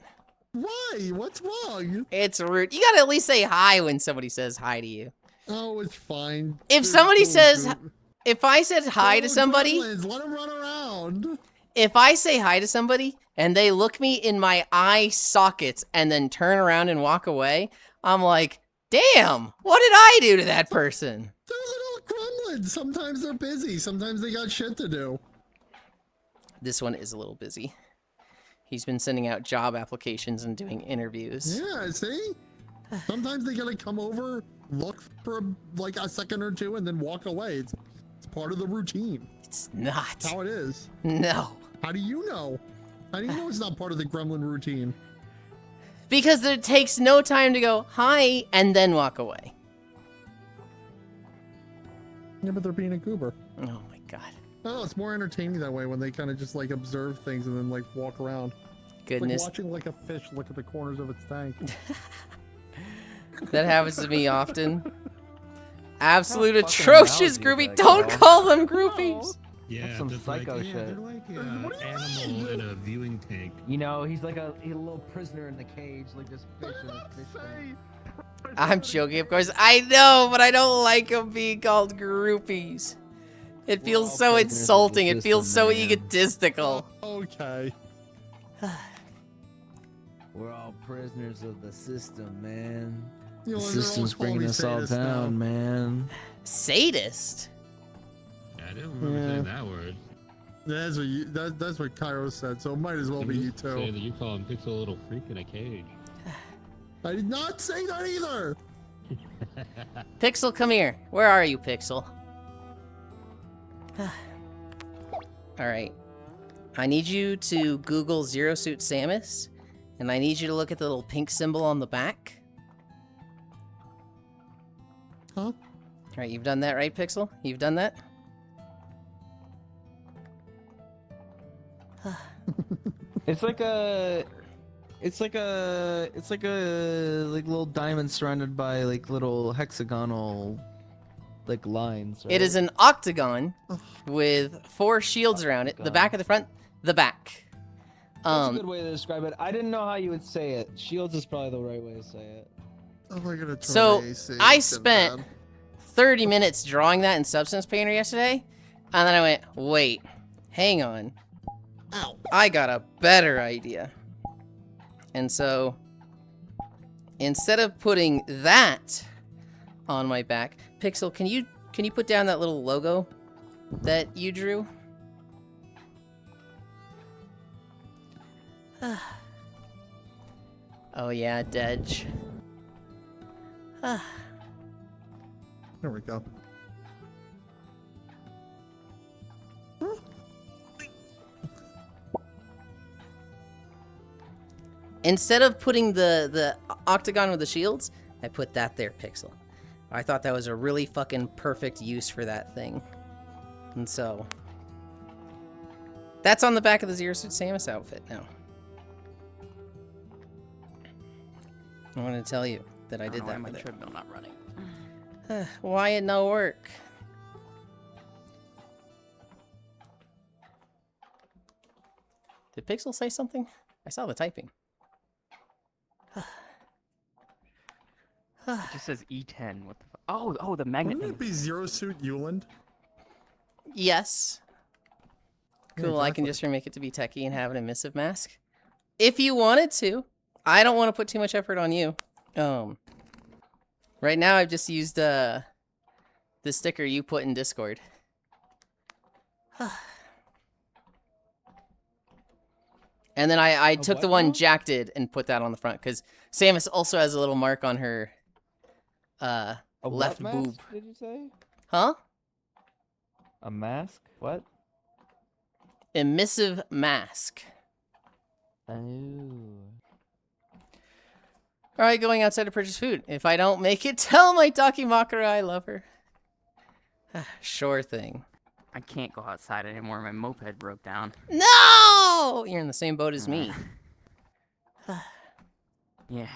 Why? What's wrong? It's rude. You gotta at least say hi when somebody says hi to you. Oh, it's fine. If somebody says, if I said hi to somebody, Let them run around. if I say hi to somebody and they look me in my eye sockets and then turn around and walk away, I'm like, damn, what did I do to that person? They're little gremlins. Sometimes they're busy. Sometimes they got shit to do. This one is a little busy. He's been sending out job applications and doing interviews. Yeah, see? Sometimes they gotta come over, look for like a second or two, and then walk away. It's part of the routine. It's not. That's how it is. No. How do you know? How do you know it's not part of the gremlin routine? Because it takes no time to go, hi, and then walk away. Yeah, but they're being a goober. Oh my god. Oh, it's more entertaining that way when they kind of just like observe things and then like walk around. Goodness. Like watching like a fish look at the corners of its tank. That happens to me often. Absolute Fucking atrocious analogy, groupie. that Don't guy. call them groupies. Yeah, That's some just psycho like, shit. Yeah, they're like animal in a viewing tank. You know, he's like a little prisoner in the cage, like this fish in a fish tank. I'm joking, of course. I know, but I don't like them being called groupies. It feels all so prisoners of the insulting. It feels system, so man. egotistical. Okay. We're all prisoners of the system, man. You know, The they're always system's calling bringing me us all sadist now. down, man. Sadist? Yeah, I didn't remember saying that word. That's what that's what Cairo said, so it might as well be you Say too. that you call him Pixel a little freak in a cage. I did not say that either. Pixel, come here. Where are you, Pixel? Alright. I need you to Google Zero Suit Samus, and I need you to look at the little pink symbol on the back. Huh? Alright, you've done that, right, Pixel? You've done that? It's like a little diamond surrounded by like little hexagonal like lines. Right? It is an octagon with 4 shields around it. The back of the front, the back. That's a good way to describe it. I didn't know how you would say it. Shields is probably the right way to say it. Oh, I gotta turn So, the AC. I It's so spent bad. 30 minutes drawing that in Substance Painter yesterday, and then I went, wait, hang on. Ow. I got a better idea. And so, instead of putting that on my back, Pixel, can you put down that little logo that you drew? Oh yeah, Dedge. There we go. Instead of putting the octagon with the shields, I put that there, Pixel. I thought that was a really fucking perfect use for that thing. And so, that's on the back of the Zero Suit Samus outfit now. I want to tell you that I did that my with it. treadmill not running. Why it no work? Did Pixel say something? I saw the typing. It just says E10. What the oh, the magnet. Wouldn't it be Zero Suit Yulind? Yes. Yeah, Cool, I can exactly. just remake it to be techie and have an emissive mask. If you wanted to. I don't want to put too much effort on you. Right now I've just used the sticker you put in Discord. And then I took the what one now? Jack did and put that on the front, because Samus also has a little mark on her A left what boob. mask, did you say? Huh? A mask? What? Emissive mask. Oh. Alright, going outside to purchase food. If I don't make it, tell my Dakimakura I love her. Sure thing. I can't go outside anymore. My moped broke down. No! You're in the same boat as me. Yeah.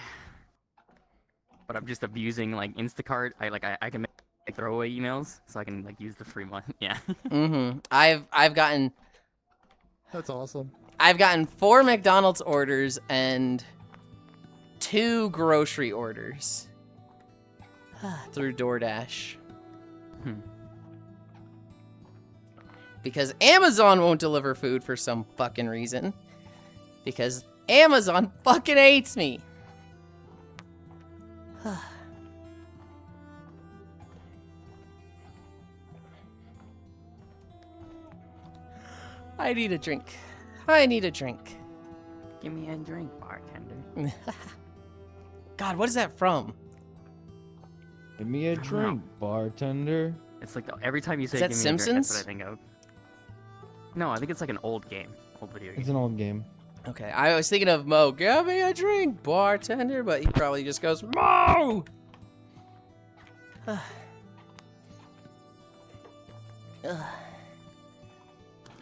but I'm just abusing like Instacart. I can make throwaway emails so I can like use the free month. Yeah. Mm-hmm. I've gotten That's awesome. 4 McDonald's orders and 2 grocery orders through DoorDash. Because Amazon won't deliver food for some fucking reason. Because Amazon fucking hates me. I need a drink. I need a drink. Give me a drink, bartender. God, what is that from? Give me a drink, bartender. It's like every time you say that give me a drink, Simpsons? that's what I think of. No, I think it's like an old game. Old video game. It's an old game. Okay, I was thinking of Mo. Give me a drink, bartender, but he probably just goes, Mo!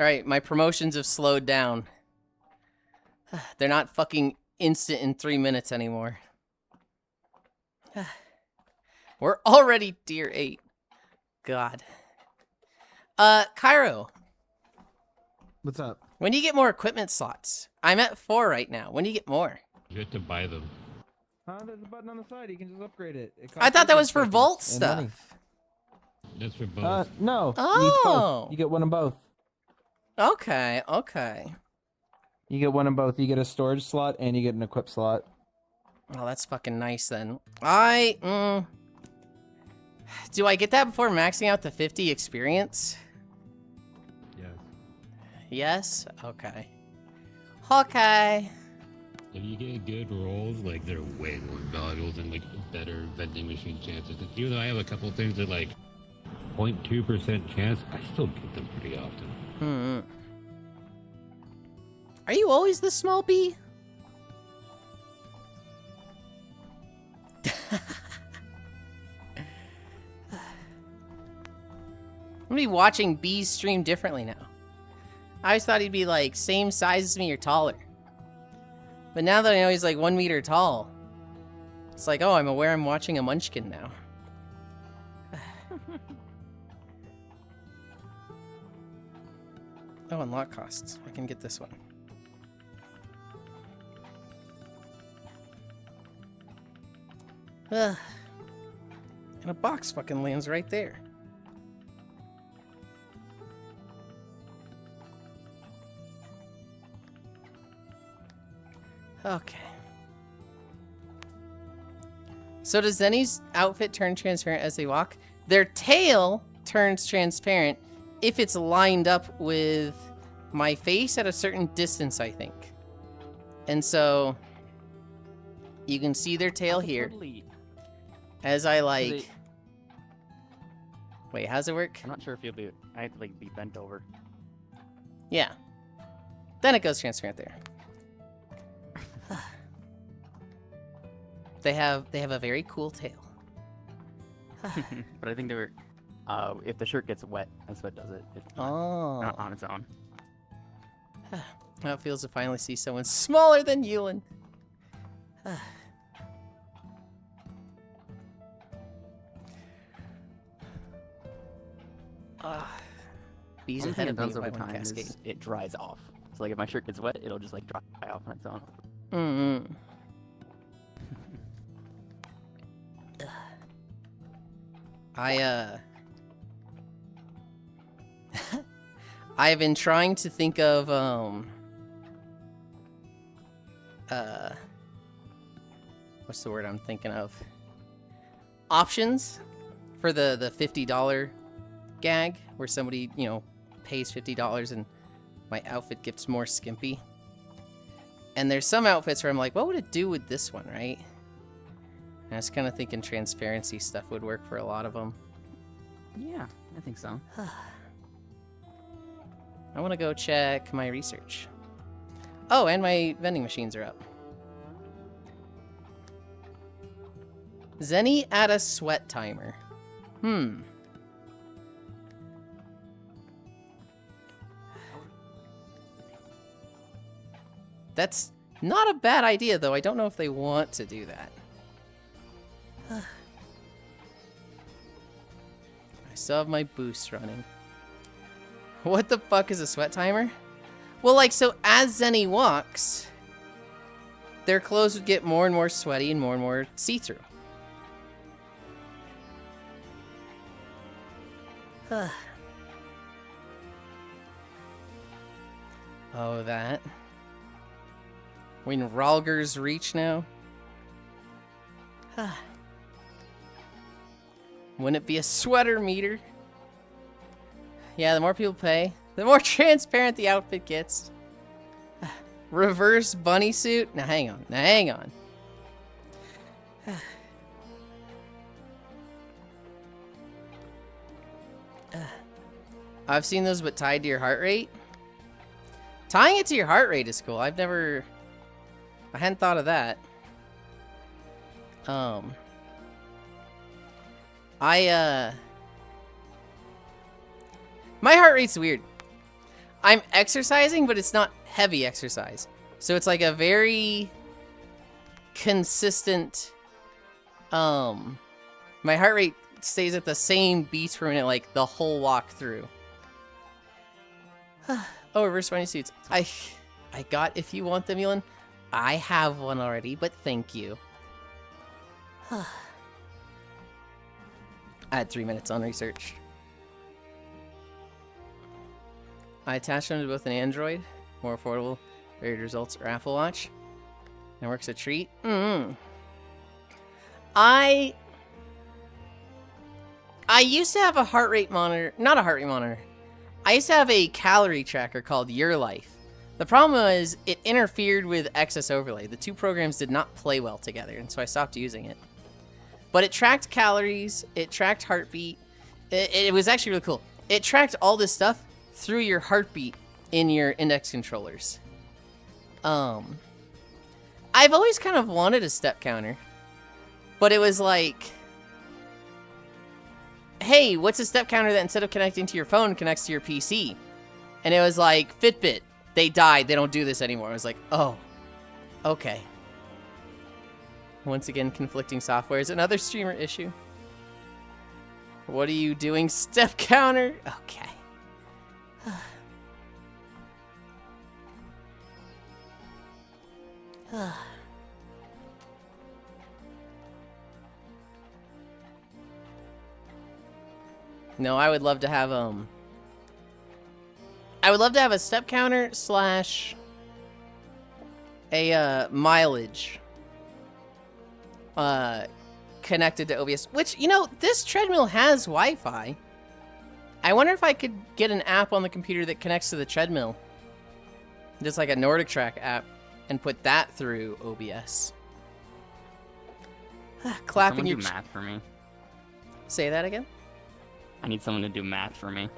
Alright, my promotions have slowed down. They're not fucking instant in 3 minutes anymore. We're already tier 8. God. Cairo. What's up? When do you get more equipment slots? I'm at 4 right now. When do you get more? You have to buy them. There's a button on the side. You can just upgrade it. I thought that was for tokens vault and money. stuff. That's for both. No. Oh. You need both. You get one of both. Okay, okay. You get one of both. You get a storage slot and you get an equip slot. Oh, that's fucking nice then. Do I get that before maxing out the 50 experience? Yes. Yes? Okay. Okay. If you get good rolls, like they're way more valuable than like better vending machine chances. Even though I have a couple of things that like 0.2% chance, I still get them pretty often. Are you always the small bee? I'm gonna be watching bees stream differently now. I always thought he'd be like same size as me or taller. But now that I know he's like 1 meter tall, it's like, oh, I'm aware I'm watching a munchkin now. Oh, unlock costs. I can get this one. Ugh. And a box fucking lands right there. Okay. So does Zenny's outfit turn transparent as they walk? Their tail turns transparent if it's lined up with my face at a certain distance, I think. And so you can see their tail here. Totally. As I like... it- Wait, how's it work? I'm not sure if you'll be. I have to like be bent over. Yeah. Then it goes transparent there. They have a very cool tail. But I think they were. If the shirt gets wet, that's what does it. It's Oh. not on its own. How it feels to finally see someone smaller than Yulind. Bees One ahead thing it of me does by over one time cascade. is it dries off. So like if my shirt gets wet, it'll just like dry off on its own. Mm-hmm. I've been trying to think of what's the word I'm thinking of? Options for the $50 gag where somebody, you know, pays $50 and my outfit gets more skimpy. And there's some outfits where I'm like, what would it do with this one, right? And I was kind of thinking transparency stuff would work for a lot of them. Yeah, I think so. I want to go check my research. Oh, and my vending machines are up. Zenny add a sweat timer. That's not a bad idea, though. I don't know if they want to do that. I still have my boost running. What the fuck is a sweat timer? Well, like, so as Zenny walks, their clothes would get more and more sweaty and more see-through. Oh, that. We in Ralger's reach now? Wouldn't it be a sweater meter? Yeah, the more people pay, the more transparent the outfit gets. Reverse bunny suit? Now hang on. Now hang on. I've seen those, but tied to your heart rate. Tying it to your heart rate is cool. I hadn't thought of that. My heart rate's weird. I'm exercising, but it's not heavy exercise. So it's like a very consistent, my heart rate stays at the same beats per minute, like the whole walk through. Oh, reverse bunny suits. I got if you want them, Yulind. I have one already, but thank you. I had 3 minutes on research. I attached them to both an Android, more affordable, varied results, or Apple Watch. And works a treat. I used to have a heart rate monitor, not a heart rate monitor. I used to have a calorie tracker called Your Life. The problem was it interfered with Excess Overlay. The two programs did not play well together, and so I stopped using it. But it tracked calories, it tracked heartbeat. It was actually really cool. It tracked all this stuff through your heartbeat in your index controllers. I've always kind of wanted a step counter, but it was like, hey, what's a step counter that instead of connecting to your phone connects to your PC? And it was like, Fitbit, they died, they don't do this anymore. I was like, oh, okay. Once again, conflicting software is another streamer issue. What are you doing, step counter? Okay. No, I would love to have a step counter slash a mileage connected to OBS, which, you know, this treadmill has Wi-Fi. I wonder if I could get an app on the computer that connects to the treadmill, just like a Nordic Track app, and put that through OBS. Clapping your... Someone do math for me. Say that again? I need someone to do math for me.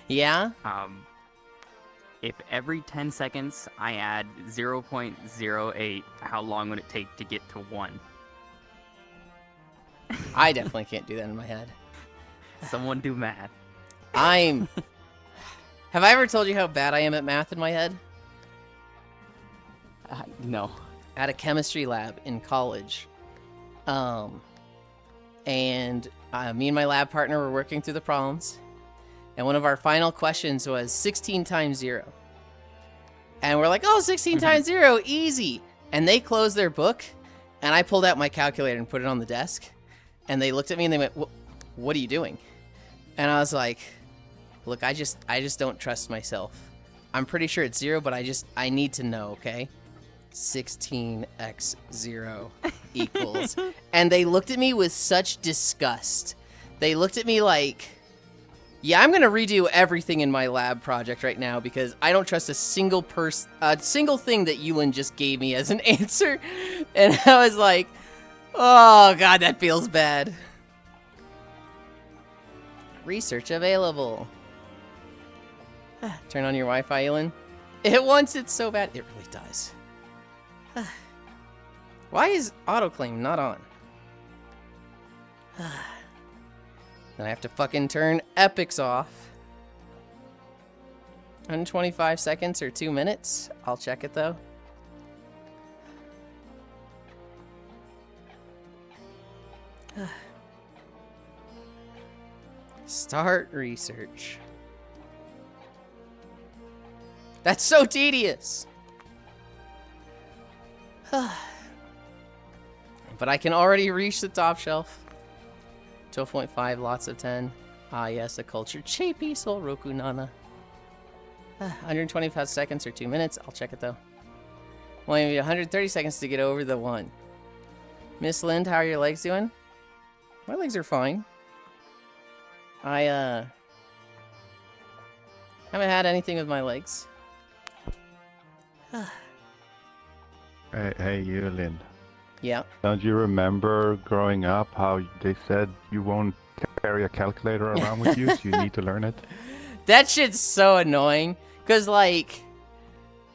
Yeah? If every 10 seconds I add 0.08, how long would it take to get to 1? I definitely can't do that in my head. Someone do math. Have I ever told you how bad I am at math in my head? No. At a chemistry lab in college. And me and my lab partner were working through the problems. And one of our final questions was 16 times 0. And we're like, oh, 16 times 0, easy. And they closed their book, and I pulled out my calculator and put it on the desk. And they looked at me and they went, what are you doing? And I was like, look, I just don't trust myself. I'm pretty sure it's 0, but I need to know, okay? 16x0 equals. And they looked at me with such disgust. They looked at me like, yeah, I'm gonna redo everything in my lab project right now because I don't trust a single thing that Yulind just gave me as an answer. And I was like, oh god, that feels bad. Research available. Turn on your Wi-Fi, Yulind. It wants it so bad. It really does. Why is autoclaim not on? Then I have to fucking turn epics off. 125 seconds or 2 minutes. I'll check it though. Start research. That's so tedious. But I can already reach the top shelf. 12.5, lots of 10. Ah, yes, a cultured Che Peaceful Roku Nana. 125 seconds or 2 minutes. I'll check it though. Only need 130 seconds to get over the 1. Miss Lind, how are your legs doing? My legs are fine. I haven't had anything with my legs. Hey, Yulind. Yeah. Don't you remember growing up how they said you won't carry a calculator around with you, so you need to learn it? That shit's so annoying. Because, like,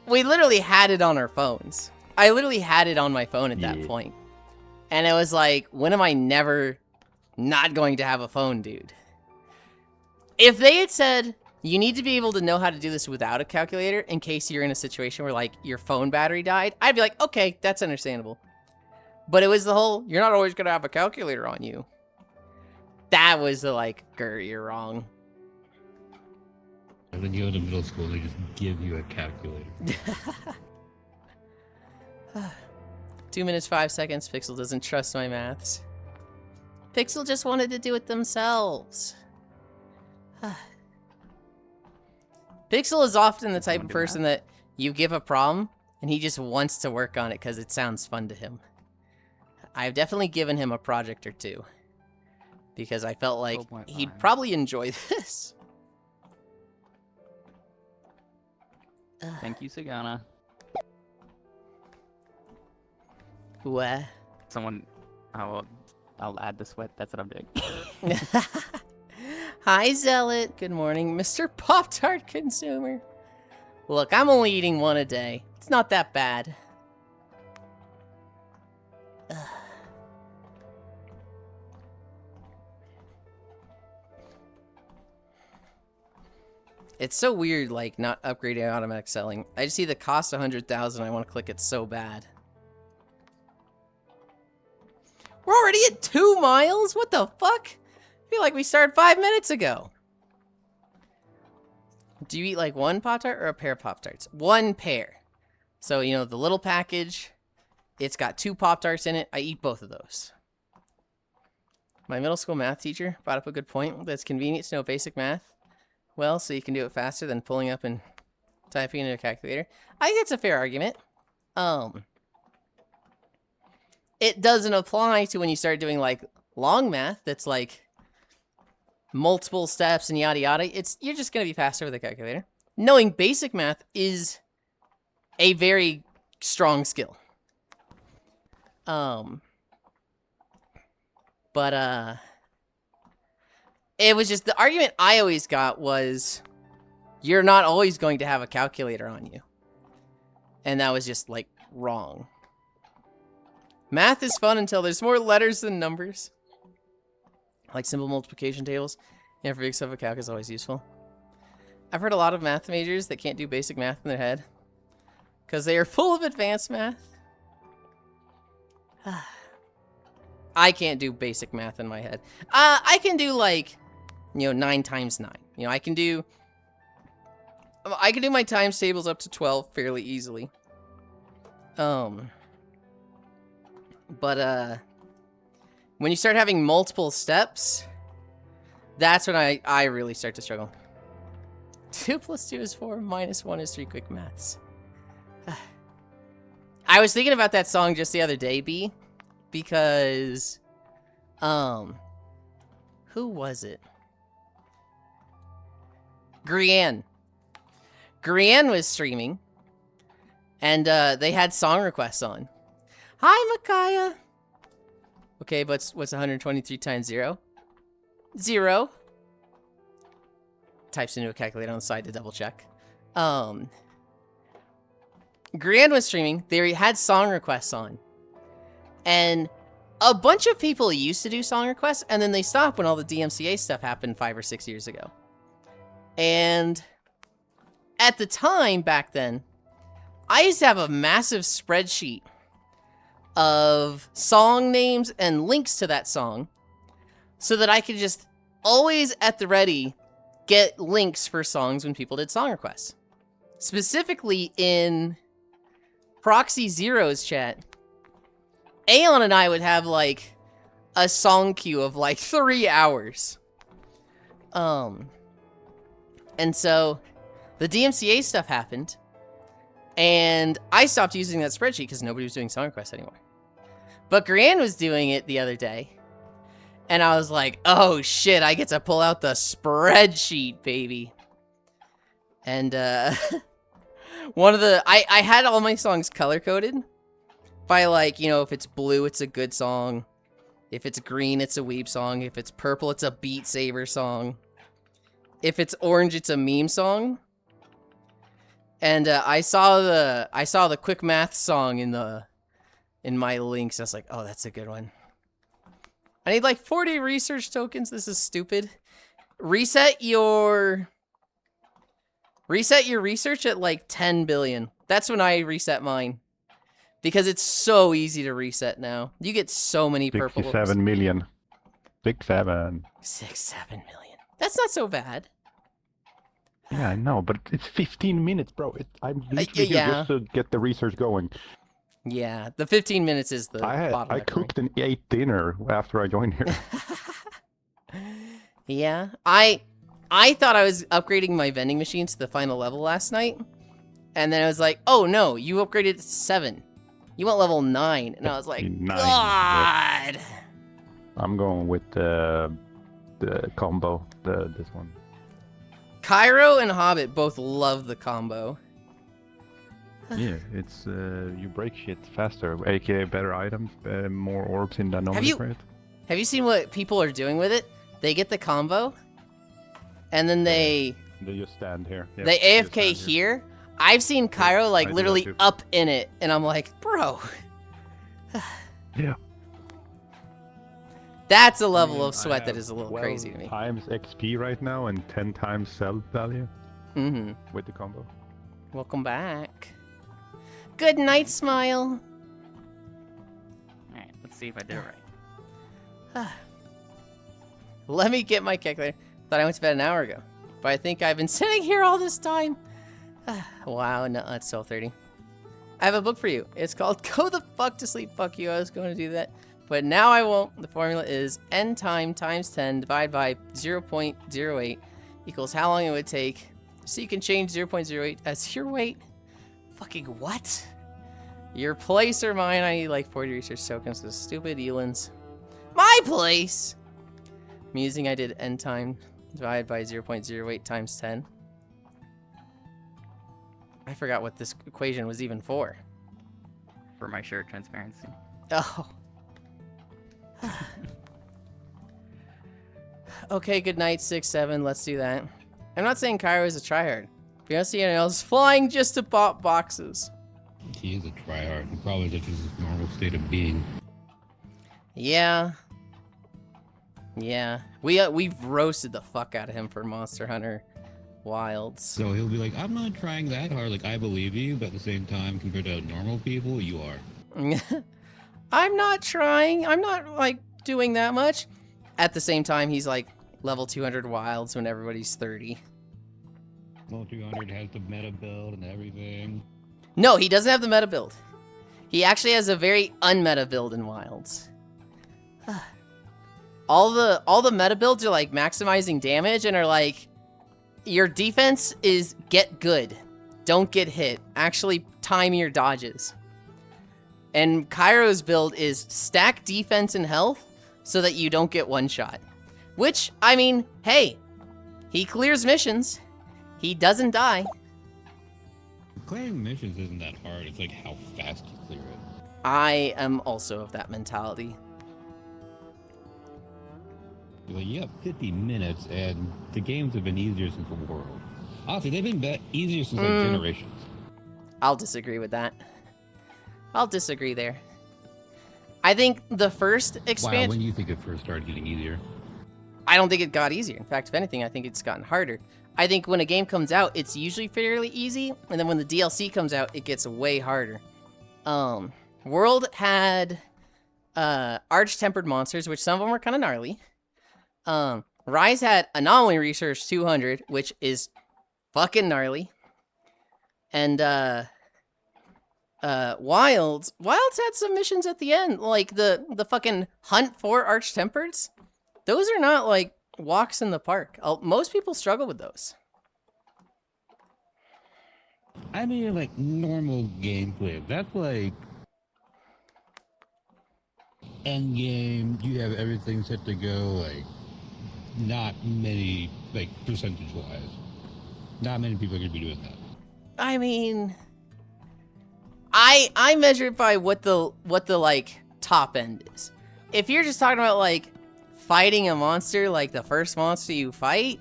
we literally had it on our phones. I literally had it on my phone at that point. And it was like, when am I never not going to have a phone, dude? If they had said, you need to be able to know how to do this without a calculator in case you're in a situation where, like, your phone battery died, I'd be like, okay, that's understandable. But it was the whole, you're not always going to have a calculator on you. That was the, like, grr, you're wrong. And then you go to middle school and they just give you a calculator. 2 minutes, 5 seconds. Pixel doesn't trust my maths. Pixel just wanted to do it themselves. Pixel is often the type of person that you give a problem and he just wants to work on it because it sounds fun to him. I've definitely given him a project or two because I felt like he'd probably enjoy this. Thank you, Sagana. What? Someone... Oh, I'll add the sweat. That's what I'm doing. Hi, Zealot. Good morning, Mr. Pop-Tart Consumer. Look, I'm only eating one a day. It's not that bad. It's so weird, like, not upgrading automatic selling. I just see the cost 100,000. I want to click it so bad. We're already at 2 miles? What the fuck? I feel like we started 5 minutes ago. Do you eat like one Pop-Tart or a pair of Pop-Tarts? One pair. So, you know, the little package, it's got 2 Pop-Tarts in it. I eat both of those. My middle school math teacher brought up a good point. That's convenient to know basic math. Well, so you can do it faster than pulling up and typing into a calculator. I think that's a fair argument. It doesn't apply to when you start doing like long math that's like multiple steps and yada yada. You're just gonna be faster with a calculator. Knowing basic math is a very strong skill. It was just, the argument I always got was, you're not always going to have a calculator on you. And that was just, like, wrong. Math is fun until there's more letters than numbers. Like simple multiplication tables. Yeah, for big stuff, a calc is always useful. I've heard a lot of math majors that can't do basic math in their head. Because they are full of advanced math. I can't do basic math in my head. I can do, like, you know, 9 times 9. You know, I can do my times tables up to 12 fairly easily. But when you start having multiple steps, that's when I really start to struggle. 2 plus 2 is 4, minus 1 is 3, quick maths. I was thinking about that song just the other day, B, because, who was it? Grianne. Grianne was streaming, and they had song requests on. Hi, Micaiah. Okay, but what's 123 times 0? 0. Types into a calculator on the side to double check. Grianne was streaming. They had song requests on. And a bunch of people used to do song requests, and then they stopped when all the DMCA stuff happened 5 or 6 years ago. And at the time, back then, I used to have a massive spreadsheet of song names and links to that song so that I could just always at the ready get links for songs when people did song requests. Specifically in Proxy Zero's chat, Aeon and I would have like a song queue of like 3 hours. And so the DMCA stuff happened, and I stopped using that spreadsheet because nobody was doing song requests anymore. But Gran was doing it the other day, and I was like, oh shit, I get to pull out the spreadsheet, baby. And one of the, I had all my songs color-coded by like, you know, if it's blue, it's a good song. If it's green, it's a weeb song. If it's purple, it's a Beat Saber song. If it's orange, it's a meme song. And I saw the quick math song in my links. I was like, oh, that's a good one. I need like 40 research tokens. This is stupid. Reset your research at like 10 billion. That's when I reset mine. Because it's so easy to reset now. You get so many purple. 67 million. 67 million. That's not so bad. Yeah, I know, but it's 15 minutes, bro. I'm literally here just to get the research going. Yeah, the 15 minutes is the bottleneck. I cooked and ate dinner after I joined here. Yeah, I thought I was upgrading my vending machine to the final level last night, and then I was like, oh no, you upgraded it to 7. You want level 9, and I was like, 9, God. Yep. I'm going with the combo, this one. Cairo and Hobbit both love the combo. Yeah, it's you break shit faster, aka better items, more orbs in the anomaly crate. Have you seen what people are doing with it? They get the combo, and then they just stand here. Yeah, they AFK here. I've seen Cairo like literally up in it, and I'm like, bro. Yeah. That's a level of sweat that is a little crazy to me. Times XP right now and 10 times sell value. Mm-hmm. With the combo. Welcome back. Good night, Smile. Alright, let's see if I did it right. Let me get my calculator. Thought I went to bed an hour ago. But I think I've been sitting here all this time. Wow, no, it's 12:30. I have a book for you. It's called Go the Fuck to Sleep, Fuck You. I was going to do that, but now I won't. The formula is n time times 10 divided by 0.08 equals how long it would take. So you can change 0.08 as your weight. Fucking what? Your place or mine? I need like 40 research tokens. This stupid Yulinds. My place! I'm using, I did n time divided by 0.08 times 10. I forgot what this equation was even for. For my shirt transparency. Oh. Okay, good night, 6-7. Let's do that. I'm not saying Cairo is a tryhard. If you don't see anyone else flying just to pop boxes. He is a tryhard. He probably just his normal state of being. Yeah. Yeah. We've roasted the fuck out of him for Monster Hunter Wilds. So he'll be like, I'm not trying that hard. Like, I believe you, but at the same time, compared to normal people, you are. I'm not trying. I'm not, like, doing that much. At the same time, he's, like, level 200 Wilds when everybody's 30. Level 200 has the meta build and everything. No, he doesn't have the meta build. He actually has a very unmeta build in Wilds. all the meta builds are, like, maximizing damage and are, like, your defense is get good. Don't get hit. Actually time your dodges. And Cairo's build is stack defense and health so that you don't get one shot. Which, I mean, hey, he clears missions. He doesn't die. Clearing missions isn't that hard. It's like how fast you clear it. I am also of that mentality. Like, you have 50 minutes, and the games have been easier since the world. Honestly, they've been easier since like generations. I'll disagree with that. I'll disagree there. I think the first expansion... Wow, when do you think it first started getting easier? I don't think it got easier. In fact, if anything, I think it's gotten harder. I think when a game comes out, it's usually fairly easy, and then when the DLC comes out, it gets way harder. World had arch-tempered monsters, which some of them were kind of gnarly. Rise had Anomaly Research 200, which is fucking gnarly. And Wilds had some missions at the end, like the fucking hunt for arch-tempereds. Those are not like walks in the park. Most people struggle with those. I mean, like, normal gameplay. That's like end game. You have everything set to go. Like, not many, like, percentage-wise. Not many people are gonna be doing that. I mean, I measure it by what the like top end is. If you're just talking about like fighting a monster, like the first monster you fight,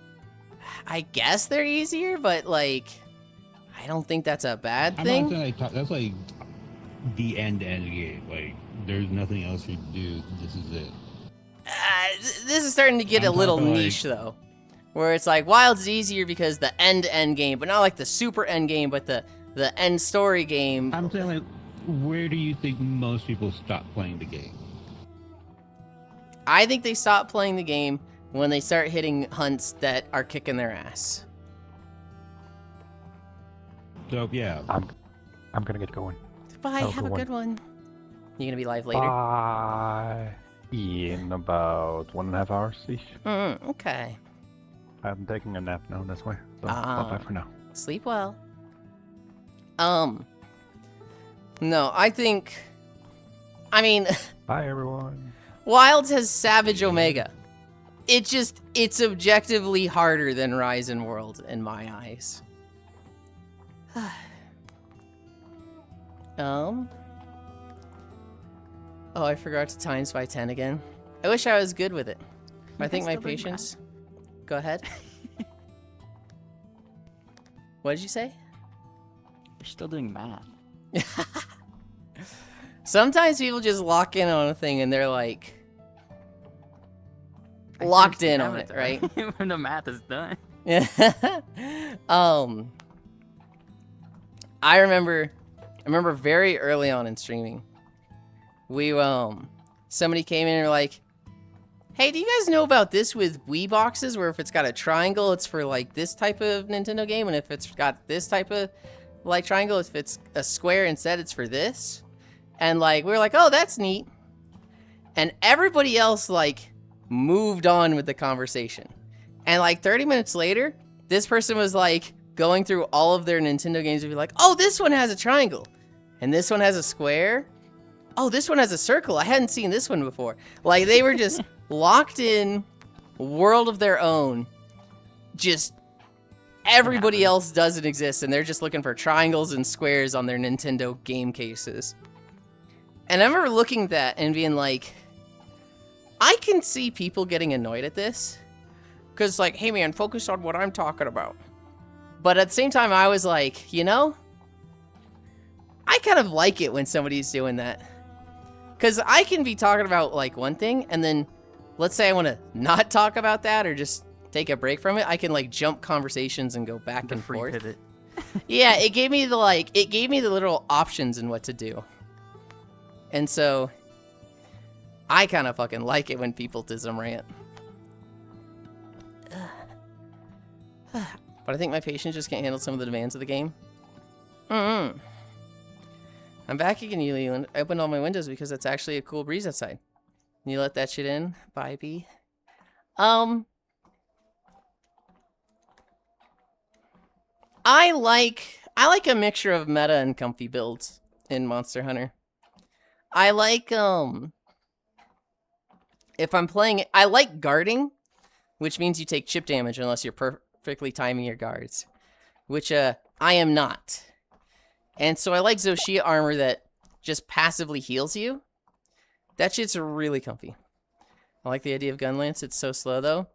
I guess they're easier, but like I don't think that's a bad thing. I'm not saying like that's like the end game. Like there's nothing else you do. This is it. This is starting to get a little niche though, where it's like Wild's easier because the end game, but not like the super end game, but the end story game. I'm saying, like, where do you think most people stop playing the game? I think they stop playing the game when they start hitting hunts that are kicking their ass. So yeah, I'm gonna get going. Bye. Have a good one. You gonna be live later? Bye. In about 1.5 hours ish. Okay. I'm taking a nap now. That's why. So bye for now. Sleep well. No, I mean, bye everyone. Wilds has Savage Omega. It's objectively harder than Rise and World in my eyes. Oh, I forgot to times by 10 again. I wish I was good with it. I think my patience. Go ahead. What did you say? You're still doing math. Sometimes people just lock in on a thing and they're like locked in on it, right? When the math is done. I remember very early on in streaming, we somebody came in and were like, hey, do you guys know about this with Wii boxes where if it's got a triangle, it's for like this type of Nintendo game, and if it's got this type of like triangle, if it's a square instead, it's for this? And like we were like, oh, that's neat. And everybody else like moved on with the conversation. And like 30 minutes later, this person was like going through all of their Nintendo games and be like, oh, this one has a triangle. And this one has a square. Oh, this one has a circle. I hadn't seen this one before. Like they were just locked in world of their own. Just everybody else doesn't exist, and they're just looking for triangles and squares on their Nintendo game cases. And I remember looking at that and being like, I can see people getting annoyed at this. Because like, hey man, focus on what I'm talking about. But at the same time, I was like, you know, I kind of like it when somebody's doing that. Because I can be talking about like one thing, and then let's say I want to not talk about that or just take a break from it. I can like jump conversations and go back and forth. Pivot. Yeah, it gave me the literal options in what to do. And so I kind of fucking like it when people dism rant. But I think my patience just can't handle some of the demands of the game. I'm back again, Yulind. I opened all my windows because it's actually a cool breeze outside. Can you let that shit in? Bye, B. I like a mixture of meta and comfy builds in Monster Hunter. I like, if I'm playing it, I like guarding, which means you take chip damage unless you're perfectly timing your guards, which, I am not. And so I like Zoshia armor that just passively heals you. That shit's really comfy. I like the idea of Gunlance. It's so slow, though.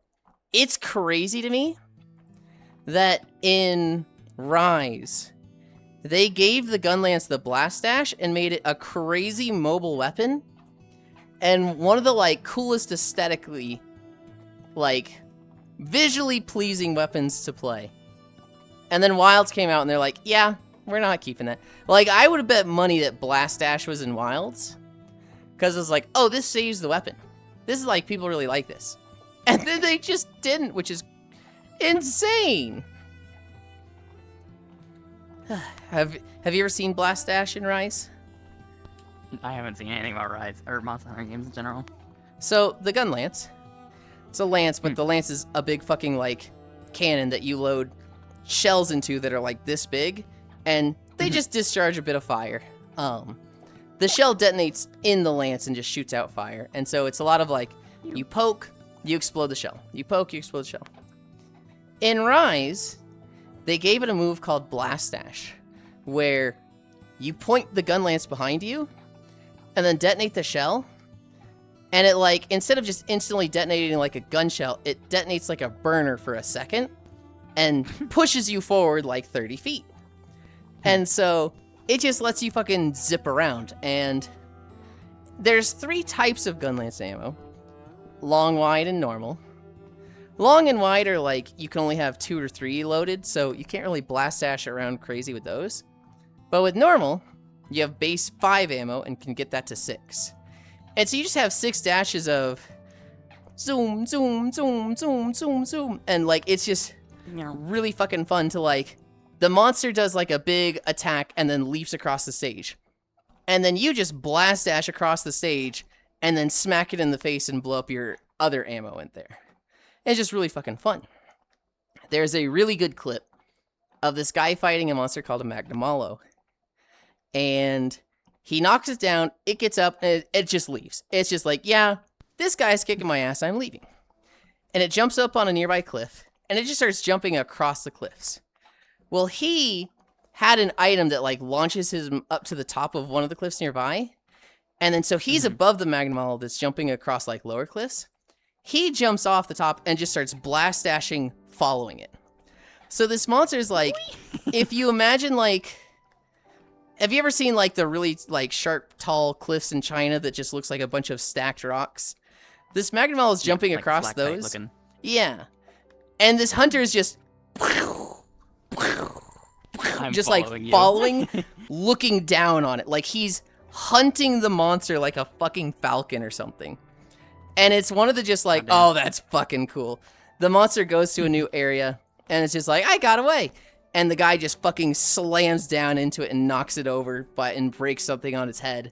It's crazy to me that in Rise, they gave the Gunlance the Blast Dash and made it a crazy mobile weapon. And one of the, like, coolest aesthetically, like, visually pleasing weapons to play. And then Wilds came out and they're like, yeah, we're not keeping that. Like, I would have bet money that Blast Dash was in Wilds. Because it's like, oh, this saves the weapon. This is like, people really like this. And then they just didn't, which is insane. Have you ever seen Blast Dash in Rise? I haven't seen anything about Rise or Monster Hunter games in general. So, the gun lance. It's a lance, but the lance is a big fucking, like, cannon that you load shells into that are, like, this big. And they just discharge a bit of fire. The shell detonates in the lance and just shoots out fire. And so it's a lot of, like, you poke, you explode the shell. You poke, you explode the shell. In Rise, they gave it a move called Blast Dash, where you point the gun lance behind you, and then detonate the shell, and it, like, instead of just instantly detonating like a gun shell, it detonates like a burner for a second, and pushes you forward like 30 feet. And so, it just lets you fucking zip around, and there's 3 types of gun lance ammo. Long, wide, and normal. Long and wide are like, you can only have 2 or 3 loaded, so you can't really blast dash around crazy with those. But with normal, you have base 5 ammo and can get that to 6. And so you just have 6 dashes of zoom, zoom, zoom, zoom, zoom, zoom. And like, it's just really fucking fun to like, the monster does like a big attack and then leaps across the stage. And then you just blast dash across the stage and then smack it in the face and blow up your other ammo in there. It's just really fucking fun. There's a really good clip of this guy fighting a monster called a Magnamalo. And he knocks it down, it gets up, and it just leaves. It's just like, yeah, this guy's kicking my ass, I'm leaving. And it jumps up on a nearby cliff, and it just starts jumping across the cliffs. Well, he had an item that, like, launches him up to the top of one of the cliffs nearby. And then so he's above the Magnamalo that's jumping across, like, lower cliffs. He jumps off the top and just starts blast dashing, following it. So this monster's like, if you imagine, like, have you ever seen, like, the really, like, sharp, tall cliffs in China that just looks like a bunch of stacked rocks? This Magnamalo is jumping like across those. looking. Yeah. And this hunter is just just like following, looking down on it. Like he's hunting the monster like a fucking falcon or something. And it's one of the just like, oh, that's fucking cool. The monster goes to a new area and it's just like, I got away. And the guy just fucking slams down into it and knocks it over and breaks something on its head.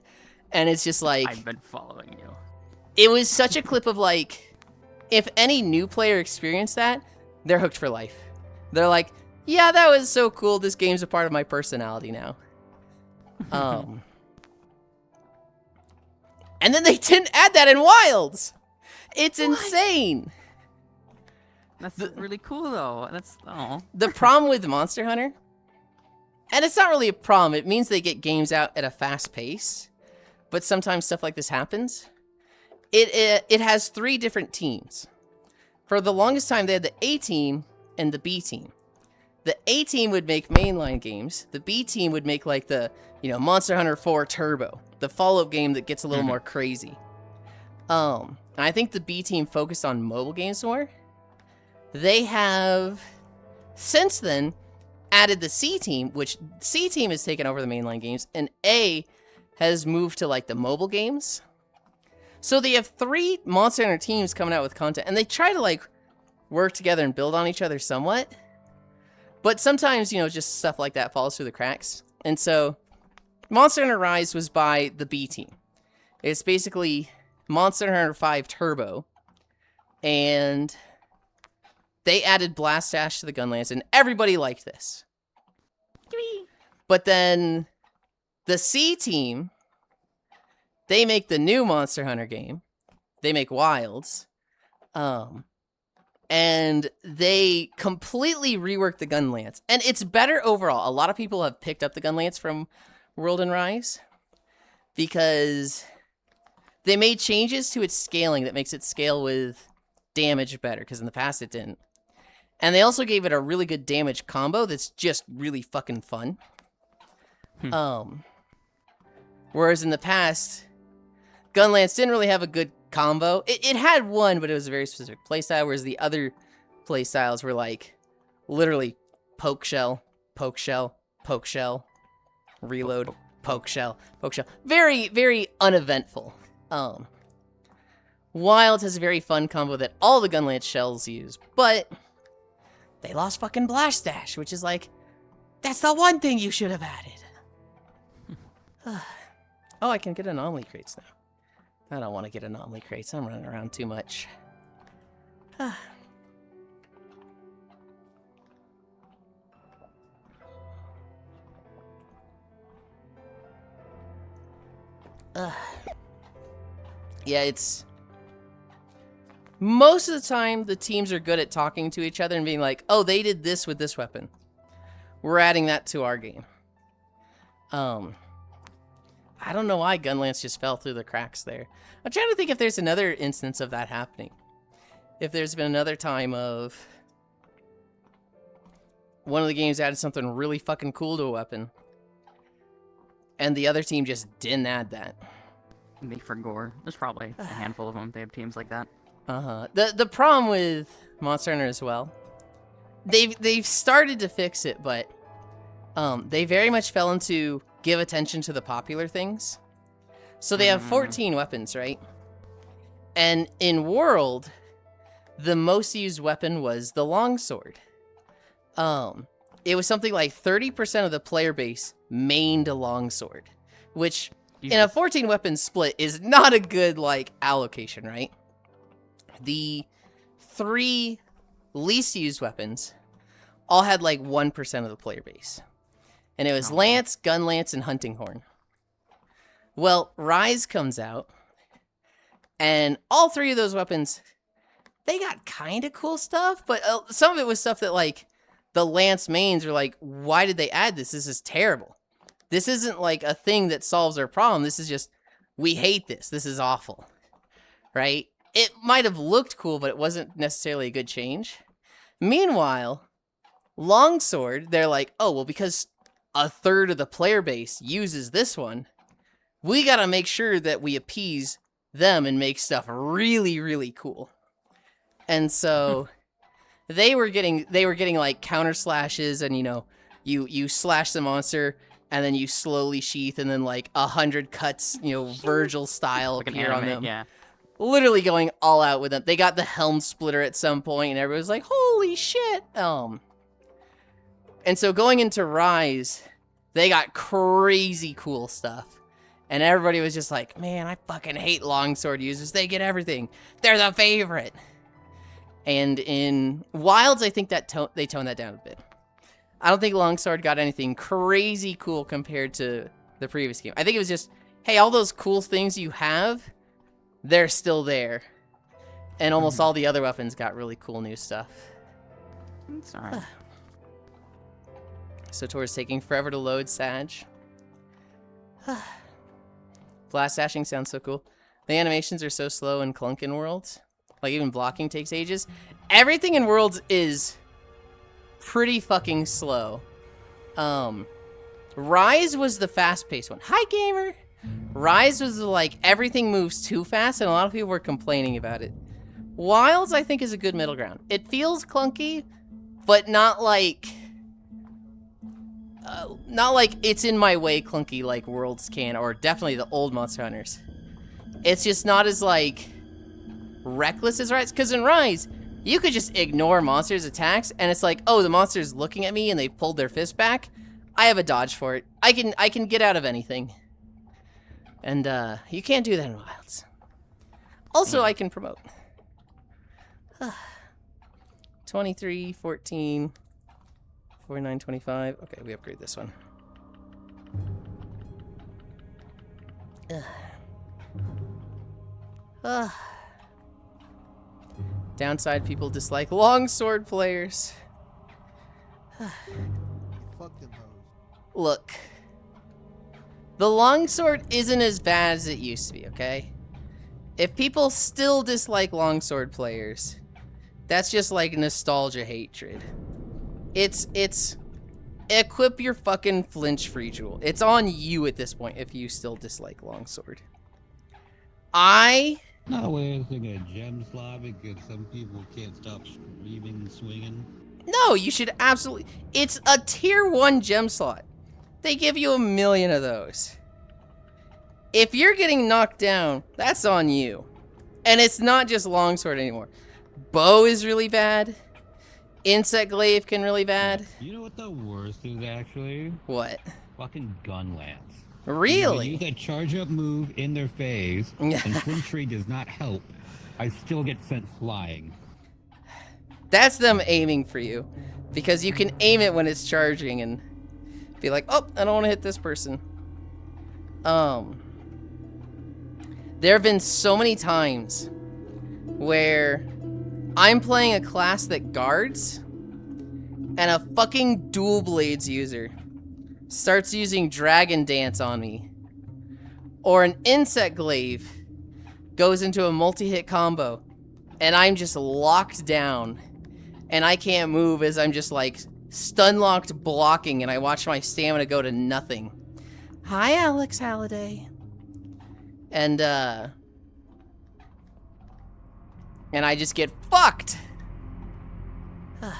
And it's just like, I've been following you. It was such a clip of like, if any new player experienced that, they're hooked for life. They're like, yeah, that was so cool. This game's a part of my personality now. And then they didn't add that in Wilds. It's insane. That's really cool though. That's The problem with Monster Hunter, and it's not really a problem. It means they get games out at a fast pace, but sometimes stuff like this happens. It has 3 different teams. For the longest time, they had the A team and the B team. The A team would make mainline games. The B team would make like the, Monster Hunter 4 Turbo, the follow-up game that gets a little more crazy. And I think the B team focused on mobile games more. They have, since then, added the C team, which C team has taken over the mainline games, and A has moved to like the mobile games. So they have 3 Monster Hunter teams coming out with content, and they try to like work together and build on each other somewhat. But sometimes, just stuff like that falls through the cracks. And so, Monster Hunter Rise was by the B team. It's basically Monster Hunter 5 Turbo. And they added Blast Dash to the gun lance, and everybody liked this. But then, the C team, they make the new Monster Hunter game. They make Wilds. And they completely reworked the gun lance. And it's better overall. A lot of people have picked up the gun lance from World and Rise because they made changes to its scaling that makes it scale with damage better, because in the past it didn't. And they also gave it a really good damage combo that's just really fucking fun. Whereas in the past, gun lance didn't really have a good combo. It had one, but it was a very specific playstyle, whereas the other playstyles were like literally poke shell, poke shell, reload, poke shell, poke shell. Very, very uneventful. Wild has a very fun combo that all the Gunlance shells use, but they lost fucking Blast Dash, which is like, that's the one thing you should have added. Oh, I can get anomaly crates now. I don't want to get anomaly crates. I'm running around too much. Yeah, it's... Most of the time, the teams are good at talking to each other and being like, oh, they did this with this weapon. We're adding that to our game. I don't know why Gunlance just fell through the cracks there. I'm trying to think if there's another instance of that happening. If there's been another time of one of the games added something really fucking cool to a weapon, and the other team just didn't add that. Make for gore. There's probably a handful of them. They have teams like that. The problem with Monster Hunter as well, they've started to fix it, but they very much fell into give attention to the popular things. So they have 14 weapons, right? And in World, the most used weapon was the longsword. It was something like 30% of the player base mained a longsword, which in a 14 weapon split is not a good like allocation, right? The 3 least used weapons all had like 1% of the player base. And it was Lance, Gun Lance, and Hunting Horn. Well, Rise comes out, and all 3 of those weapons, they got kind of cool stuff, but some of it was stuff that, like, the Lance mains were like, why did they add this? This is terrible. This isn't, like, a thing that solves our problem. This is just, we hate this. This is awful. Right? It might have looked cool, but it wasn't necessarily a good change. Meanwhile, Longsword, they're like, oh, well, because a third of the player base uses this one, we gotta make sure that we appease them and make stuff really, really cool. And so they were getting like counter slashes, and you slash the monster and then you slowly sheath, and then like 100 cuts, Virgil style Like an appear on anime, them. yeah. Literally going all out with them. They got the helm splitter at some point, and everybody was like, holy shit. And so going into Rise, they got crazy cool stuff. And everybody was just like, man, I fucking hate longsword users. They get everything. They're the favorite. And in Wilds, I think that they toned that down a bit. I don't think longsword got anything crazy cool compared to the previous game. I think it was just, hey, all those cool things you have, they're still there. And almost all the other weapons got really cool new stuff. It's alright. So Tor's taking forever to load, Sag. Blast dashing sounds so cool. The animations are so slow and clunk in Worlds. Like, even blocking takes ages. Everything in Worlds is pretty fucking slow. Rise was the fast-paced one. Hi, gamer! Rise was like, everything moves too fast, and a lot of people were complaining about it. Wilds, I think, is a good middle ground. It feels clunky, but not like it's in my way clunky like Worlds can, or definitely the old Monster Hunters. It's just not as, like, reckless as Rise. Because in Rise, you could just ignore monsters' attacks, and it's like, oh, the monster's looking at me, and they pulled their fist back. I have a dodge for it. I can get out of anything. And, you can't do that in Wilds. Also, I can promote. 23, 14... 49.25. Okay, we upgrade this one. Downside, people dislike longsword players. Fuck them hoes. Look. The longsword isn't as bad as it used to be, okay? If people still dislike longsword players, that's just like nostalgia hatred. It's equip your fucking flinch free jewel. It's on you at this point if you still dislike longsword. Not wasting a gem slot because some people can't stop screaming and swinging. No, you should absolutely. It's a tier 1 gem slot. They give you 1,000,000 of those. If you're getting knocked down, that's on you. And it's not just longsword anymore. Bow is really bad. Insect glaive can really bad. You know what the worst is actually? What? Fucking gun lance. Really? You use that charge up move in their face, and flinch tree does not help. I still get sent flying. That's them aiming for you. Because you can aim it when it's charging and be like, oh, I don't want to hit this person. There have been so many times where I'm playing a class that guards and a fucking dual blades user starts using Dragon Dance on me. Or an Insect Glaive goes into a multi-hit combo and I'm just locked down and I can't move as I'm just like stun locked blocking and I watch my stamina go to nothing. Hi, Alex Halliday. And I just get fucked. Oh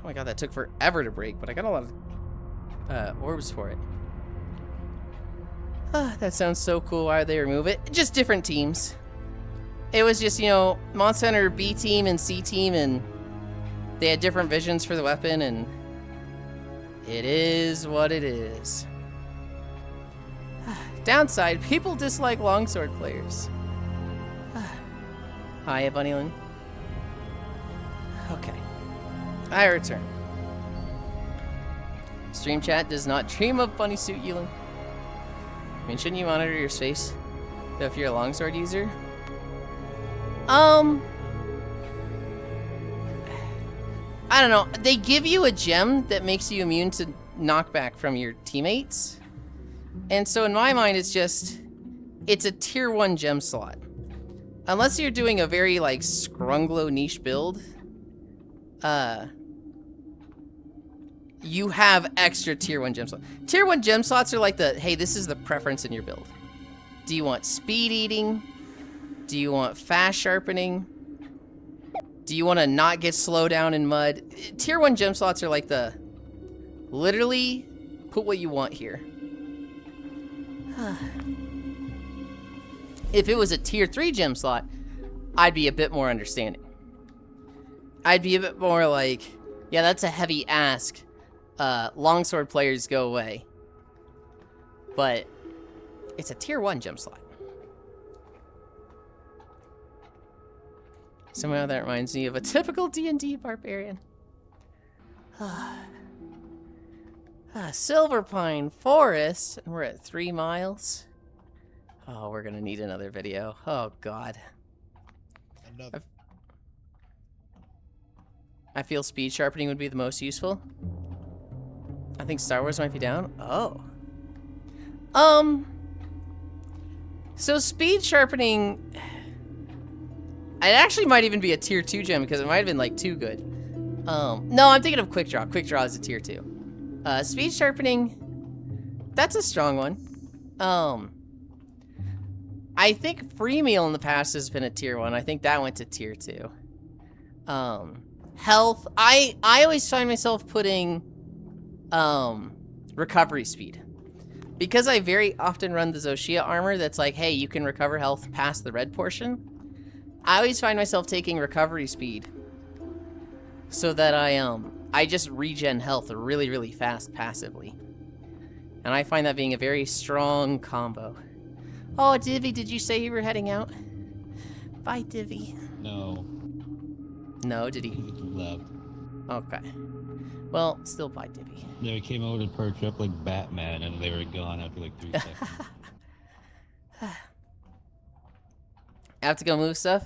my god, that took forever to break, but I got a lot of orbs for it. That sounds so cool. Why would they remove it? Just different teams. It was just, you know, Monster Hunter B team and C team, and they had different visions for the weapon, and it is what it is. Downside, people dislike longsword players. Hi, Bunnyland. Okay. I return. Stream chat does not dream of bunny suit, Yulind. I mean, shouldn't you monitor your space if you're a longsword user? I don't know. They give you a gem that makes you immune to knockback from your teammates. And so in my mind, it's a tier 1 gem slot. Unless you're doing a very, like, scrunglo niche build, you have extra tier 1 gem slots. Tier 1 gem slots are like hey, this is the preference in your build. Do you want speed eating? Do you want fast sharpening? Do you want to not get slowed down in mud? Tier 1 gem slots are like literally, put what you want here. If it was a tier 3 gem slot, I'd be a bit more understanding. I'd be a bit more like, yeah, that's a heavy ask. Longsword players go away. But it's a tier 1 gem slot. Somehow that reminds me of a typical D&D barbarian. Silver Pine Forest, and we're at 3 miles. Oh, we're gonna need another video. Oh god. I feel speed sharpening would be the most useful. I think Star Wars might be down. Oh. So speed sharpening, it actually might even be a tier 2 gem because it might have been like too good. No, I'm thinking of Quick Draw. Quick Draw is a tier 2. Speed sharpening, that's a strong one. I think free meal in the past has been a tier 1. I think that went to tier 2. Health, I always find myself putting recovery speed. Because I very often run the Zoshia armor that's like, hey, you can recover health past the red portion. I always find myself taking recovery speed so that I just regen health really, really fast passively. And I find that being a very strong combo. Oh, Divvy, did you say you were heading out? Bye, Divvy. No. No, did he? He left. Okay. Well, still bye, Divvy. They came over to perch up like Batman, and they were gone after like 3 seconds. I have to go move stuff?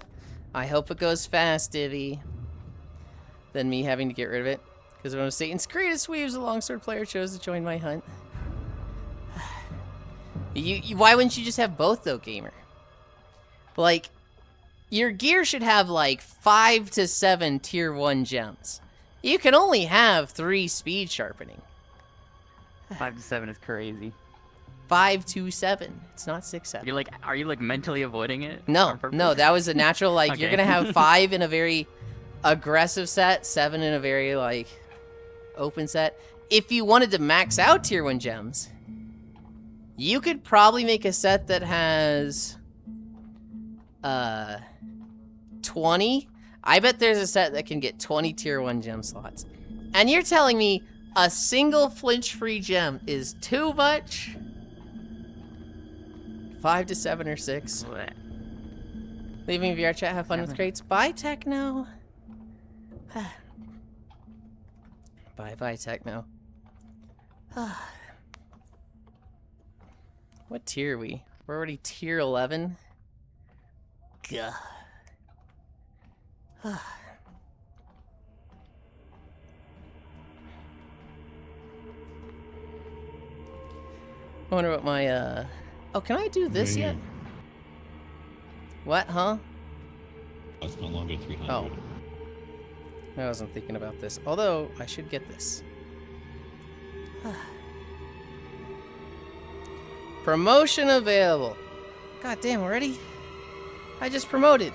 I hope it goes fast, Divvy. Than me having to get rid of it. Because one of Satan's greatest weaves, a longsword player, chose to join my hunt. Why wouldn't you just have both, though, gamer? Like, your gear should have, like, 5 to 7 tier 1 gems. You can only have 3 speed sharpening. 5 to 7 is crazy. 5 to 7. It's not 6, 7. Are you like mentally avoiding it? No, no, that was a natural, like, Okay. you're gonna have 5 in a very aggressive set, 7 in a very, like, open set. If you wanted to max out tier 1 gems, you could probably make a set that has 20. I bet there's a set that can get 20 tier 1 gem slots. And you're telling me a single flinch-free gem is too much? 5 to 7 or 6. Leaving VR chat, have fun with crates. Bye, Techno. Bye, Techno. What tier are we? We're already tier 11. Gah. I wonder what my, Oh, can I do this yet? What, huh? It's no longer 300. Oh. I wasn't thinking about this. Although, I should get this. Promotion available. God damn, already? I just promoted.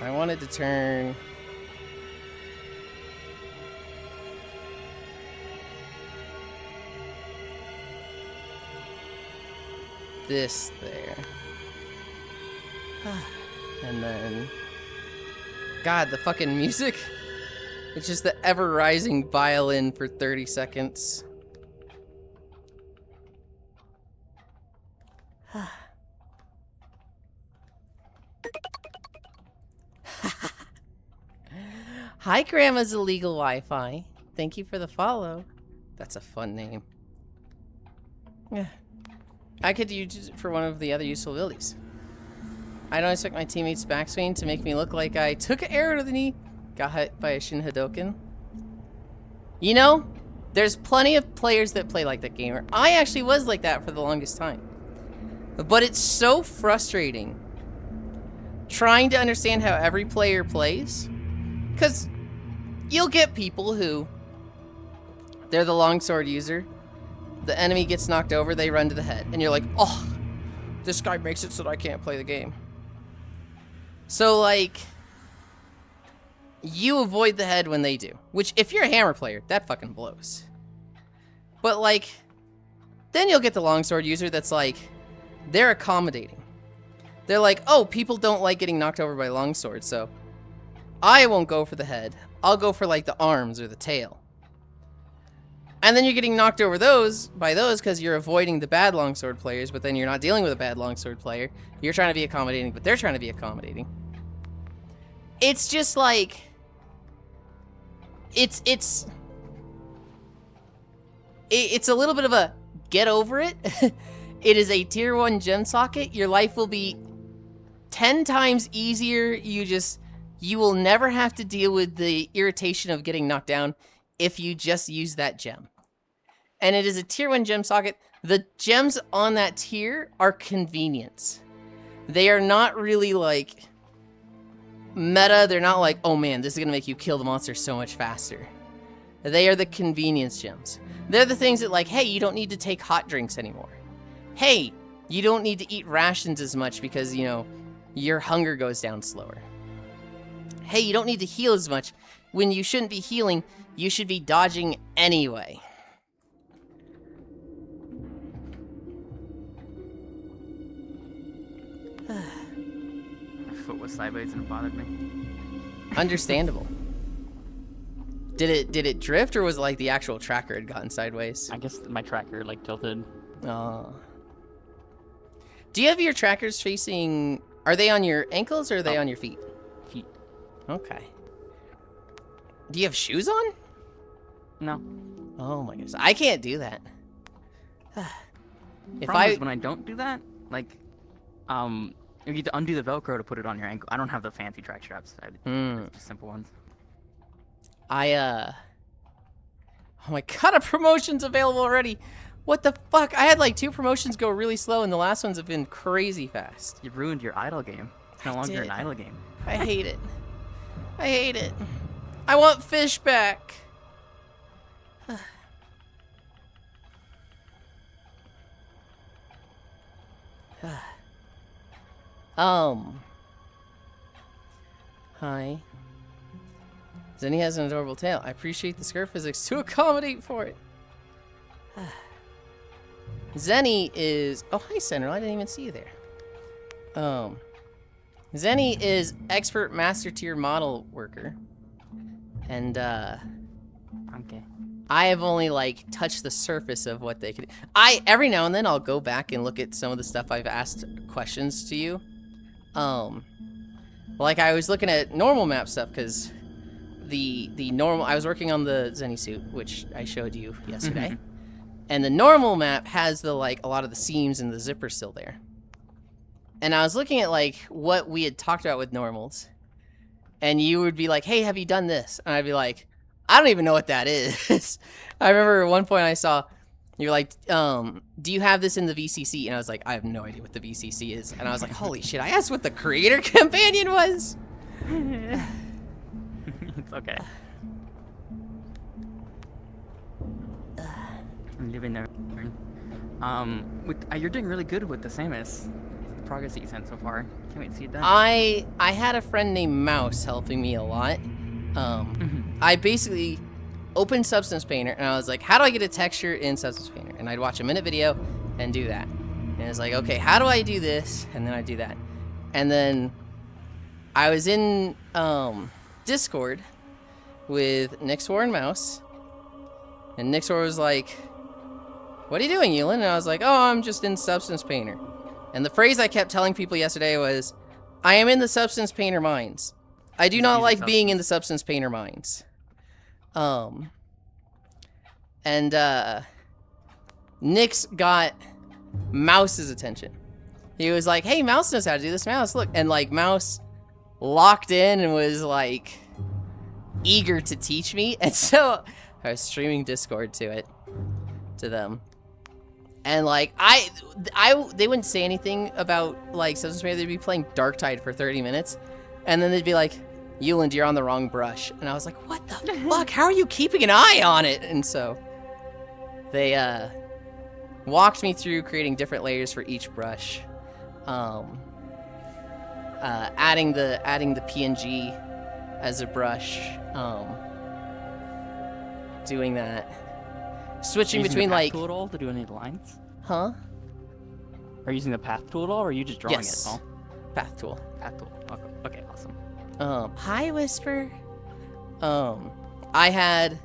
I wanted to turn... this there. And then... God, the fucking music. It's just the ever-rising violin for 30 seconds. Hi, Grandma's Illegal Wi-Fi. Thank you for the follow. That's a fun name. Yeah. I could use it for one of the other useful abilities. I don't expect my teammates' backswing to make me look like I took an arrow to the knee, got hit by a Shin Hadoken. You know, there's plenty of players that play like that gamer. I actually was like that for the longest time. But it's so frustrating trying to understand how every player plays. Because you'll get people who, they're the longsword user, the enemy gets knocked over, they run to the head, and you're like, oh, this guy makes it so that I can't play the game. So, like, you avoid the head when they do. Which, if you're a hammer player, that fucking blows. But, like, then you'll get the longsword user that's like, they're accommodating. They're like, oh, people don't like getting knocked over by longsword, so I won't go for the head. I'll go for, like, the arms or the tail. And then you're getting knocked over by those because you're avoiding the bad longsword players, but then you're not dealing with a bad longsword player. You're trying to be accommodating, but they're trying to be accommodating. It's just like... It's a little bit of a get over it. It is a tier 1 gem socket. Your life will be 10 times easier. You will never have to deal with the irritation of getting knocked down if you just use that gem. And it is a tier 1 gem socket. The gems on that tier are convenience. They are not really like meta. They're not like, oh man, this is gonna make you kill the monster so much faster. They are the convenience gems. They're the things that like, hey, you don't need to take hot drinks anymore. Hey, you don't need to eat rations as much because, you know, your hunger goes down slower. Hey, you don't need to heal as much. When you shouldn't be healing, you should be dodging anyway. My foot was sideways and it bothered me. Understandable. Did it drift or was it like the actual tracker had gotten sideways? I guess my tracker like tilted. Oh. Do you have your trackers facing... Are they on your ankles or are they on your feet? Feet. Okay. Do you have shoes on? No. Oh my goodness. I can't do that. Problem is when I don't do that, like, you need to undo the Velcro to put it on your ankle. I don't have the fancy track straps. I have just simple ones. Oh my god, a promotion's available already. What the fuck? I had like 2 promotions go really slow and the last ones have been crazy fast. You ruined your idle game. It's no longer an idle game. I hate it. I hate it. I want fish back. Hi. Zenny has an adorable tail. I appreciate the skirt physics to accommodate for it. Zenny is... Oh, hi, Sentinel. I didn't even see you there. Zenny is expert master tier model worker. And, Okay. I have only, like, touched the surface of what they could... Every now and then, I'll go back and look at some of the stuff I've asked questions to you. Like, I was looking at normal map stuff, because the normal... I was working on the Zenny suit, which I showed you yesterday. And the normal map has the, like, a lot of the seams and the zipper still there. And I was looking at, like, what we had talked about with normals. And you would be like, hey, have you done this? And I'd be like, I don't even know what that is. I remember at one point I saw, you're like, do you have this in the VCC? And I was like, I have no idea what the VCC is. And I was like, holy shit, I asked what the creator companion was. It's okay. I'm living there. You're doing really good with the Samus. The progress that you sent so far. Can't wait to see it done. I had a friend named Mouse helping me a lot. I basically opened Substance Painter and I was like, how do I get a texture in Substance Painter? And I'd watch a minute video and do that. And it's like, okay, how do I do this? And then I do that. And then I was in Discord with Nixwar and Mouse. And Nixwar was like, what are you doing, Yulind? And I was like, oh, I'm just in Substance Painter. And the phrase I kept telling people yesterday was, I am in the Substance Painter mines. I do not like being in the Substance Painter mines. Nix got Mouse's attention. He was like, hey, Mouse knows how to do this. Mouse, look. And, like, Mouse locked in and was, like, eager to teach me. And so I was streaming Discord to them. And, like, they wouldn't say anything about, like, Substance Painter. They'd be playing Darktide for 30 minutes. And then they'd be like, Yulind, you're on the wrong brush. And I was like, what the fuck? How are you keeping an eye on it? And so they walked me through creating different layers for each brush. Adding the PNG as a brush. Doing that. Switching between, like... tool at all to do any lines? Huh? Are you using the path tool at all, or are you just drawing Yes. it at all? Path tool. Path tool. Okay, awesome. Hi, Whisper. I had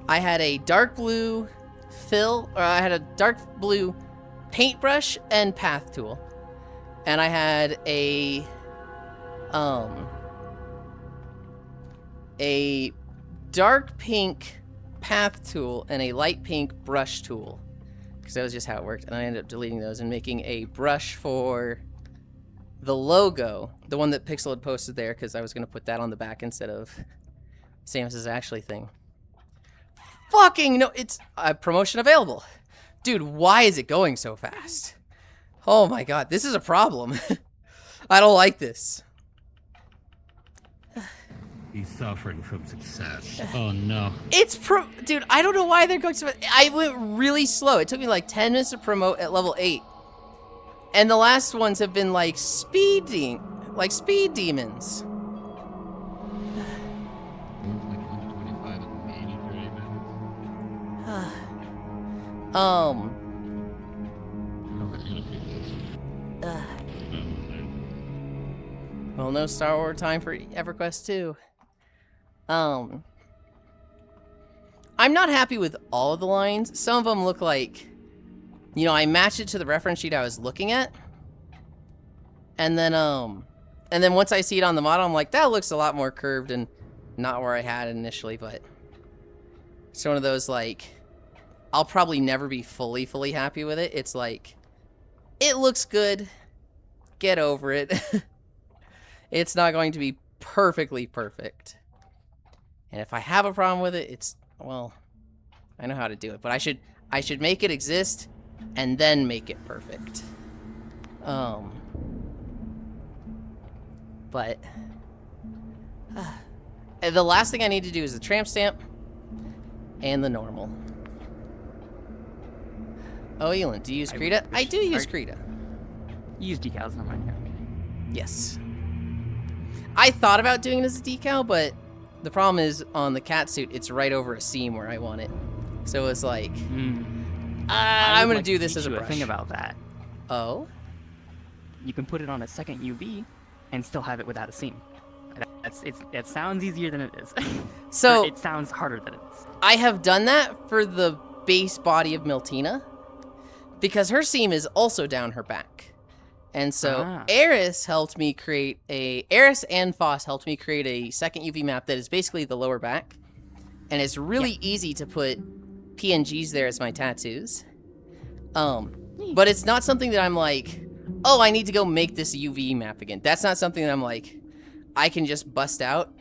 a dark blue I had a dark blue paintbrush and path tool. And I had a dark pink path tool and a light pink brush tool. Because that was just how it worked. And I ended up deleting those and making a brush for the logo, the one that Pixel had posted there, because I was going to put that on the back instead of Samus's Ashley thing. Fucking no, it's a promotion available. Dude, why is it going so fast? Oh my god, this is a problem. I don't like this. He's suffering from success. Oh no. Dude, I don't know why they're going so fast. I went really slow. It took me like 10 minutes to promote at level 8. And the last ones have been like speed demons. Like 125 and maybe 30 minutes. Um. Okay, I'm gonna pick this. Well, no Star Wars time for EverQuest 2. I'm not happy with all of the lines. Some of them look like, you know, I matched it to the reference sheet I was looking at. And then once I see it on the model, I'm like, that looks a lot more curved and not where I had it initially, but it's one of those, like, I'll probably never be fully happy with it. It's like, it looks good. Get over it. It's not going to be perfectly perfect. And if I have a problem with it, it's, well, I know how to do it, but I should make it exist and then make it perfect. But the last thing I need to do is the tramp stamp and the normal. Oh, Yulind, do you use Krita? I do use Krita. You use decals, never mind. Yes. I thought about doing it as a decal, but the problem is on the cat suit, it's right over a seam where I want it. So it's like, I'm gonna do this as a brush. Thing about that. Oh? You can put it on a second UV and still have it without a seam. It sounds easier than it is. So it sounds harder than it is. I have done that for the base body of Miltina because her seam is also down her back. And so Eris helped me create Eris and Foss helped me create a second UV map that is basically the lower back. And it's really easy to put PNGs there as my tattoos. But it's not something that I'm like, oh, I need to go make this UV map again. That's not something that I'm like, I can just bust out.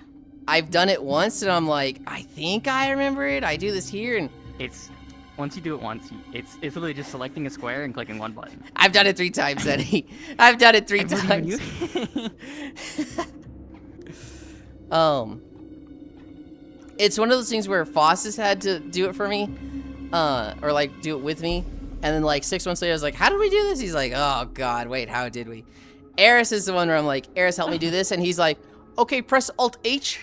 I've done it once and I'm like, I think I remember it. I do this here and once you do it once, it's literally just selecting a square and clicking one button. I've done it 3 times, Eddie. I've done it 3 times. It's one of those things where Foss has had to do it for me, or like do it with me, and then like 6 months later I was like, how did we do this? He's like, oh god, wait, how did we? Eris is the one where I'm like, Eris, help me do this, and he's like, okay, press Alt H,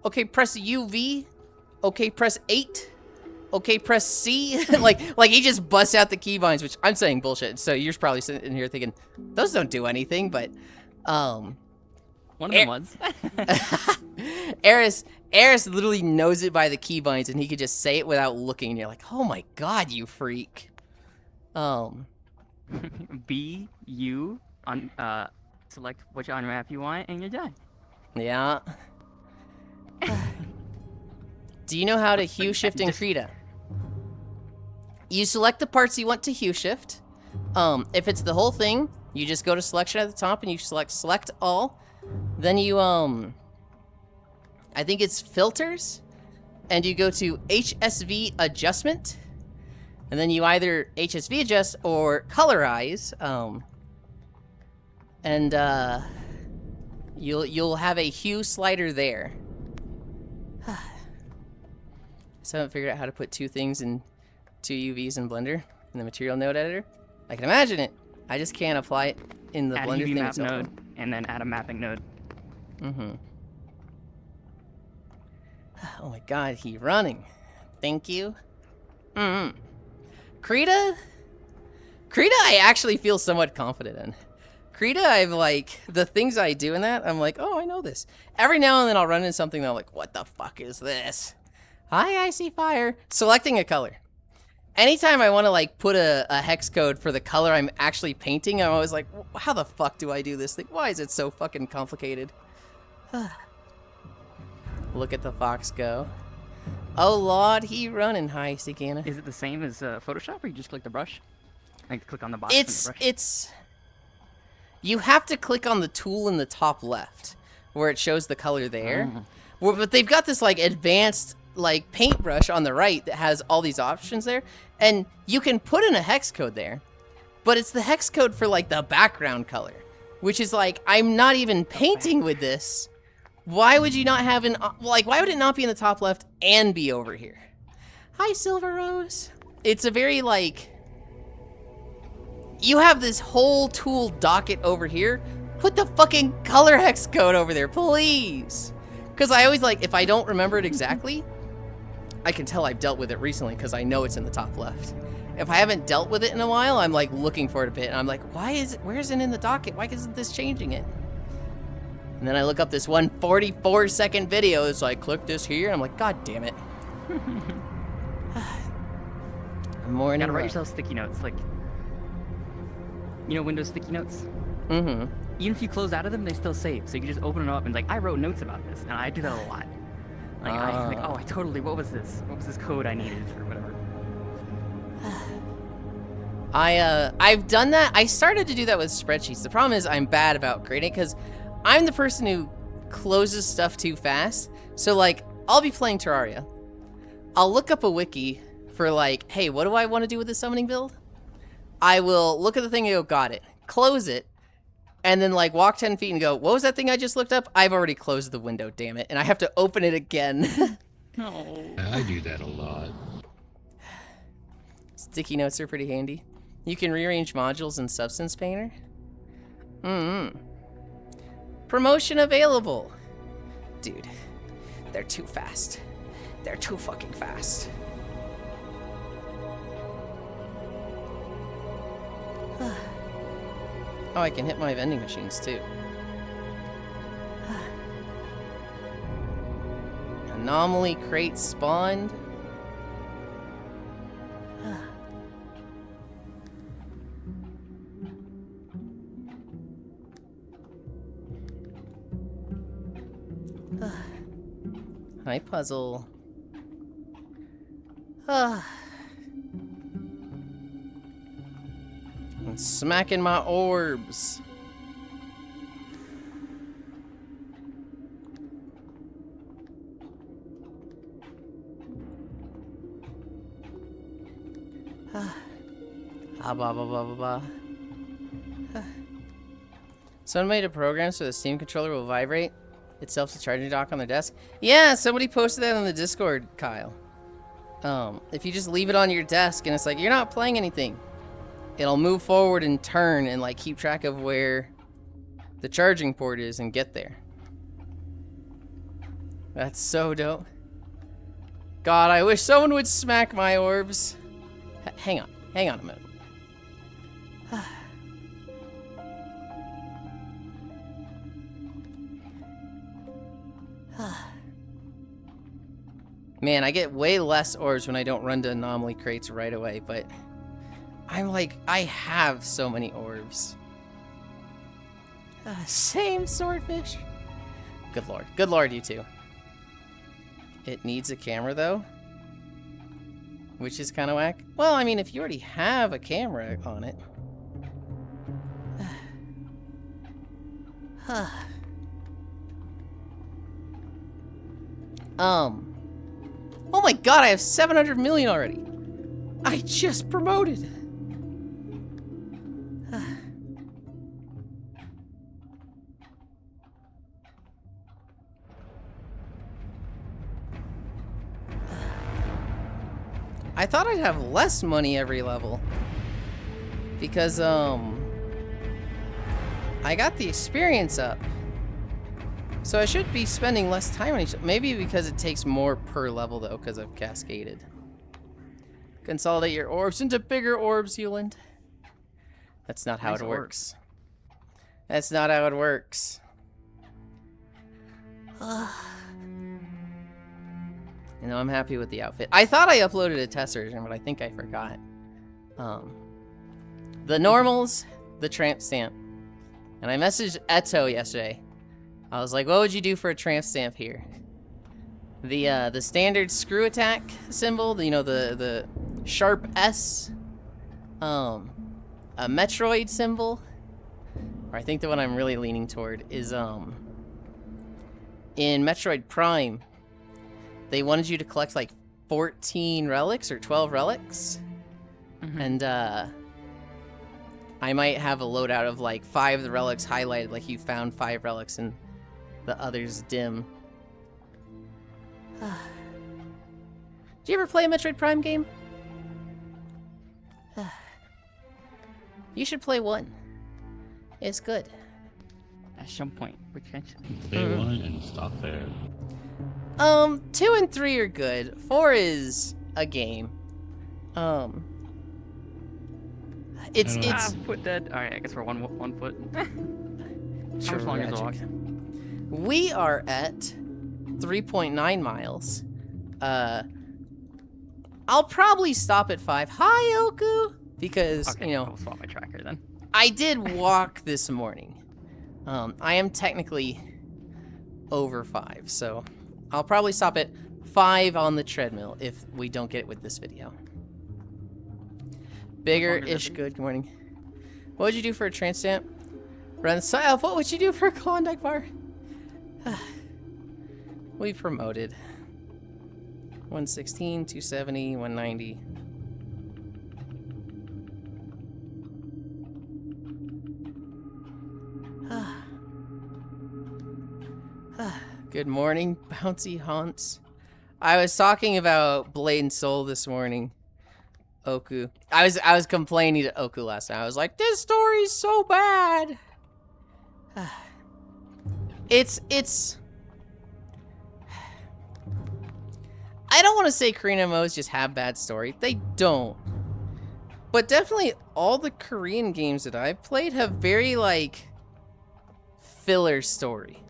okay, press UV, okay, press 8. Okay, press C. like he just busts out the keybinds, which I'm saying bullshit. So you're probably sitting here thinking, those don't do anything, but one of them was. Eris literally knows it by the keybinds, and he could just say it without looking. And you're like, oh my god, you freak. B U on select which on map you want, and you're done. Yeah. Do you know how to hue shift in Krita? You select the parts you want to hue shift. If it's the whole thing, you just go to selection at the top and you select all. Then you I think it's filters, and you go to HSV adjustment, and then you either HSV adjust or colorize. And you'll have a hue slider there. So I haven't figured out how to put 2 things in 2 UVs in Blender in the material node editor. I can imagine it. I just can't apply it in the Blender UV thing map itself. node, and then add a mapping node. Oh my god, he's running. Thank you. Krita, I actually feel somewhat confident in. Krita, I've like, the things I do in that, I'm like, oh, I know this. Every now and then I'll run into something that I'm like, what the fuck is this? Hi, I see fire. Selecting a color. Anytime I want to like put a hex code for the color I'm actually painting, I'm always like, how the fuck do I do this thing? Why is it so fucking complicated? Look at the fox go. Oh lord, he running. Hi, Sikana. Is it the same as Photoshop, or you just click the brush? Like click on the box from the brush? You have to click on the tool in the top left, where it shows the color there. But they've got this like advanced like paintbrush on the right that has all these options there, and you can put in a hex code there, but it's the hex code for like the background color, which is like, I'm not even painting with this. Why would you not have why would it not be in the top left and be over here? Hi, Silver Rose. It's a very like, you have this whole tool docket over here, put the fucking color hex code over there, please. Because I always like, if I don't remember it exactly, I can tell I've dealt with it recently because I know it's in the top left. If I haven't dealt with it in a while, I'm like looking for it a bit, and I'm like, why is it, where is it in the docket? Why isn't this changing it? And then I look up this 144-second video, it's like, click this here, and I'm like, god damn it. More you gotta write yourself sticky notes, like, you know Windows sticky notes? Even if you close out of them, they still save, so you can just open it up and like, I wrote notes about this, and I do that a lot. Like, I think, oh, I totally, what was this? What was this code I needed, or whatever? I've done that. I started to do that with spreadsheets. The problem is I'm bad about creating, because I'm the person who closes stuff too fast. So like, I'll be playing Terraria. I'll look up a wiki for like, hey, what do I want to do with this summoning build? I will look at the thing and go, got it. Close it. And then like walk 10 feet and go, what was that thing I just looked up? I've already closed the window, damn it. And I have to open it again. No. I do that a lot. Sticky notes are pretty handy. You can rearrange modules in Substance Painter. Promotion available. Dude, they're too fast. They're too fucking fast. Oh, I can hit my vending machines too. Anomaly crate spawned. Hi, puzzle. I'm smacking my orbs. Someone made a program so the Steam controller will vibrate itself to charging dock on their desk. Yeah, somebody posted that on the Discord, Kyle. If you just leave it on your desk and it's like you're not playing anything, it'll move forward and turn and like keep track of where the charging port is and get there. That's so dope. God, I wish someone would smack my orbs. Hang on a minute. Man, I get way less orbs when I don't run to anomaly crates right away, but I'm like, I have so many orbs. Same swordfish. Good lord. Good lord, you two. It needs a camera, though. Which is kind of whack. Well, I mean, if you already have a camera on it. Oh my god, I have 700 million already. I just promoted. I thought I'd have less money every level. Because, I got the experience up. So I should be spending less time on each. Maybe because it takes more per level, though, because I've cascaded. Consolidate your orbs into bigger orbs, Yulind. That's not how it works. That's not how it works. You know, I'm happy with the outfit. I thought I uploaded a test version, but I think I forgot. The normals, the tramp stamp. And I messaged Eto yesterday. I was like, what would you do for a tramp stamp here? The standard screw attack symbol, you know, the sharp S. A Metroid symbol. Or I think the one I'm really leaning toward is, in Metroid Prime, they wanted you to collect like 14 relics or 12 relics. Mm-hmm. And I might have a loadout of like 5 of the relics highlighted, like you found 5 relics and the others dim. Did you ever play a Metroid Prime game? You should play 1. It's good. At some point, we can. Play 1 and stop there. 2 and 3 are good. 4 is a game. It's foot dead. All right, I guess we're one foot. How much longer is the walk? We are at 3.9 miles. I'll probably stop at 5. Hi, Oku, because okay, you know. I'll swap my tracker then. I did walk this morning. I am technically over 5, so I'll probably stop at 5 on the treadmill if we don't get it with this video. Bigger-ish good morning. What would you do for a tramp stamp? Run Psyop, what would you do for a Klondike bar? We promoted. 116, 270, 190. Good morning, bouncy haunts. I was talking about Blade and Soul this morning. Oku. I was complaining to Oku last night. I was like, this story's so bad. It's I don't want to say Korean MMOs just have bad story. They don't. But definitely all the Korean games that I've played have very, like, filler story.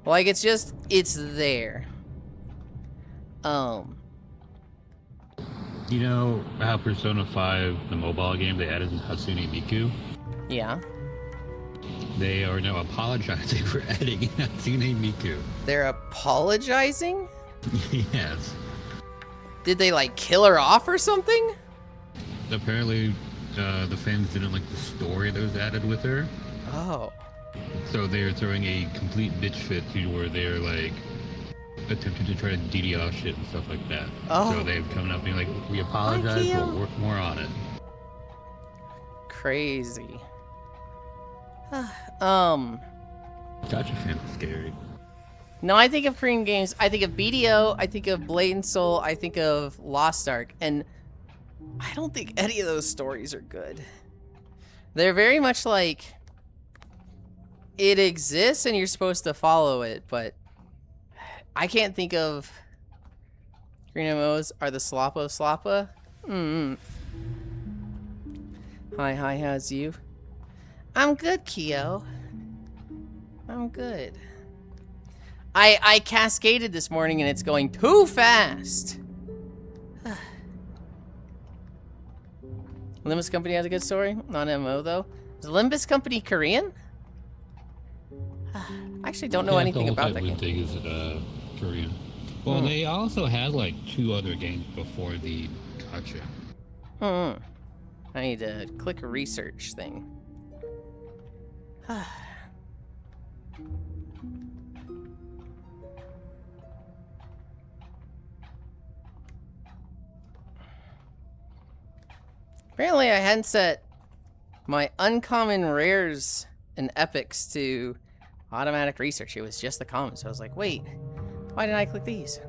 Like, it's just, it's there. You know how Persona 5, the mobile game, they added Hatsune Miku? Yeah. They are now apologizing for adding Hatsune Miku. They're apologizing? Yes. Did they, like, kill her off or something? Apparently, the fans didn't like the story that was added with her. Oh. So they're throwing a complete bitch fit to where they're, like, attempting to try to DDoS shit and stuff like that. Oh. So they've come up being like, we apologize, we'll work more on it. Crazy. Gotcha fans are scary. No, I think of Korean games. I think of BDO, I think of Blade and Soul, I think of Lost Ark, and I don't think any of those stories are good. They're very much like, it exists and you're supposed to follow it, but I can't think of Korean MMOs are the Sloppa Sloppa. Hi, how's you? I'm good, Kyo. I'm good. I cascaded this morning and it's going too fast. Limbus Company has a good story. Not MMO though. Is Limbus Company Korean? I actually don't know anything about that game. Thing is Korean. Well, they also had like 2 other games before the Gotcha. I need to click a research thing. Apparently I hadn't set my uncommon rares and epics to automatic research. It was just the common. So I was like, wait, why didn't I click these?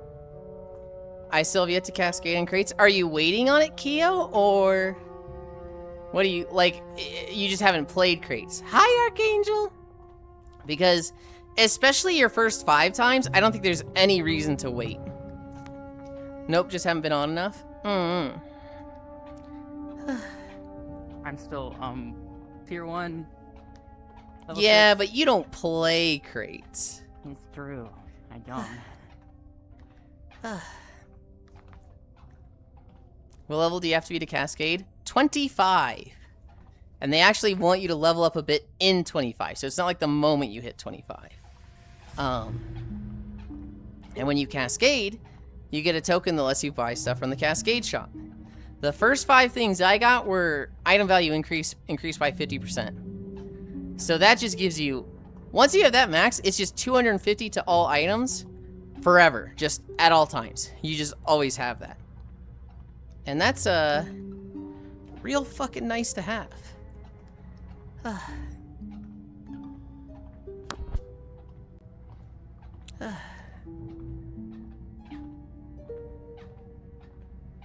I still have yet to cascade in crates. Are you waiting on it, Keo? Or what do you, like, you just haven't played crates? Hi, Archangel! Because especially your first 5 times, I don't think there's any reason to wait. Nope, just haven't been on enough. I'm still, tier 1. Yeah, but you don't play crates. It's true. I don't. What level do you have to be to cascade? 25. And they actually want you to level up a bit in 25. So it's not like the moment you hit 25. And when you cascade, you get a token that lets you buy stuff from the cascade shop. The first 5 things I got were item value increased by 50%. So that just gives you, once you have that max, it's just 250 to all items forever, just at all times. You just always have that. And that's real fucking nice to have.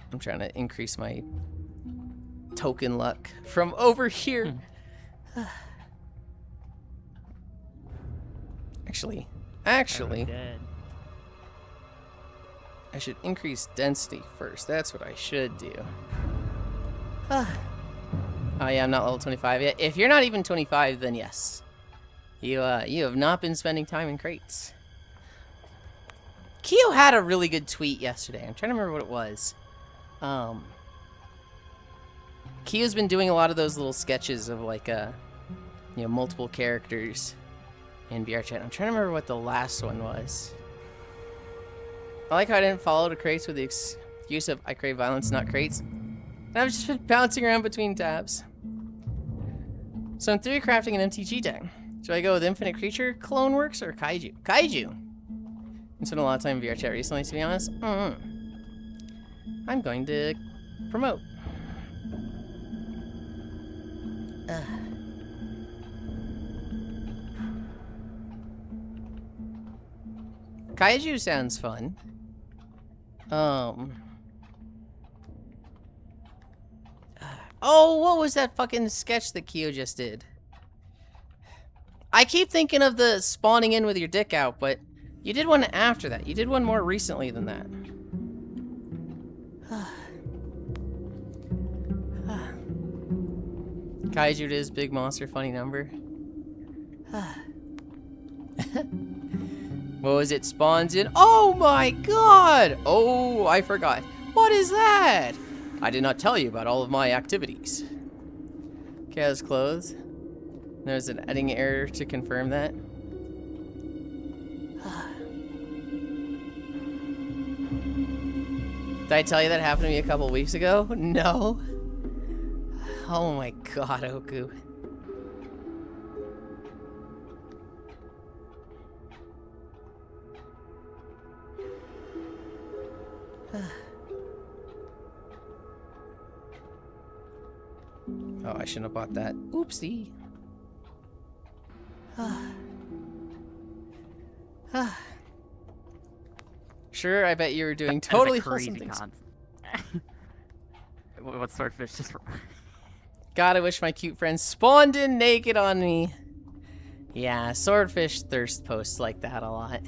I'm trying to increase my token luck from over here. Actually, I should increase density first. That's what I should do. Oh yeah, I'm not level 25 yet. If you're not even 25, then yes. You have not been spending time in crates. Keo had a really good tweet yesterday. I'm trying to remember what it was. Keo's been doing a lot of those little sketches of like multiple characters in VR chat. I'm trying to remember what the last one was. I like how I didn't follow the crates with the excuse of I crave violence, not crates. And I've just been bouncing around between tabs. So I'm 3D crafting an MTG deck. Should I go with Infinite Creature, Clone Works, or Kaiju? Kaiju! I spent a lot of time in VR chat recently, to be honest. I'm going to promote. Kaiju sounds fun. Oh, what was that fucking sketch that Keo just did? I keep thinking of the spawning in with your dick out, but you did one after that. You did one more recently than that. Kaiju is big monster funny number. What was it? Spawns in. Oh my god! Oh, I forgot. What is that? I did not tell you about all of my activities. Chaos clothes. There's an editing error to confirm that. Did I tell you that happened to me a couple weeks ago? No. Oh my god, Oku. Oh, I shouldn't have bought that. Oopsie. Sure, I bet you were doing totally wholesome things. What swordfish just... God, I wish my cute friend spawned in naked on me. Yeah, swordfish thirst posts like that a lot.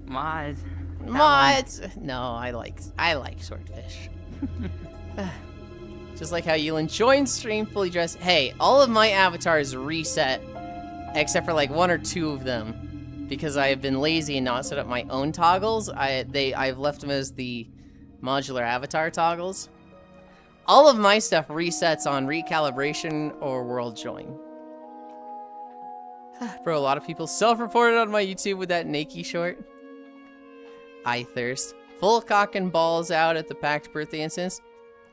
Mods. Mods. No, I like swordfish. Just like how Yulind joined stream fully dressed. Hey, all of my avatars reset, except for like 1 or 2 of them, because I have been lazy and not set up my own toggles. I've left them as the modular avatar toggles. All of my stuff resets on recalibration or world join. Bro, a lot of people self-reported on my YouTube with that Nakey short. I thirst. Full cock and balls out at the packed birthday instance.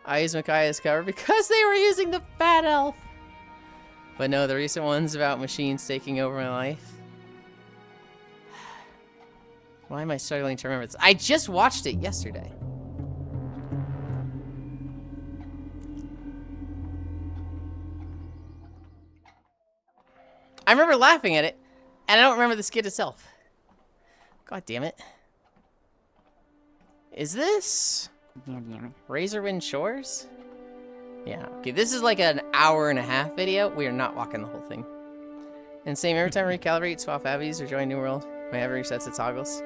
I used Micaiah's cover because they were using the fat elf. But no, the recent one's about machines taking over my life. Why am I struggling to remember this? I just watched it yesterday. I remember laughing at it, and I don't remember the skit itself. God damn it. Is this Razorwind Shores? Yeah, okay, this is like an 1.5-hour video. We are not walking the whole thing. And same every time I recalibrate, swap abbeys, or join New World. My ever resets its toggles.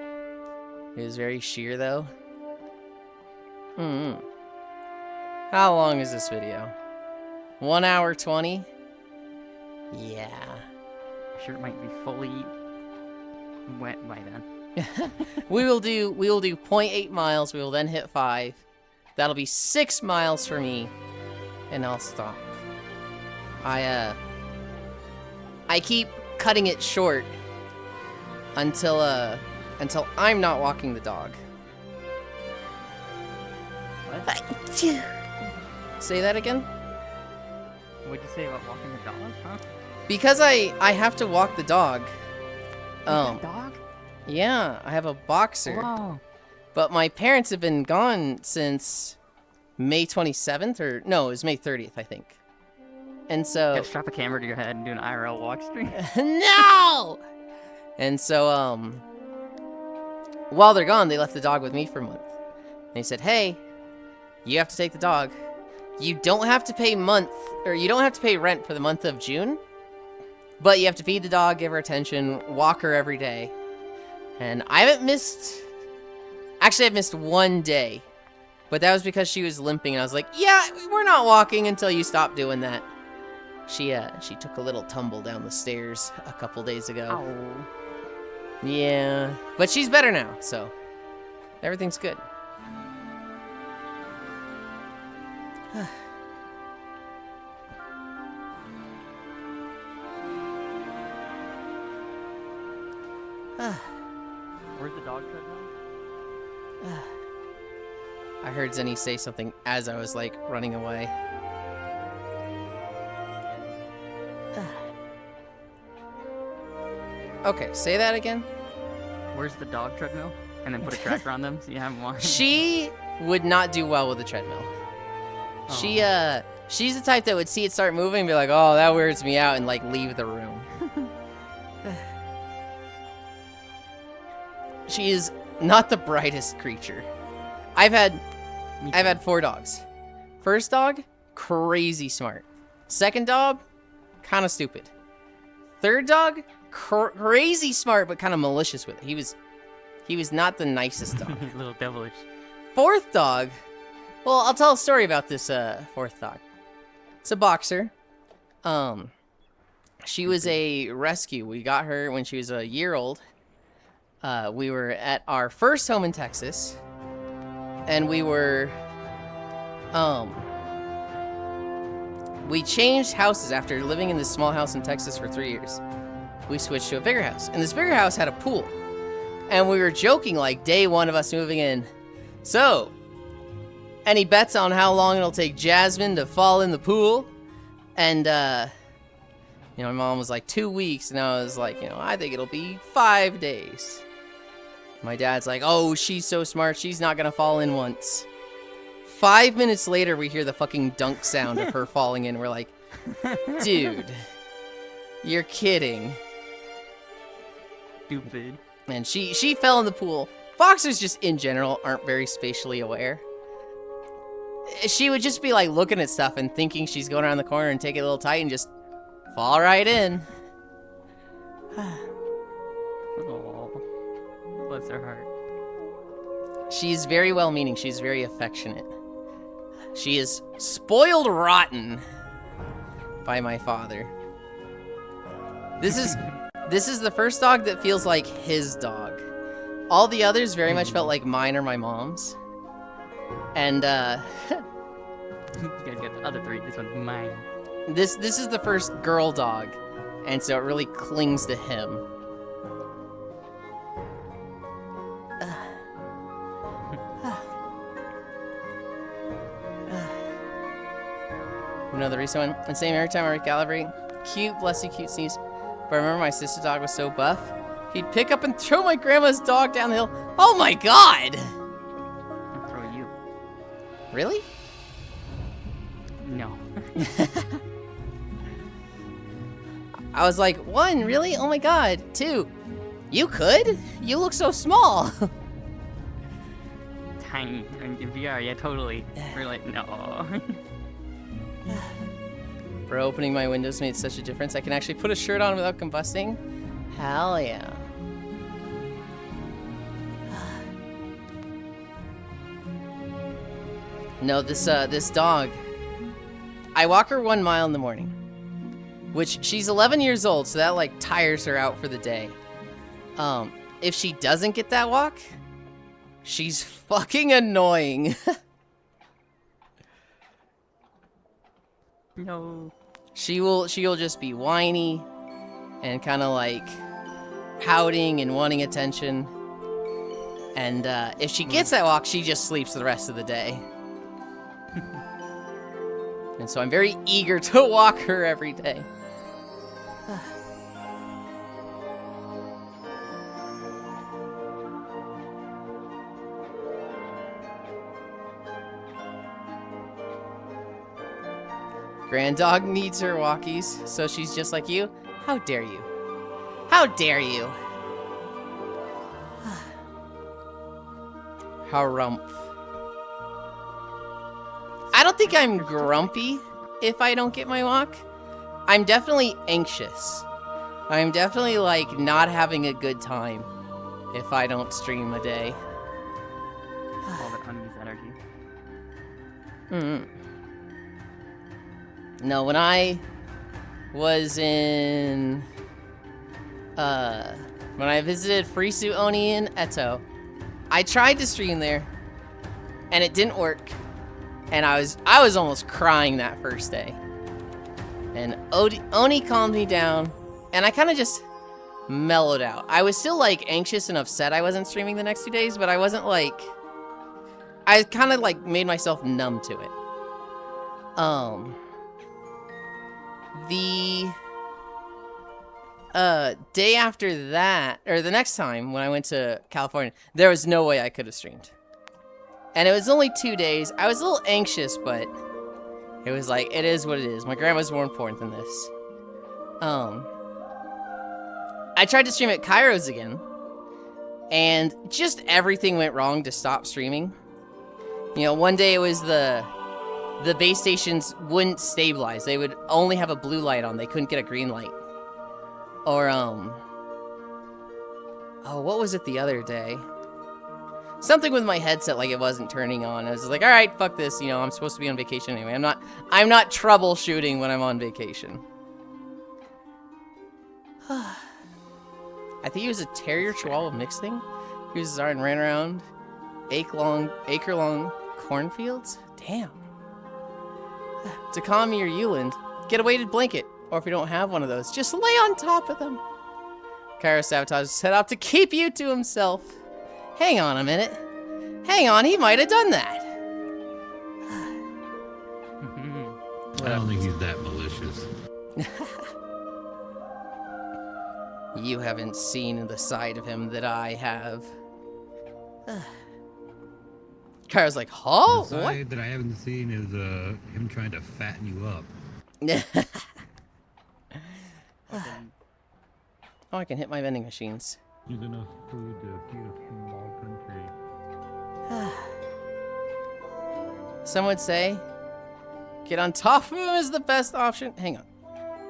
It is very sheer though. How long is this video? 1 hour 20? Yeah. Sure, it might be fully wet by then. we will do 0.8 miles. We will then hit 5. That'll be 6 miles for me, and I'll stop. I keep cutting it short until I'm not walking the dog. What? Say that again? What'd you say about walking the dog, huh? Because I have to walk the dog. Oh. Dog? Yeah, I have a boxer. Wow. But my parents have been gone since May 27th, or no, it was May 30th, I think. And so... You gotta strap a camera to your head and do an IRL walk stream. No! And so, while they're gone, they left the dog with me for a month. They said, hey, you have to take the dog. You don't have to pay you don't have to pay rent for the month of June, but you have to feed the dog, give her attention, walk her every day. And I haven't missed... Actually, I've missed 1 day. But that was because she was limping, and I was like, yeah, we're not walking until you stop doing that. She took a little tumble down the stairs a couple days ago. Ow. Yeah. But she's better now, so... everything's good. Where's the dog treadmill? I heard Zenny say something as I was, like, running away. Okay, say that again. Where's the dog treadmill? And then put a tracker on them so you have them walking. She would not do well with the treadmill. Oh. She's the type that would see it start moving and be like, oh, that weirds me out, and, like, leave the room. She is not the brightest creature. I've had 4 dogs. First dog, crazy smart. Second dog, kind of stupid. Third dog, crazy smart, but kind of malicious with it. He was not the nicest dog. A little devilish. Fourth dog, well, I'll tell a story about this fourth dog. It's a boxer. She was a rescue. We got her when she was a year old. We were at our first home in Texas, and we were, we changed houses after living in this small house in Texas for 3 years. We switched to a bigger house, and this bigger house had a pool. And we were joking, like, day one of us moving in. So, any bets on how long it'll take Jasmine to fall in the pool? And, you know, my mom was like 2 weeks, and I was like, you know, I think it'll be 5 days. My dad's like, oh, she's so smart, she's not gonna fall in once. 5 minutes later, we hear the fucking dunk sound of her falling in. We're like, dude, you're kidding. Stupid. And she fell in the pool. Boxers just in general aren't very spatially aware. She would just be like looking at stuff and thinking she's going around the corner and take it a little tight and just fall right in. Oh, bless her heart. She's very well-meaning. She's very affectionate. She is spoiled rotten by my father. This is the first dog that feels like his dog. All the others very much felt like mine or my mom's. And You guys got the other three. This one's mine. this is the first girl dog, and so it really clings to him. Another recent one. And same every time I recalibrate. Cute, bless you, cute sneeze. But I remember my sister's dog was so buff, he'd pick up and throw my grandma's dog down the hill. Oh my god! I'll throw you. Really? No. I was like, 1, really? Oh my god. 2, you could? You look so small. Tiny. And in VR, yeah, totally. We're like, no. Bro, opening my windows made such a difference. I can actually put a shirt on without combusting. Hell yeah. No, this dog. I walk her 1 mile in the morning, which she's 11 years old, so that like tires her out for the day. If she doesn't get that walk, she's fucking annoying. No. She'll just be whiny and kind of like pouting and wanting attention. And if she gets that walk, she just sleeps the rest of the day. And so I'm very eager to walk her every day. Grand dog needs her walkies, so she's just like you. How dare you? How dare you? Harumph. I don't think I'm grumpy if I don't get my walk. I'm definitely anxious. I'm definitely like not having a good time if I don't stream a day. All that unused energy. No, when I was in, when I visited Frisu Oni in Eto, I tried to stream there, and it didn't work, and I was almost crying that first day. And Oni calmed me down, and I kind of just mellowed out. I was still like anxious and upset I wasn't streaming the next 2 days, but I wasn't like, I kind of like made myself numb to it. The day after that, or the next time when I went to California, there was no way I could have streamed. And it was only 2 days. I was a little anxious, but it was like, it is what it is. My grandma's more important than this. I tried to stream at Kairos again, and just everything went wrong to stop streaming. You know, one day it was the base stations wouldn't stabilize. They would only have a blue light on. They couldn't get a green light. Or, oh, what was it the other day? Something with my headset, like it wasn't turning on. I was like, all right, fuck this. You know, I'm supposed to be on vacation anyway. I'm not troubleshooting when I'm on vacation. I think he was a terrier chihuahua mixed thing. He was and ran around acre-long cornfields. Damn. Takami or Yulind, get a weighted blanket. Or if you don't have one of those, just lay on top of them. Cairo Sabotage set out to keep you to himself. Hang on a minute. Hang on, he might have done that. I don't think he's that malicious. You haven't seen the side of him that I have. Kara's like, huh? The side that I haven't seen is him trying to fatten you up. Oh, I can hit my vending machines. Use enough food to feed a small country. Some would say, get on top of him is the best option. Hang on.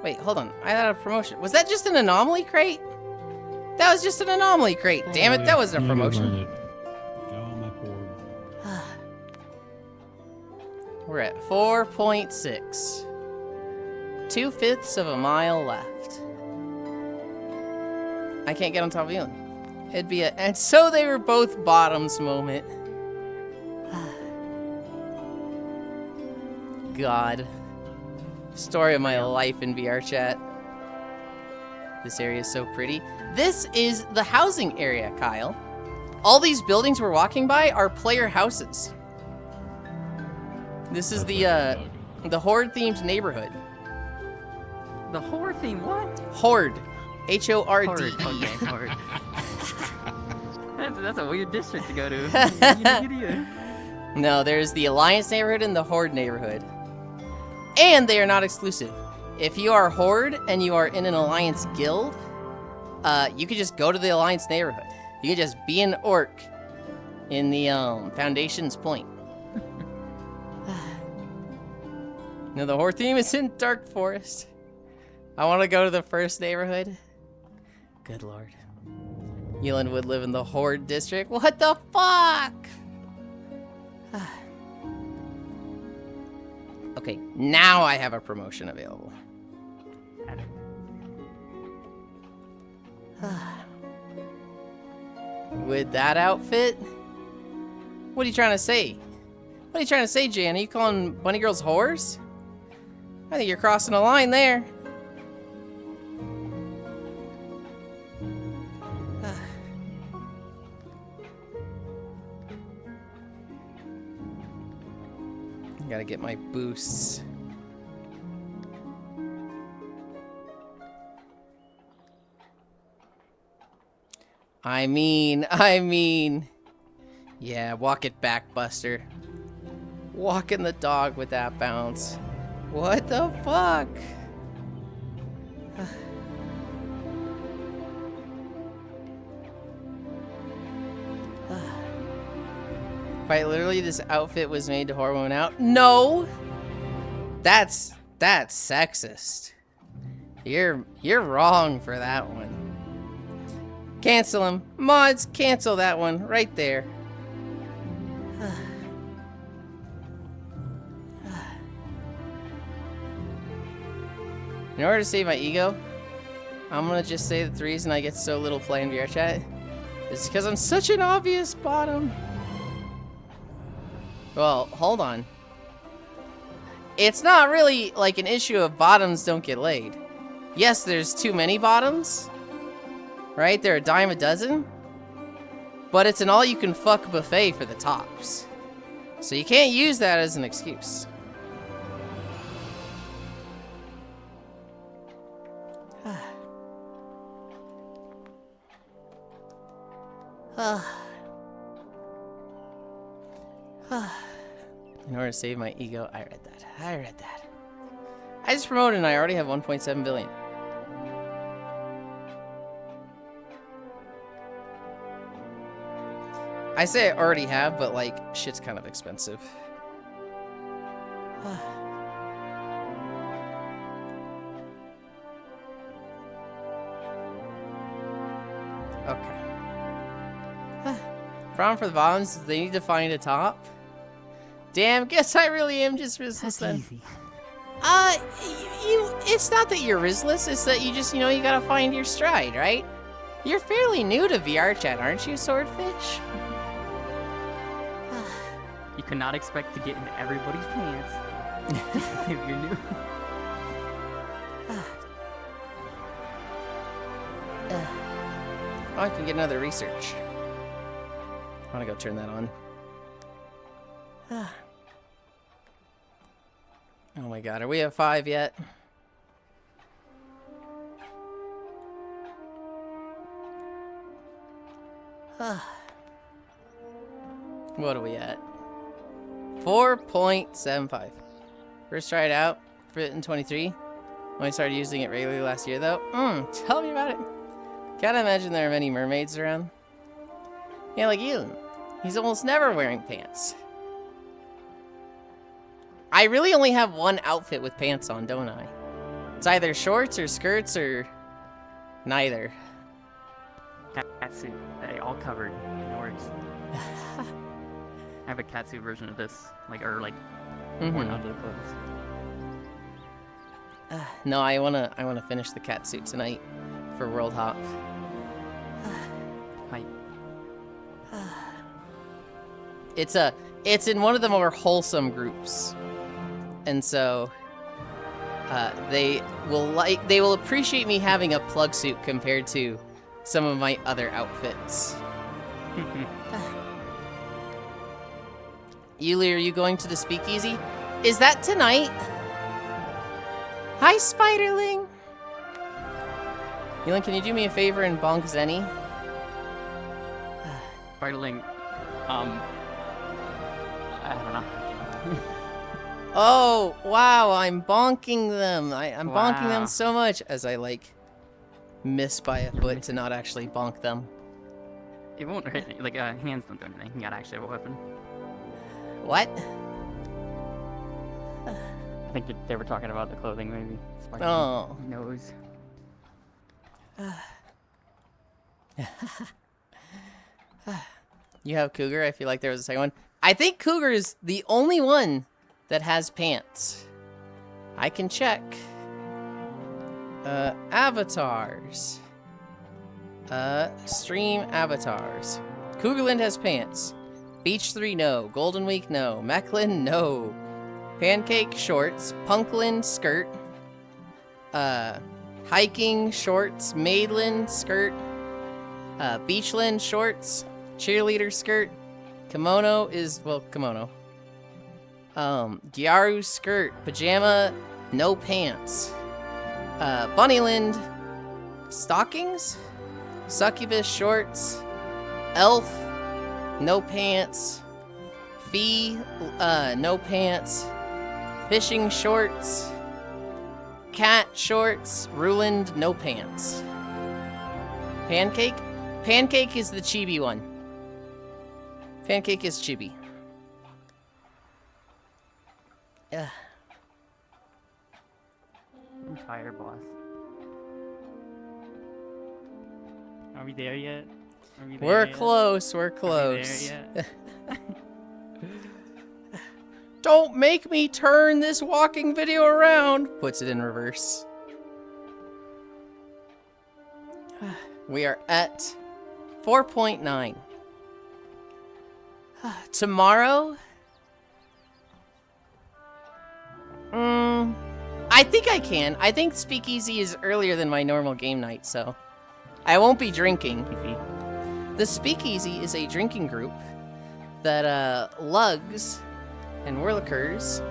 Wait, hold on. I had a promotion. Was that just an anomaly crate? That was just an anomaly crate. Damn it, that wasn't a promotion. We're at 4.6. 2/5 of a mile left. I can't get on top of you. It'd be a, and so they were both bottoms moment. God. Story of my life in VR chat. This area is so pretty. This is the housing area, Kyle. All these buildings we're walking by are player houses. This is the horde-themed neighborhood. The horror theme, what? Horde. H-O-R-D. Horde. Okay, horde. that's a weird district to go to. No, there's the Alliance neighborhood and the Horde neighborhood. And they are not exclusive. If you are Horde and you are in an Alliance guild, you could just go to the Alliance neighborhood. You could just be an orc in the Foundation's Point. No, the Horde theme is in Dark Forest. I want to go to the first neighborhood. Good lord. Yulind would live in the Horde district. What the fuck? Okay, now I have a promotion available. With that outfit? What are you trying to say? What are you trying to say, Jan? Are you calling bunny girls whores? I think you're crossing a line there. Gotta get my boosts. I mean, yeah, walk it back, Buster. Walking the dog with that bounce. What the fuck? Quite literally, this outfit was made to whore women out. No! That's sexist. You're wrong for that one. Cancel him. Mods, cancel that one right there. In order to save my ego, I'm gonna just say that the reason I get so little play in VR chat is because I'm such an obvious bottom. Well, hold on. It's not really like an issue of bottoms don't get laid. Yes, there's too many bottoms. Right? They're a dime a dozen. But it's an all-you-can-fuck buffet for the tops. So you can't use that as an excuse. In order to save my ego, I read that. I just promoted and I already have 1.7 billion. I say I already have, but like, shit's kind of expensive. Okay. Problem for the bottoms is they need to find a top. Damn, guess I really am just riskless then. Easy. It's not that you're riskless, it's that you just, you gotta find your stride, right? You're fairly new to VR chat, aren't you, Swordfish? You cannot expect to get into everybody's pants if you're new. Oh, I can get another research. I want to go turn that on. Oh my god, are we at 5 yet? What are we at? 4.75. First tried out for it in 23. Only started using it regularly last year though. Tell me about it. Can't imagine there are many mermaids around. Yeah, like Yulind. He's almost never wearing pants. I really only have one outfit with pants on, don't I? It's either shorts or skirts or neither. Catsuit, all covered. It works. I have a catsuit version of this, worn onto the clothes. No, I wanna finish the catsuit tonight for World Hop. Hype. It's in one of the more wholesome groups, and so they will appreciate me having a plug suit compared to some of my other outfits. Yuli, are you going to the speakeasy? Is that tonight? Hi, Spiderling. Yulind, can you do me a favor and bonk Zenny? Spiderling, I don't know. Oh, wow, I'm bonking them. I'm bonking them Wow. so much as I, miss by a foot to not actually bonk them. It won't hurt, hands don't do anything. You gotta actually have a weapon. What? I think they were talking about the clothing, maybe. Oh. Nose. You have Cougar? I feel like there was a second one. I think Cougar is the only one that has pants. I can check. Avatars. Stream avatars. Cougarland has pants. Beach 3, no. Golden Week, no. Mechlin, no. Pancake, shorts. Punkland, skirt. Hiking, shorts. Maidland, skirt. Beachland, shorts. Cheerleader, skirt. Kimono is, kimono. Gyaru, skirt. Pajama, no pants. Bunnyland, stockings. Succubus, shorts. Elf, no pants. Fee, no pants. Fishing shorts. Cat shorts. Ruland, no pants. Pancake? Pancake is the chibi one. Pancake is chibi. Yeah. I'm tired, boss. Are we there yet? We're close, we're close. Don't make me turn this walking video around. Puts it in reverse. We are at 4.9. Tomorrow? I think I can. I think Speakeasy is earlier than my normal game night, so I won't be drinking. The Speakeasy is a drinking group that Lugs and Whirlikers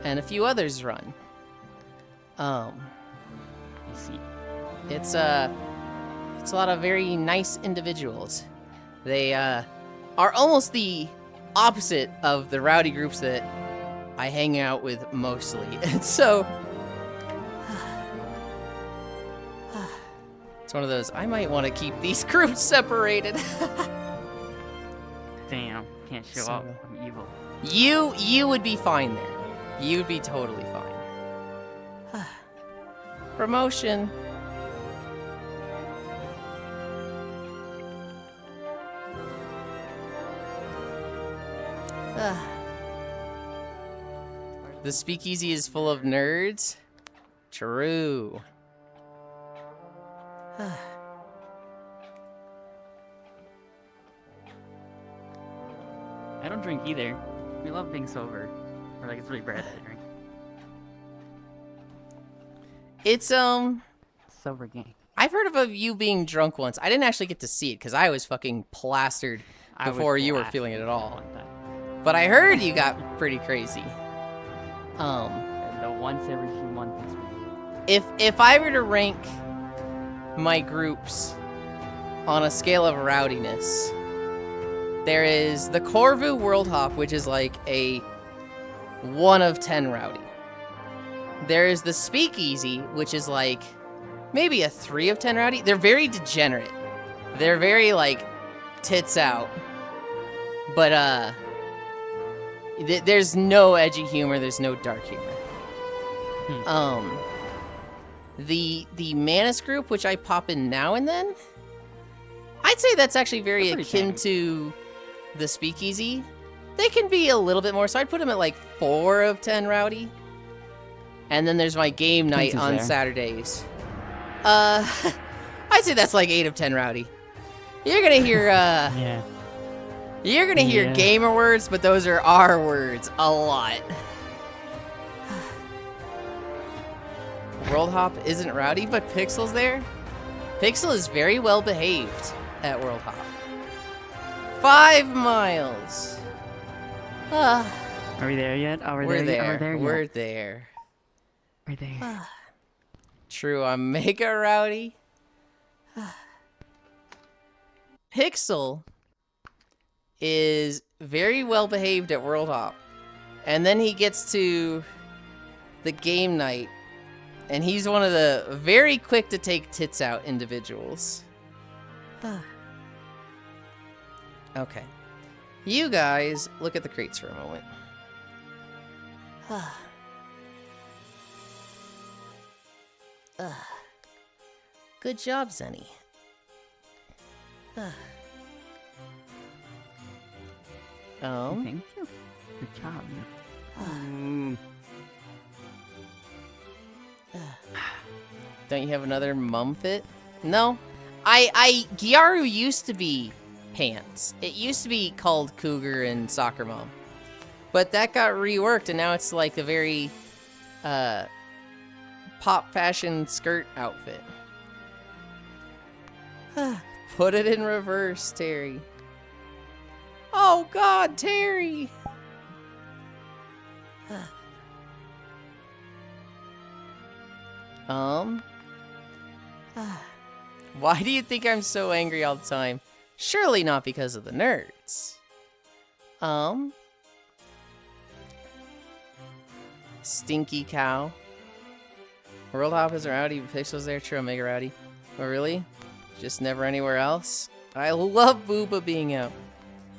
and a few others run. I see. It's a lot of very nice individuals. They are almost the opposite of the rowdy groups that I hang out with mostly. And so it's one of those, I might want to keep these groups separated. Damn, can't show up. I'm evil. You would be fine there. You'd be totally fine. The speakeasy is full of nerds. True. I don't drink either. We love being sober. Or like it's really bad to drink. It's Sober gang. I've heard of you being drunk once. I didn't actually get to see it because I was fucking plastered before you were feeling it at all. But I heard you got pretty crazy. The once every few months. If I were to rank my groups on a scale of rowdiness, there is the Corvu World Hop, which is like a 1 of 10 rowdy. There is the Speakeasy, which is like maybe a 3 of 10 rowdy. They're very degenerate. They're very like tits out. But there's no edgy humor, there's no dark humor. The Manus group, which I pop in now and then, I'd say that's actually very akin to the Speakeasy. They can be a little bit more, so I'd put them at like 4 of 10 rowdy. And then there's my game night on Saturdays. I'd say that's like 8 of 10 rowdy. You're gonna hear you're gonna hear gamer words, but those are our words a lot. World Hop isn't rowdy, but Pixel's there. Pixel is very well behaved at World Hop. 5 miles. Are we there yet? Oh, We're there. True, I'm mega rowdy. Pixel is very well behaved at World Hop. And then he gets to the game night, and he's one of the very quick to take tits out individuals. Okay. You guys, look at the crates for a moment. Good job, Zenny. Thank you. Good job. Don't you have another mum fit? No. Gyaru used to be pants. It used to be called Cougar and Soccer Mom. But that got reworked, and now it's like a very pop fashion skirt outfit. Put it in reverse, Terry. Oh God, Terry! Why do you think I'm so angry all the time? Surely not because of the nerds. Stinky cow. World Hop is rowdy, but Pixel's there. True, Omega rowdy. Oh, really? Just never anywhere else? I love Booba being out.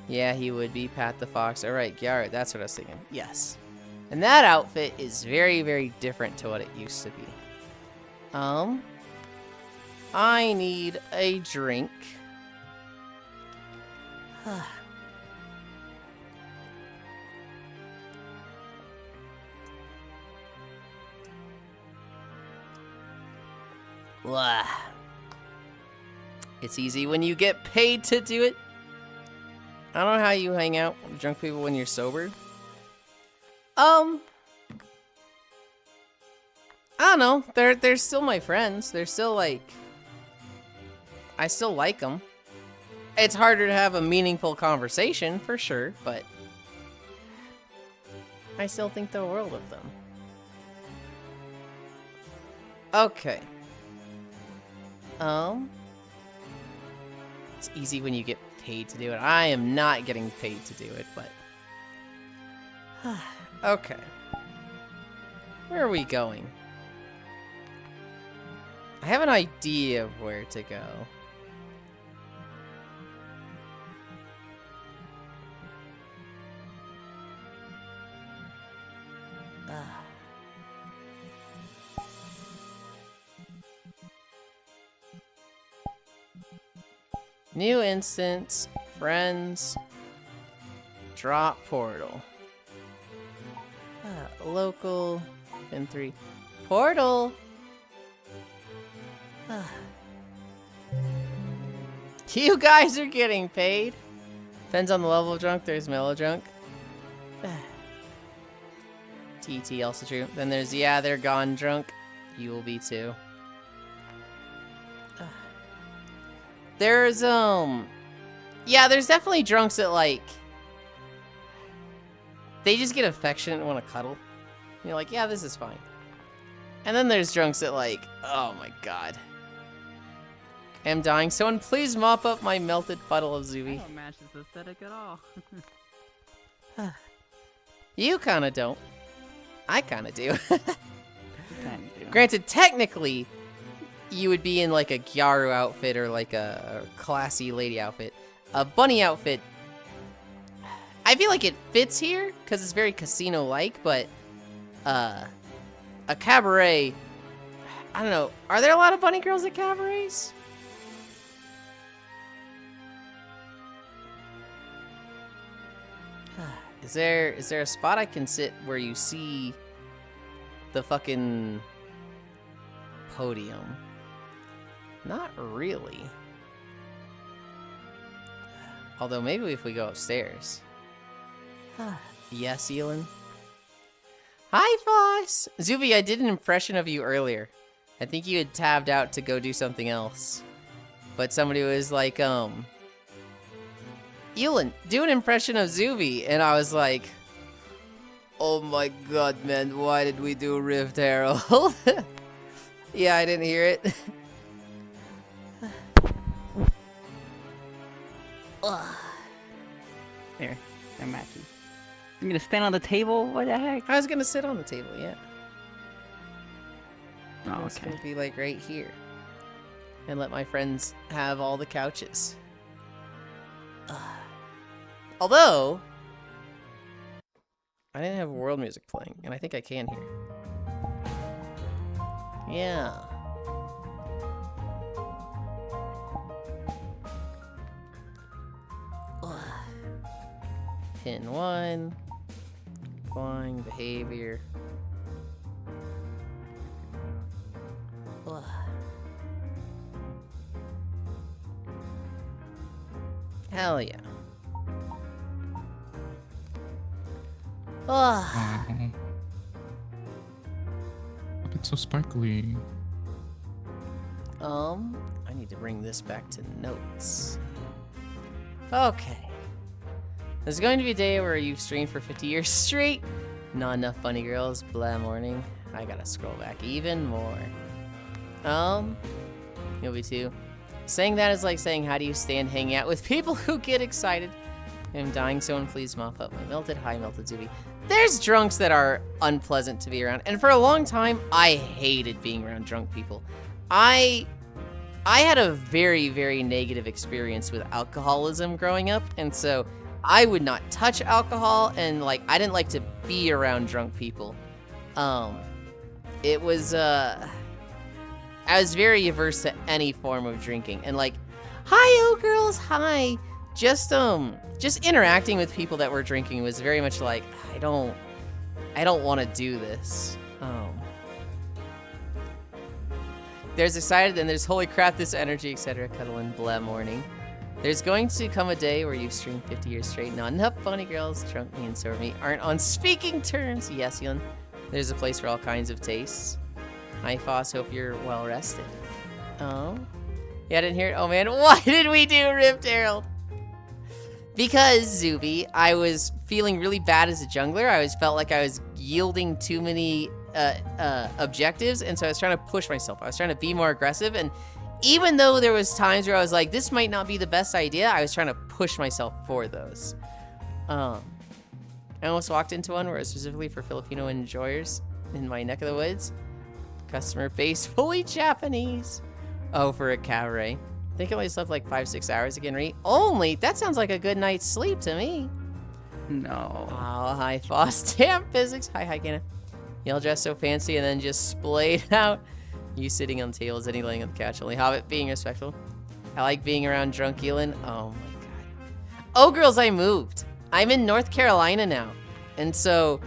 Yeah, he would be. Pat the Fox. Alright, Garrett, that's what I was thinking. Yes. And that outfit is very, very different to what it used to be. I need a drink. Blah. It's easy when you get paid to do it. I don't know how you hang out with drunk people when you're sober. I don't know. They're still my friends. They're still like... I still like them. It's harder to have a meaningful conversation, for sure, but... I still think the world of them. Okay. It's easy when you get paid to do it. I am not getting paid to do it, but... Okay. Where are we going? I have an idea of where to go. New instance, friends, drop portal. local. Pin 3. Portal. You guys are getting paid. Depends on the level of drunk. There's mellow drunk. TT also true. Then there's, yeah, they're gone drunk. You will be too. There's, yeah, there's definitely drunks that, like, they just get affectionate and want to cuddle. And you're like, yeah, this is fine. And then there's drunks that, like, oh my god. I'm dying. Someone please mop up my melted puddle of Zuby. I don't match this aesthetic at all. You kinda don't. I kinda do. Kinda do. Granted, technically, you would be in like a Gyaru outfit or like a classy lady outfit. A bunny outfit, I feel like it fits here because it's very casino-like, but a cabaret, I don't know. Are there a lot of bunny girls at cabarets? Is there a spot I can sit where you see the fucking podium? Not really. Although maybe if we go upstairs. Yes, Yulind. Hi, Foss! Zuby, I did an impression of you earlier. I think you had tabbed out to go do something else. But somebody was like, Yulind, do an impression of Zuby. And I was like, oh my god, man, why did we do Rift Herald? Yeah, I didn't hear it. There, they're matching. I'm gonna stand on the table? What the heck? I was gonna sit on the table, yeah. Oh, It's okay. gonna be like right here. And let my friends have all the couches. Although, I didn't have world music playing, and I think I can here. Yeah. Pin 1. Flying behavior. Hell yeah. It's so sparkly. I need to bring this back to notes. Okay. There's going to be a day where you've streamed for 50 years straight. Not enough funny girls. Blah morning. I gotta scroll back even more. You'll be too. Saying that is like saying, how do you stand hanging out with people who get excited? I'm dying, someone please mop up my melted. Hi, melted Zuby. There's drunks that are unpleasant to be around. And for a long time, I hated being around drunk people. I had a very, very negative experience with alcoholism growing up. And so I would not touch alcohol, and like, I didn't like to be around drunk people. It was, I was very averse to any form of drinking. And like, hi, oh girls, hi. Just interacting with people that were drinking was very much like, I don't want to do this. There's excited, and there's holy crap, this energy, etc. Cuddle and blah morning. There's going to come a day where you stream 50 years straight. Not enough funny girls, drunk me and sober me, aren't on speaking terms. Yes, Yulind. There's a place for all kinds of tastes. Hi, Foss. Hope you're well rested. Oh. Yeah, I didn't hear it. Oh, man. Why did we do Rift Herald? Because, Zuby, I was feeling really bad as a jungler. I felt like I was yielding too many objectives, and so I was trying to push myself. I was trying to be more aggressive, and even though there was times where I was like, this might not be the best idea, I was trying to push myself for those. I almost walked into one where it was specifically for Filipino enjoyers in my neck of the woods. Customer base fully Japanese. Oh, for a cabaret. I think I only slept like 5-6 hours again, Ree. Only? That sounds like a good night's sleep to me. No. Oh, hi, Foss. Damn physics. Hi, Kenna. Y'all dressed so fancy and then just splayed out. You sitting on tables, Eddie laying on the couch. Only Hobbit being respectful. I like being around drunk Yulind. Oh my god. Oh, girls, I moved. I'm in North Carolina now. And so,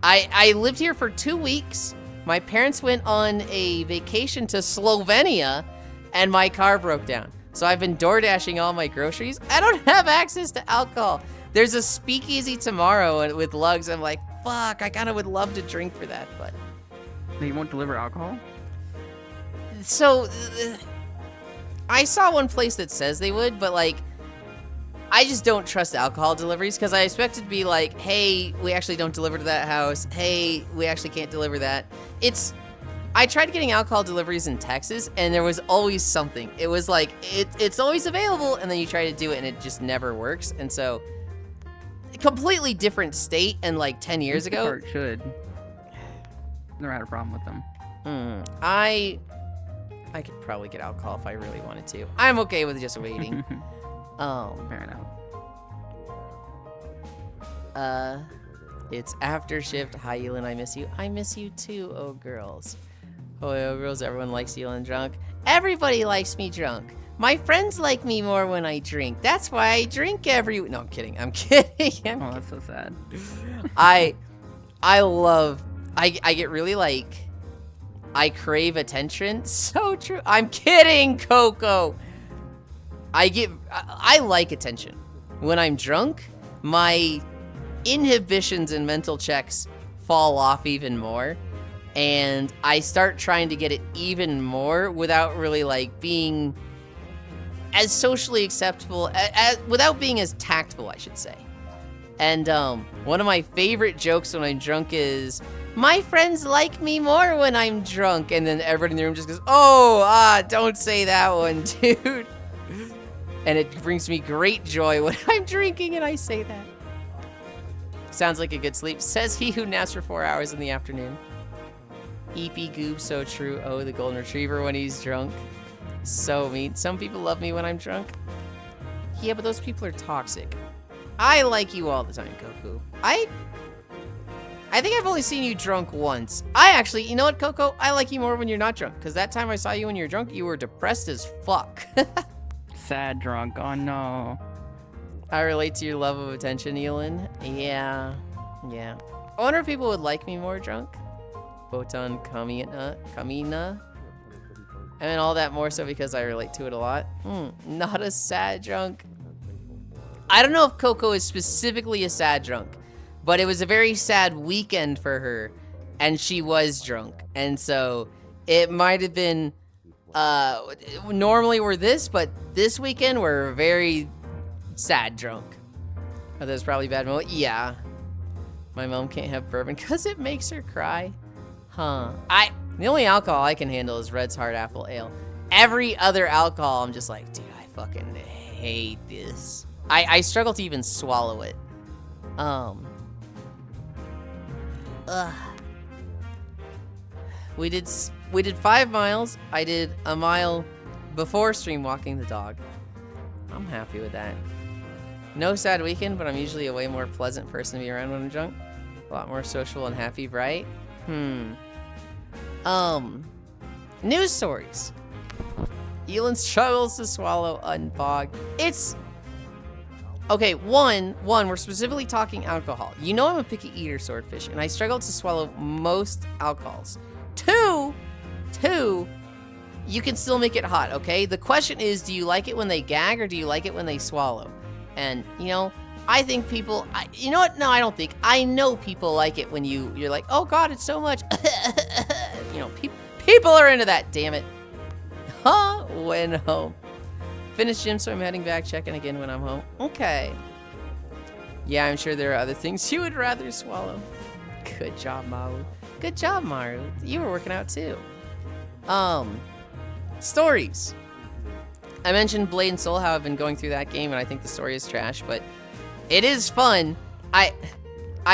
I lived here for 2 weeks. My parents went on a vacation to Slovenia, and my car broke down. So I've been door dashing all my groceries. I don't have access to alcohol. There's a speakeasy tomorrow with lugs. I'm like, fuck, I kind of would love to drink for that, but... They won't deliver alcohol? So, I saw one place that says they would, but like, I just don't trust alcohol deliveries because I expect it to be like, hey, we actually don't deliver to that house. Hey, we actually can't deliver that. I tried getting alcohol deliveries in Texas, and there was always something. It was like, it's always available, and then you try to do it, and it just never works. And so, completely different state, and like 10 years ago. It should. Never had a problem with them. I could probably get alcohol if I really wanted to. I'm okay with just waiting. Fair enough. It's after shift. Hi, Yulind, I miss you. I miss you too, oh girls. Oh, girls, everyone likes Yulind drunk. Everybody likes me drunk. My friends like me more when I drink. That's why I drink No, I'm kidding. I'm kidding. That's so sad. I get really like, I crave attention. So true. I'm kidding, Coco. I like attention. When I'm drunk, my inhibitions and mental checks fall off even more. And I start trying to get it even more without really like being as socially acceptable, without being as tactful, I should say. And one of my favorite jokes when I'm drunk is, my friends like me more when I'm drunk. And then everybody in the room just goes, oh, don't say that one, dude. And it brings me great joy when I'm drinking and I say that. Sounds like a good sleep, says he who naps for 4 hours in the afternoon. Eepy goob, so true. Oh, the golden retriever when he's drunk. So mean. Some people love me when I'm drunk. Yeah, but those people are toxic. I like you all the time, Goku. I think I've only seen you drunk once. You know what, Coco? I like you more when you're not drunk. Because that time I saw you when you were drunk, you were depressed as fuck. Sad drunk. Oh, no. I relate to your love of attention, Yulind. Yeah. I wonder if people would like me more drunk. Botan Kamina. And all that more so because I relate to it a lot. Not a sad drunk. I don't know if Coco is specifically a sad drunk, but it was a very sad weekend for her, and she was drunk. And so it might have been, normally we're this, but this weekend we're very sad drunk. Oh, that was probably a bad moment. Yeah. My mom can't have bourbon because it makes her cry. Huh. The only alcohol I can handle is Red's Hard Apple Ale. Every other alcohol, I'm just like, dude, I fucking hate this. I struggle to even swallow it. We did 5 miles. I did a mile before stream walking the dog. I'm happy with that. No sad weekend, but I'm usually a way more pleasant person to be around when I'm drunk. A lot more social and happy, right? News stories. Yulind struggles to swallow unbog. Okay, one, we're specifically talking alcohol. You know I'm a picky eater, Swordfish, and I struggle to swallow most alcohols. Two, you can still make it hot, okay? The question is, do you like it when they gag or do you like it when they swallow? And, you know, I think people, you know what? No, I don't think. I know people like it when you're like, oh God, it's so much. You know, people are into that, damn it. Huh? When home. Finished gym, so I'm heading back, checking again when I'm home. Okay. Yeah, I'm sure there are other things you would rather swallow. Good job, Maru. Good job, Maru. You were working out too. Stories. I mentioned Blade and Soul, how I've been going through that game, and I think the story is trash, but it is fun. I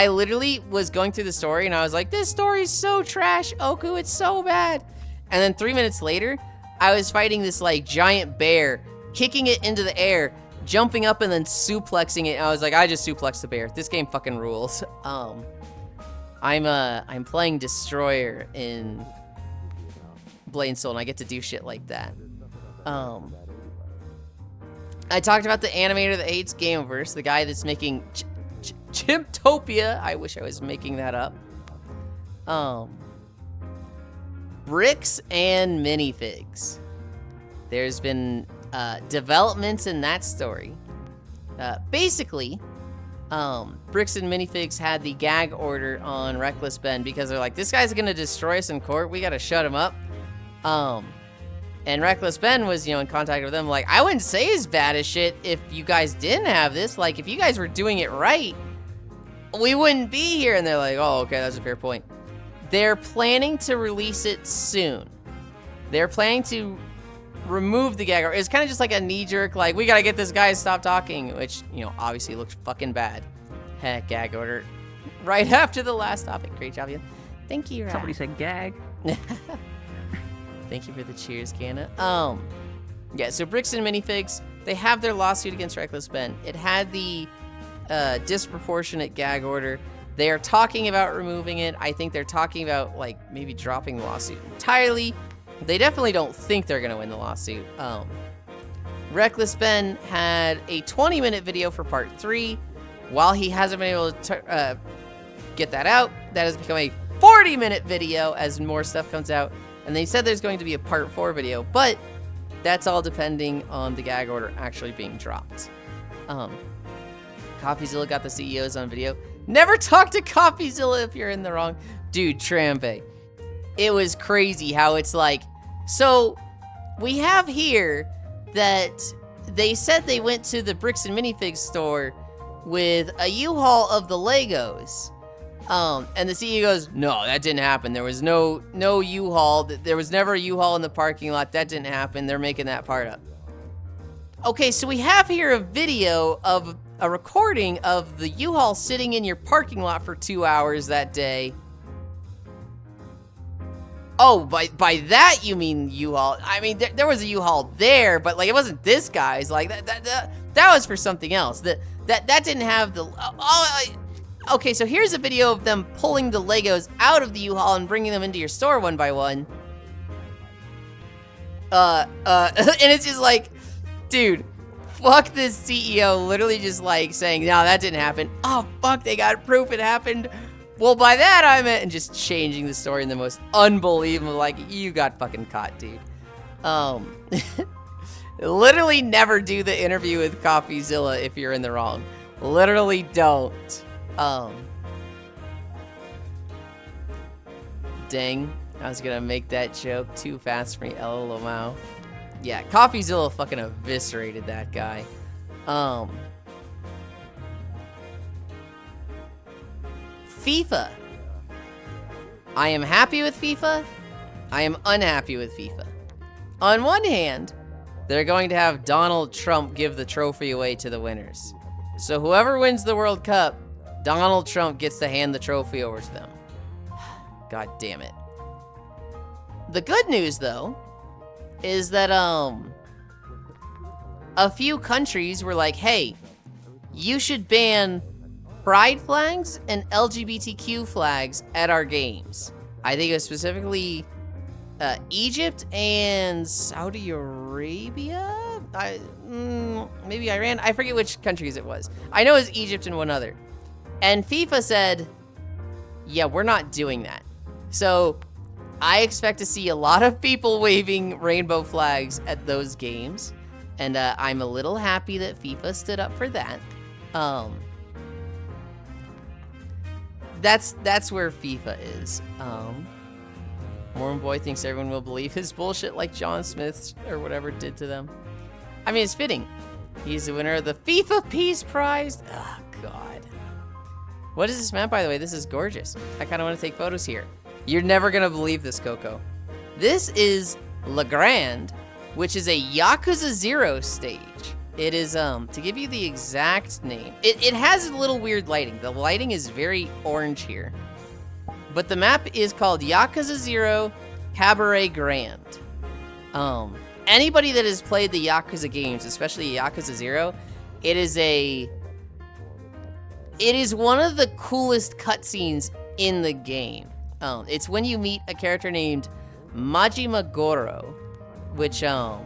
literally was going through the story, and I was like, this story's so trash, Oku, it's so bad. And then 3 minutes later, I was fighting this, like, giant bear, kicking it into the air, jumping up, and then suplexing it. And I was like, I just suplexed the bear. This game fucking rules. I'm playing Destroyer in Blade and Soul, and I get to do shit like that. I talked about the animator that hates Gameverse, the guy that's making Chimptopia. I wish I was making that up. Bricks and minifigs. There's been developments in that story. Basically, Bricks and Minifigs had the gag order on Reckless Ben because they're like, this guy's gonna destroy us in court. We gotta shut him up. And Reckless Ben was, in contact with them. Like, I wouldn't say as bad as shit if you guys didn't have this. Like, if you guys were doing it right, we wouldn't be here. And they're like, oh, okay, that's a fair point. They're planning to release it soon. They're planning to remove the gag order. It's kind of just like a knee-jerk, like, we gotta get this guy to stop talking, which, obviously looked fucking bad. Heck, gag order. Right after the last topic. Great job, you. Thank you, Rat. Somebody said gag. Thank you for the cheers, Ganna. Yeah, so Bricks and Minifigs, they have their lawsuit against Reckless Ben. It had the disproportionate gag order. They are talking about removing it. I think they're talking about, like, maybe dropping the lawsuit entirely. They definitely don't think they're going to win the lawsuit. Reckless Ben had a 20-minute video for part 3. While he hasn't been able to get that out, that has become a 40-minute video as more stuff comes out. And they said there's going to be a part 4 video, but that's all depending on the gag order actually being dropped. CoffeeZilla got the CEOs on video. Never talk to CoffeeZilla if you're in the wrong. Dude, Trampe. It was crazy how it's like, so we have here that they said they went to the Bricks and Minifigs store with a U-Haul of the Legos. And the CEO goes, no, that didn't happen. There was no U-Haul. There was never a U-Haul in the parking lot. That didn't happen. They're making that part up. Okay, so we have here a video of a recording of the U-Haul sitting in your parking lot for 2 hours that day. Oh, by that you mean U-Haul. I mean, there was a U-Haul there, but like it wasn't this guy's. Like that was for something else. That didn't have the. Okay, so here's a video of them pulling the Legos out of the U-Haul and bringing them into your store one by one. And it's just like, dude, fuck this CEO. Literally just like saying, no, that didn't happen. Oh fuck, they got proof it happened. Well, by that I meant, and just changing the story in the most unbelievable, like, you got fucking caught, dude. Literally never do the interview with CoffeeZilla if you're in the wrong. Literally don't. Dang, I was gonna make that joke too fast for me, LOL. Yeah, CoffeeZilla fucking eviscerated that guy. FIFA. I am happy with FIFA. I am unhappy with FIFA. On one hand, they're going to have Donald Trump give the trophy away to the winners. So whoever wins the World Cup, Donald Trump gets to hand the trophy over to them. God damn it. The good news, though, is that a few countries were like, hey, you should ban pride flags and LGBTQ flags at our games. I think it was specifically Egypt and Saudi Arabia? Maybe Iran? I forget which countries it was. I know it was Egypt and one other. And FIFA said, yeah, we're not doing that. So I expect to see a lot of people waving rainbow flags at those games. And I'm a little happy that FIFA stood up for that. That's where FIFA is. Mormon Boy thinks everyone will believe his bullshit like John Smith or whatever did to them. I mean, it's fitting. He's the winner of the FIFA Peace Prize. Oh, God. What is this map, by the way? This is gorgeous. I kind of want to take photos here. You're never going to believe this, Coco. This is La Grande, which is a Yakuza 0 stage. It is, to give you the exact name, it has a little weird lighting. The lighting is very orange here. But the map is called Yakuza 0 Cabaret Grand. Anybody that has played the Yakuza games, especially Yakuza 0, it is one of the coolest cutscenes in the game. It's when you meet a character named Majima Goro, which, God,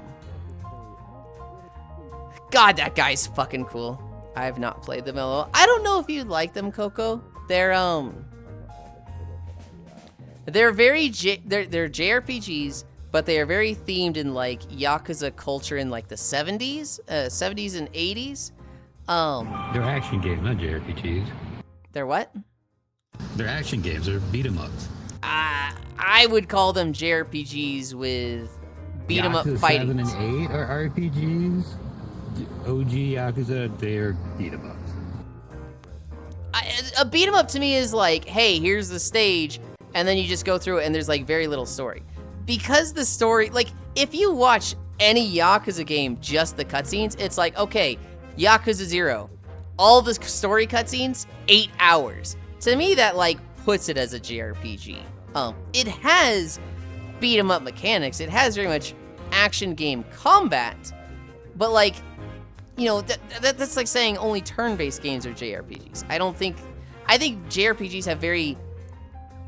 that guy's fucking cool. I have not played them at all. I don't know if you'd like them, Coco. They're, They're very they're JRPGs, but they are very themed in like Yakuza culture in like the 70s and 80s. They're action games, not JRPGs. They're what? They're action games. They're beat 'em ups. I would call them JRPGs with beat 'em up fighting. 7 and 8 are RPGs. OG Yakuza, they're beat 'em ups. A beat 'em up to me is like, hey, here's the stage, and then you just go through it, and there's like very little story. Because the story, like, if you watch any Yakuza game, just the cutscenes, it's like, okay, Yakuza 0, all the story cutscenes, 8 hours. To me, that like puts it as a JRPG. It has beat 'em up mechanics. It has very much action game combat, but like, you know, that's like saying only turn-based games are JRPGs. I think JRPGs have very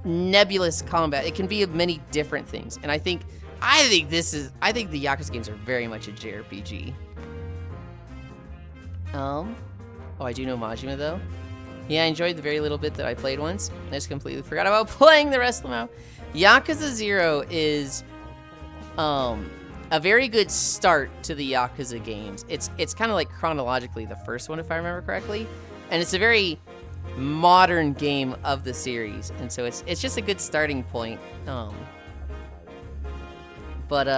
nebulous combat. It can be of many different things, and I think the Yakuza games are very much a JRPG. Oh, I do know Majima though. Yeah, I enjoyed the very little bit that I played once. I just completely forgot about playing the rest of them out. Yakuza 0 is a very good start to the Yakuza games. It's kind of like chronologically the first one, if I remember correctly, and it's a very modern game of the series, and so it's just a good starting point. But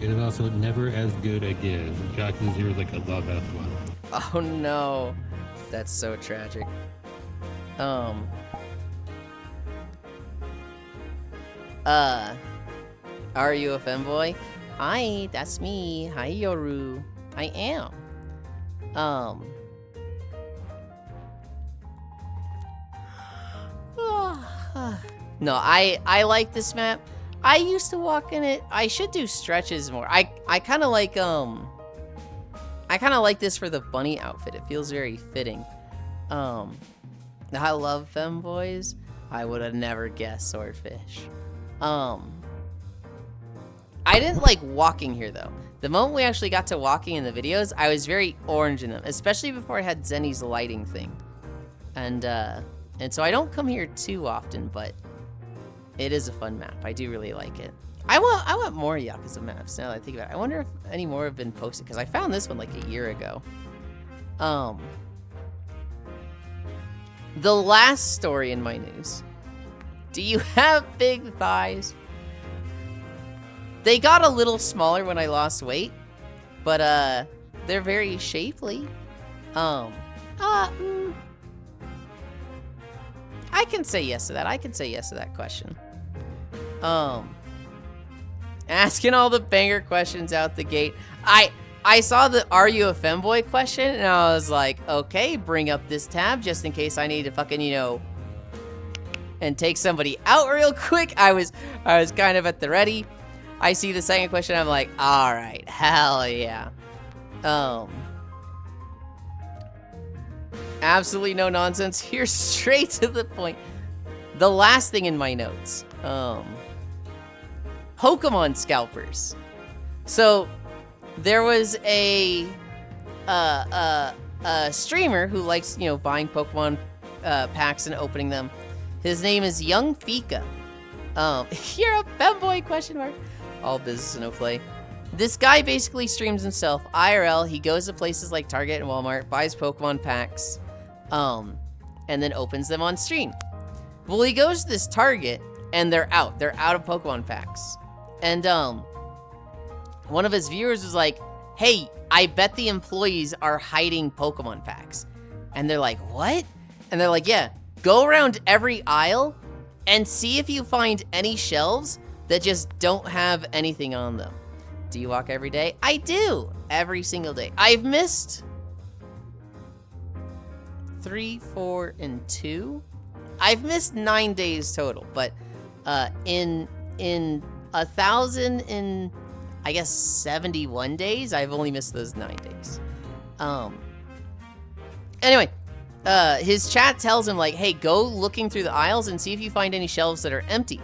it is also never as good again. Yakuza 0 is like above F1. Oh no, that's so tragic. Are you a femboy? Hi, that's me. Hi, Yoru. I am. No, I like this map. I used to walk in it. I should do stretches more. I kind of like this for the bunny outfit. It feels very fitting. I love femboys. I would have never guessed swordfish. I didn't like walking here though. The moment we actually got to walking in the videos, I was very orange in them, especially before I had Zenny's lighting thing. And so I don't come here too often, but it is a fun map. I do really like it. I want more Yakuza maps now that I think about it. I wonder if any more have been posted, because I found this one like a year ago. The last story in my news. Do you have big thighs? They got a little smaller when I lost weight, but they're very shapely. I can say yes to that. I can say yes to that question. Asking all the banger questions out the gate. I saw the "Are you a femboy?" question, and I was like, okay, bring up this tab just in case I need to fucking, you know, and take somebody out real quick. I was kind of at the ready. I see the second question, I'm like, all right, hell yeah. Absolutely no nonsense here, straight to the point. The last thing in my notes, Pokemon scalpers. So there was a streamer who likes, you know, buying Pokemon packs and opening them. His name is Young Fika. You're a femboy, question mark. All business, no play. This guy basically streams himself IRL. He goes to places like Target and Walmart, buys Pokemon packs, and then opens them on stream. Well, he goes to this Target, and they're out. They're out of Pokemon packs. And one of his viewers was like, hey, I bet the employees are hiding Pokemon packs. And they're like, what? And they're like, yeah, go around every aisle and see if you find any shelves that just don't have anything on them. Do you walk every day? I do, every single day. I've missed 3, 4, and 2. I've missed 9 days total, but in 1,000 and I guess 71 days, I've only missed those 9 days. Anyway, his chat tells him like, hey, go looking through the aisles and see if you find any shelves that are empty.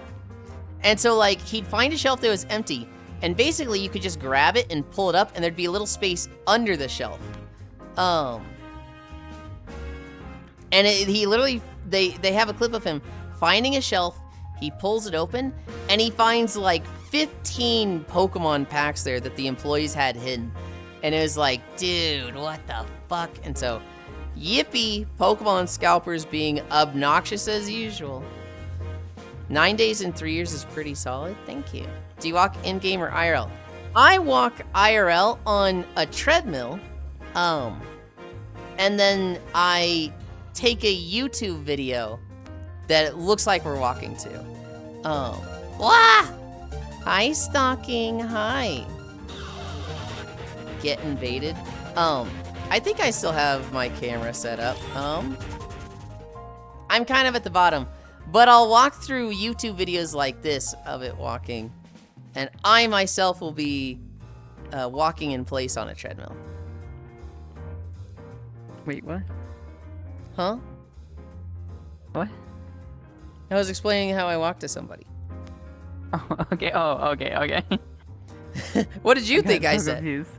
And so like, he'd find a shelf that was empty, and basically you could just grab it and pull it up, and there'd be a little space under the shelf. And he literally, they have a clip of him finding a shelf He pulls it open, and he finds like 15 Pokemon packs there that the employees had hidden. And it was like, dude, what the fuck? And so, yippee, Pokemon scalpers being obnoxious as usual. 9 days and 3 years is pretty solid. Thank you. Do you walk in-game or IRL? I walk IRL on a treadmill, and then I take a YouTube video that it looks like we're walking to. Wah! Hi, Stalking. Hi. Get invaded. I think I still have my camera set up. I'm kind of at the bottom, but I'll walk through YouTube videos like this of it walking, and I myself will be walking in place on a treadmill. Wait, what? Huh? What? I was explaining how I walk to somebody. Oh, okay. Oh, okay. What did you think got I so said? confused.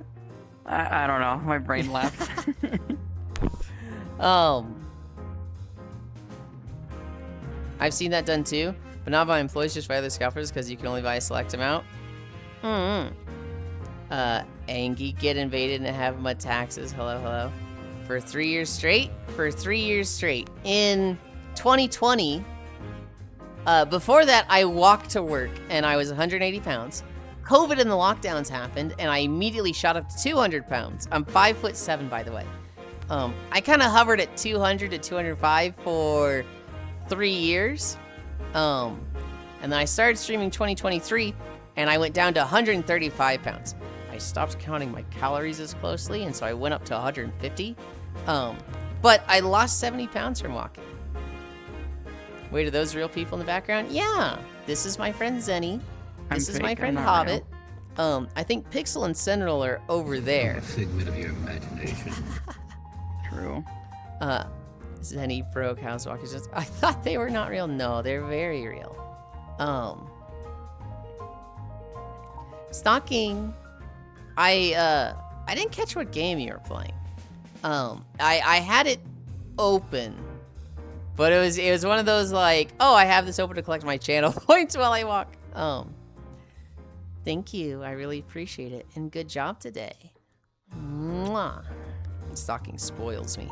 I don't know. My brain left. I've seen that done too, but not by employees, just by other scalpers, because you can only buy a select amount. Angie, get invaded and have my taxes. Hello. For 3 years straight? For 3 years straight. In 2020, before that, I walked to work, and I was 180 pounds. COVID and the lockdowns happened, and I immediately shot up to 200 pounds. I'm 5'7", by the way. I kind of hovered at 200 to 205 for 3 years. And then I started streaming 2023, and I went down to 135 pounds. I stopped counting my calories as closely, and so I went up to 150. But I lost 70 pounds from walking. Wait, are those real people in the background? Yeah, this is my friend Zenny. This is my friend Hobbit. I think Pixel and Sentinel are over there. A figment of your imagination. True. Zenny broke house walkers. I thought they were not real. No, they're very real. Stalking. I didn't catch what game you were playing. I had it open, but it was one of those like, oh, I have this open to collect my channel points while I walk. Thank you. I really appreciate it. And good job today. Mwah. Stalking spoils me.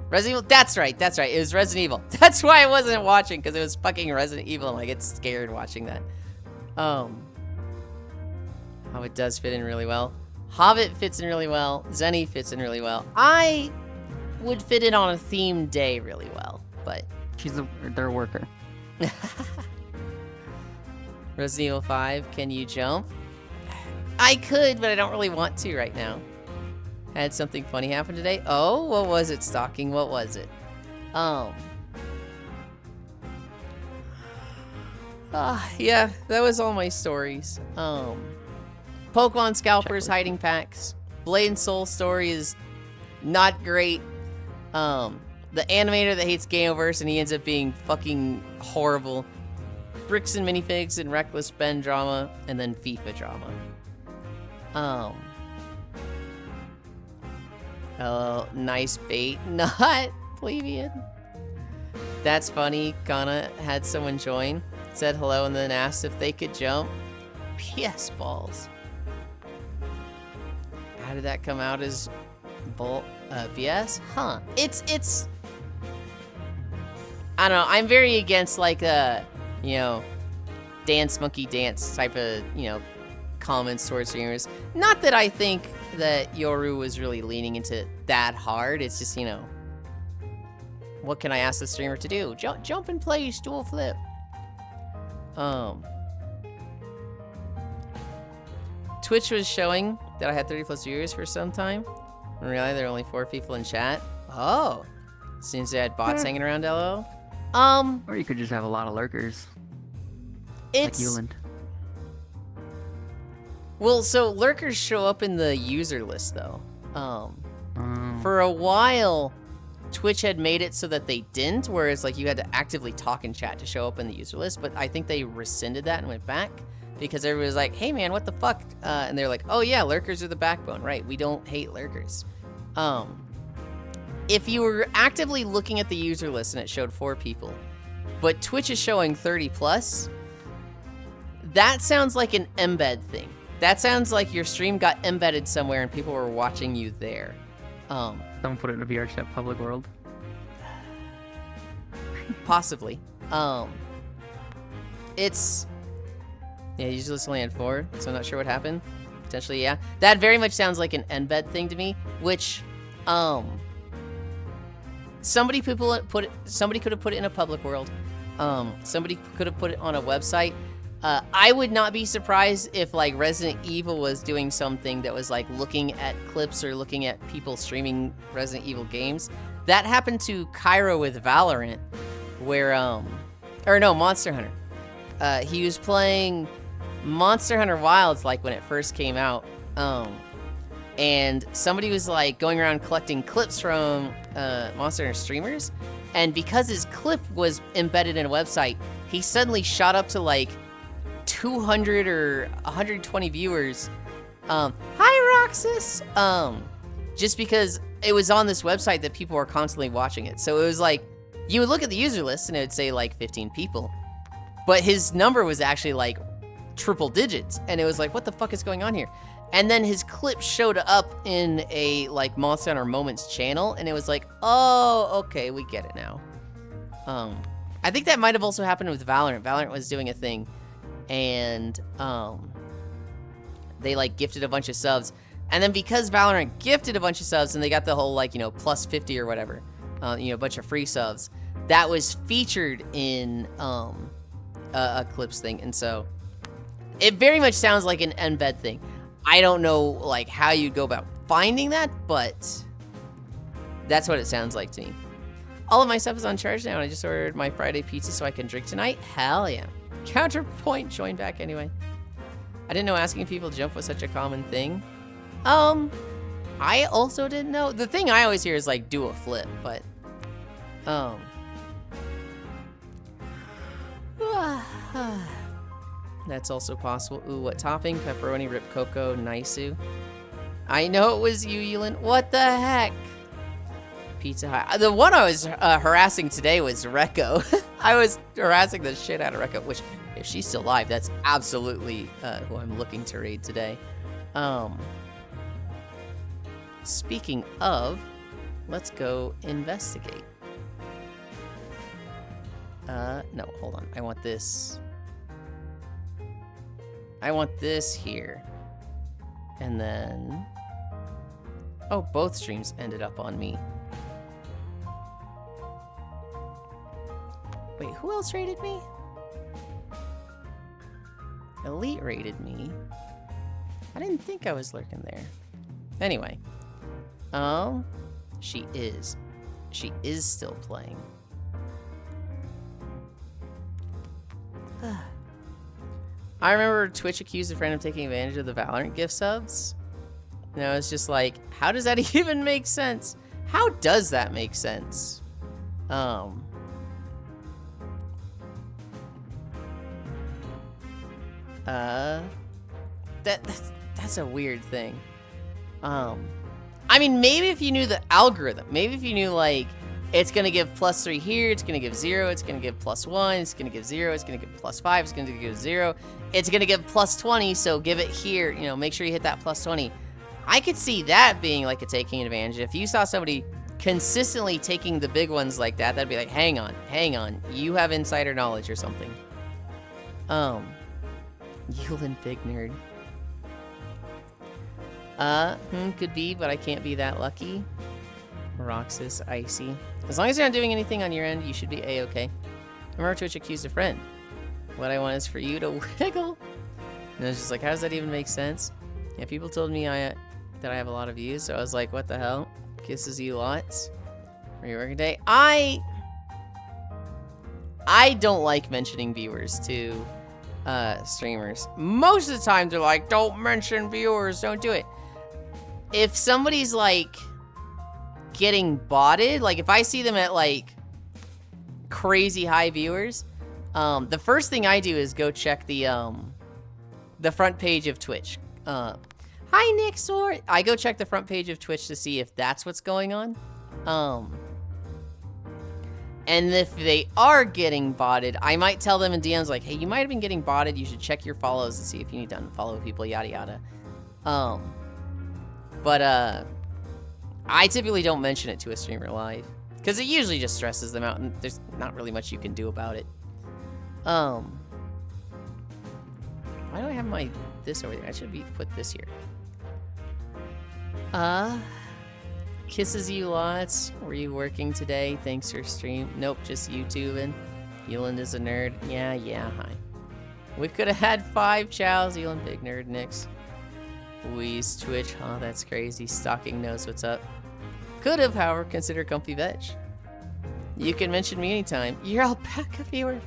Resident Evil, that's right. It was Resident Evil. That's why I wasn't watching, because it was fucking Resident Evil, and I get scared watching that. How it does fit in really well. Hobbit fits in really well. Zenny fits in really well. I would fit in on a themed day really well, but... They're a worker. Resident Evil 5, can you jump? I could, but I don't really want to right now. Had something funny happen today. Oh, what was it, Stalking? What was it? Yeah, that was all my stories. Pokemon Scalpers hiding packs. Blade and Soul story is not great. The animator that hates Gameverse and he ends up being fucking horrible. Bricks and minifigs and Reckless Ben drama, and then FIFA drama. Oh, nice bait. Not plebeian. That's funny. Kana had someone join, said hello, and then asked if they could jump. PS balls. How did that come out as BS? Huh. It's I don't know. I'm very against like dance monkey dance type of, comments towards streamers. Not that I think that Yoru was really leaning into it that hard. It's just, what can I ask the streamer to do? Jump in place, dual flip. Twitch was showing that I had 30 plus viewers for some time. And realized there were only 4 people in chat. Oh. Seems they had bots hanging around, LO. Or you could just have a lot of lurkers. It's... Like Yulind. Well, so lurkers show up in the user list, though. For a while, Twitch had made it so that they didn't, whereas like you had to actively talk in chat to show up in the user list, but I think they rescinded that and went back because everybody was like, hey man, what the fuck? And they're like, oh yeah, lurkers are the backbone, right? We don't hate lurkers. if you were actively looking at the user list and it showed 4 people, but Twitch is showing 30 plus, that sounds like an embed thing. That sounds like your stream got embedded somewhere and people were watching you there. Someone put it in a VR chat public world. Possibly. It's... Yeah, usually it's only had 4, so I'm not sure what happened. Potentially, yeah. That very much sounds like an embed thing to me, which, somebody could have put it in a public world. Somebody could have put it on a website. I would not be surprised if, like, Resident Evil was doing something that was, like, looking at clips or looking at people streaming Resident Evil games. That happened to Cairo with Valorant, where, or no, Monster Hunter. He was playing Monster Hunter Wilds, like, when it first came out, and somebody was, like, going around collecting clips from, Monster Hunter streamers, and because his clip was embedded in a website, he suddenly shot up to, like, 200 or 120 viewers. Hi, Roxas! Just because it was on this website that people were constantly watching it. So it was like, you would look at the user list and it would say, like, 15 people. But his number was actually, like, triple digits. And it was like, what the fuck is going on here? And then his clip showed up in a, like, Monster Hunter Moments channel. And it was like, oh, okay, we get it now. I think that might have also happened with Valorant. Valorant was doing a thing. And, they, like, gifted a bunch of subs. And then because Valorant gifted a bunch of subs and they got the whole, like, you know, plus 50 or whatever, you know, a bunch of free subs, that was featured in, a clips thing. And so it very much sounds like an embed thing. I don't know, like, how you'd go about finding that, but that's what it sounds like to me. All of my stuff is on charge now, and I just ordered my Friday pizza so I can drink tonight. Hell yeah. Counterpoint joined back anyway. I didn't know asking people to jump was such a common thing. I also didn't know. The thing I always hear is, like, do a flip, but, that's also possible. Ooh, what topping? Pepperoni, Rip Coco, Naisu. I know it was you, Yulind. What the heck? Pizza Hut. The one I was harassing today was Rekko. I was harassing the shit out of Rekko, which, if she's still alive, that's absolutely who I'm looking to raid today. Speaking of, let's go investigate. No, hold on. I want this. I want this here. And then... Oh, both streams ended up on me. Wait, who else rated me? Elite rated me. I didn't think I was lurking there. Anyway. She is. She is still playing. I remember Twitch accused a friend of taking advantage of the Valorant gift subs. And I was just like, how does that even make sense? How does that make sense? That's a weird thing. I mean, maybe if you knew the algorithm, maybe if you knew, like, it's gonna give +3 here, it's gonna give 0, it's gonna give +1, it's gonna give 0, it's gonna give +5, it's gonna give 0, it's gonna give +20, so give it here, you know, make sure you hit that +20. I could see that being, like, a taking advantage. If you saw somebody consistently taking the big ones like that, that'd be like, hang on, you have insider knowledge or something. Yulind big nerd. Could be, but I can't be that lucky. Roxas, Icy. As long as you're not doing anything on your end, you should be A-okay. Remember Twitch accused a friend. What I want is for you to wiggle. And I was just like, how does that even make sense? Yeah, people told me that I have a lot of views, so I was like, what the hell? Kisses you lots. For your working day. I don't like mentioning viewers to streamers. Most of the time they're like, don't mention viewers, don't do it. If somebody's like getting botted, like if I see them at like crazy high viewers, the first thing I do is go check the front page of Twitch. Hi Nick Sword. I go check the front page of Twitch to see if that's what's going on. And if they are getting botted, I might tell them in DMs like, hey, you might have been getting botted. You should check your follows to see if you need to unfollow people, yada yada. But I typically don't mention it to a streamer live because it usually just stresses them out, and there's not really much you can do about it. Why do I have my this over there? I should put this here. Kisses you lots. Were you working today? Thanks for stream. Nope, just YouTubing. Yulind is a nerd. Yeah, hi. We could have had 5 chows. Yulind, big nerd, Nix. Wheeze, Twitch. Oh, that's crazy. Stalking knows what's up. Could have, however, consider comfy veg. You can mention me anytime. You're alpaca viewer.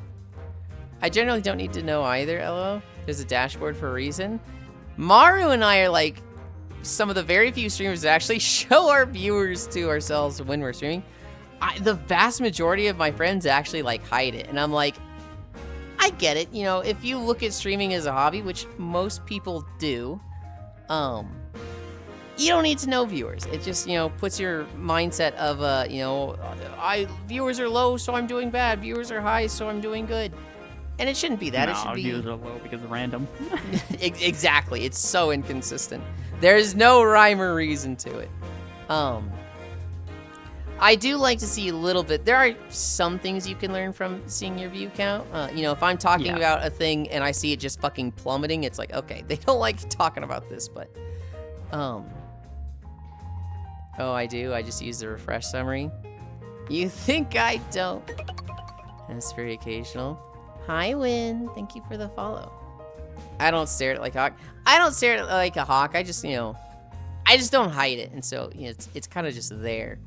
I generally don't need to know either, LO. There's a dashboard for a reason. Maru and I are like some of the very few streamers that actually show our viewers to ourselves when we're streaming. The vast majority of my friends actually like hide it, and I'm like, I get it. You know, if you look at streaming as a hobby, which most people do, you don't need to know viewers. It just, you know, puts your mindset of, you know, viewers are low, so I'm doing bad. Viewers are high, so I'm doing good. And it shouldn't be that. No, it should be. Viewers are low because of random. Exactly. It's so inconsistent. There's no rhyme or reason to it. I do like to see a little bit. There are some things you can learn from seeing your view count. You know, if I'm talking about a thing and I see it just fucking plummeting, it's like, okay, they don't like talking about this, but, oh, I do. I just use the refresh summary. You think I don't? That's very occasional. Hi, Win. Thank you for the follow. I don't stare at it like a hawk. I don't stare at it like a hawk. I just, you know, I just don't hide it, and so, you know, it's kind of just there.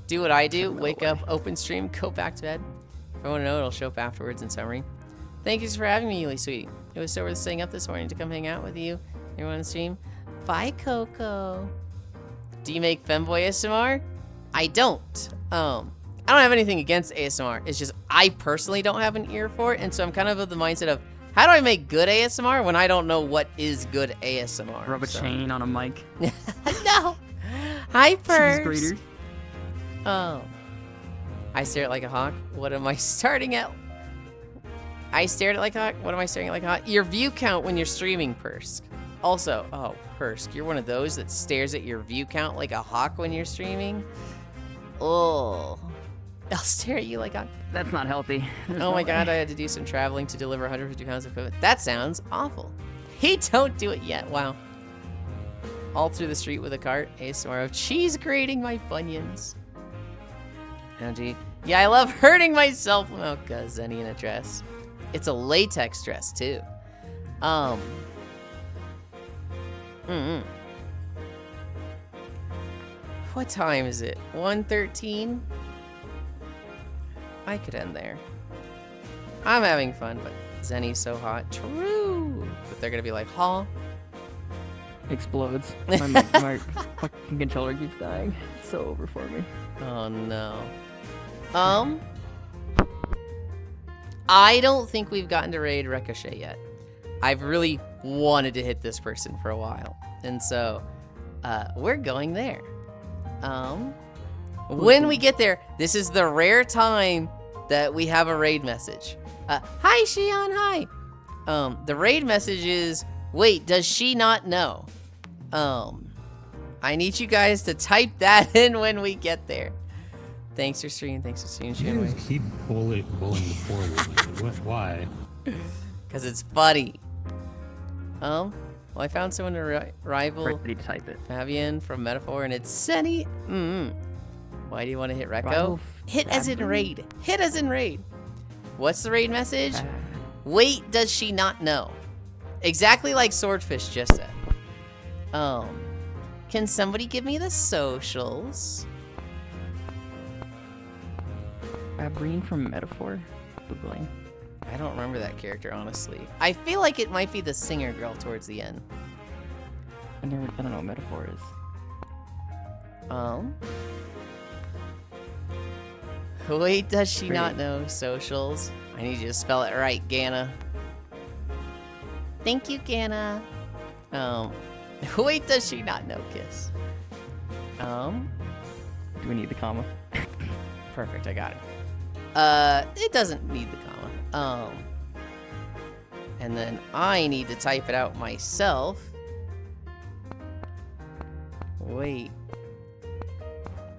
Do what I do. Wake up, open stream, go back to bed. If I want to know, it'll show up afterwards in summary. Thank you for having me, Yuli Sweetie. It was so worth staying up this morning to come hang out with you. Everyone on the stream. Bye, Coco. Do you make femboy ASMR? I don't. I don't have anything against ASMR. It's just I personally don't have an ear for it, and so I'm kind of the mindset of, how do I make good ASMR when I don't know what is good ASMR? Rub a chain on a mic. No. Hi, Purse. Cheese grater. Oh. I stare at like a hawk. What am I starting at? I stared at like a hawk. What am I staring at like a hawk? Your view count when you're streaming, Purse. Also, oh, Purse, you're one of those that stares at your view count like a hawk when you're streaming? Oh. I'll stare at you like a... That's not healthy. Oh my god, I had to do some traveling to deliver 150 pounds of equipment. That sounds awful. Hey, don't do it yet. Wow. All through the street with a cart. ASMR of cheese grating my bunions. Oh, gee. Yeah, I love hurting myself. Oh, god, Zenny in a dress. It's a latex dress, too. What time is it? 1:13? I could end there. I'm having fun, but Zenny's so hot. True. But they're gonna be like, huh? Explodes. My fucking controller keeps dying. It's so over for me. Oh no. I don't think we've gotten to raid Ricochet yet. I've really wanted to hit this person for a while. And so, we're going there. When we get there, this is the rare time that we have a raid message. Hi, Shion, hi. The raid message is, wait, does she not know? I need you guys to type that in when we get there. Thanks for streaming, You guys keep bullying the poor woman. Why? Because it's funny. Well, I found someone to rival Ready to type it. Fabian from Metaphor, and it's Senny. Why do you want to hit Recco? Hit as in raid. Hit as in raid. What's the raid message? Wait, does she not know? Exactly like Swordfish just said. Can somebody give me the socials? Green from Metaphor? Googling. I don't remember that character, honestly. I feel like it might be the singer girl towards the end. I don't know what Metaphor is. Wait, does she not know socials? I need you to spell it right, Ganna. Thank you, Ganna. Wait, does she not know kiss? Do we need the comma? Perfect, I got it. It doesn't need the comma. And then I need to type it out myself. Wait.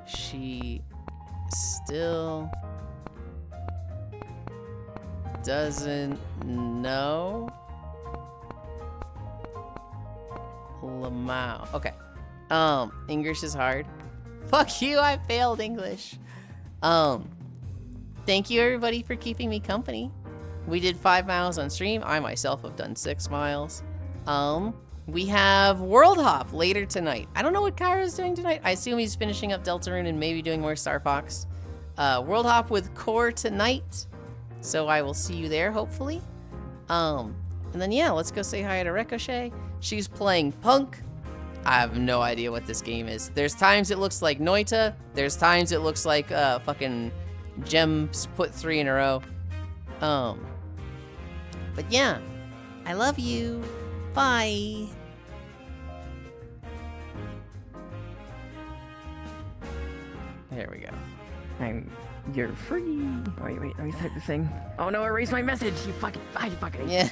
She still doesn't know Lamau. Okay. English is hard. Fuck you, I failed English. Thank you everybody for keeping me company. We did 5 miles on stream. I myself have done 6 miles. We have World Hop later tonight. I don't know what Kyra's doing tonight. I assume he's finishing up Deltarune and maybe doing more Star Fox. World Hop with Core tonight. So I will see you there, hopefully. And then, yeah, let's go say hi to Ricochet. She's playing Punk. I have no idea what this game is. There's times it looks like Noita. There's times it looks like fucking Gems put 3 in a row. But yeah, I love you. Bye. There we go. You're free. Wait, let me type this thing. Oh no, erase my message. You fucking. Yeah.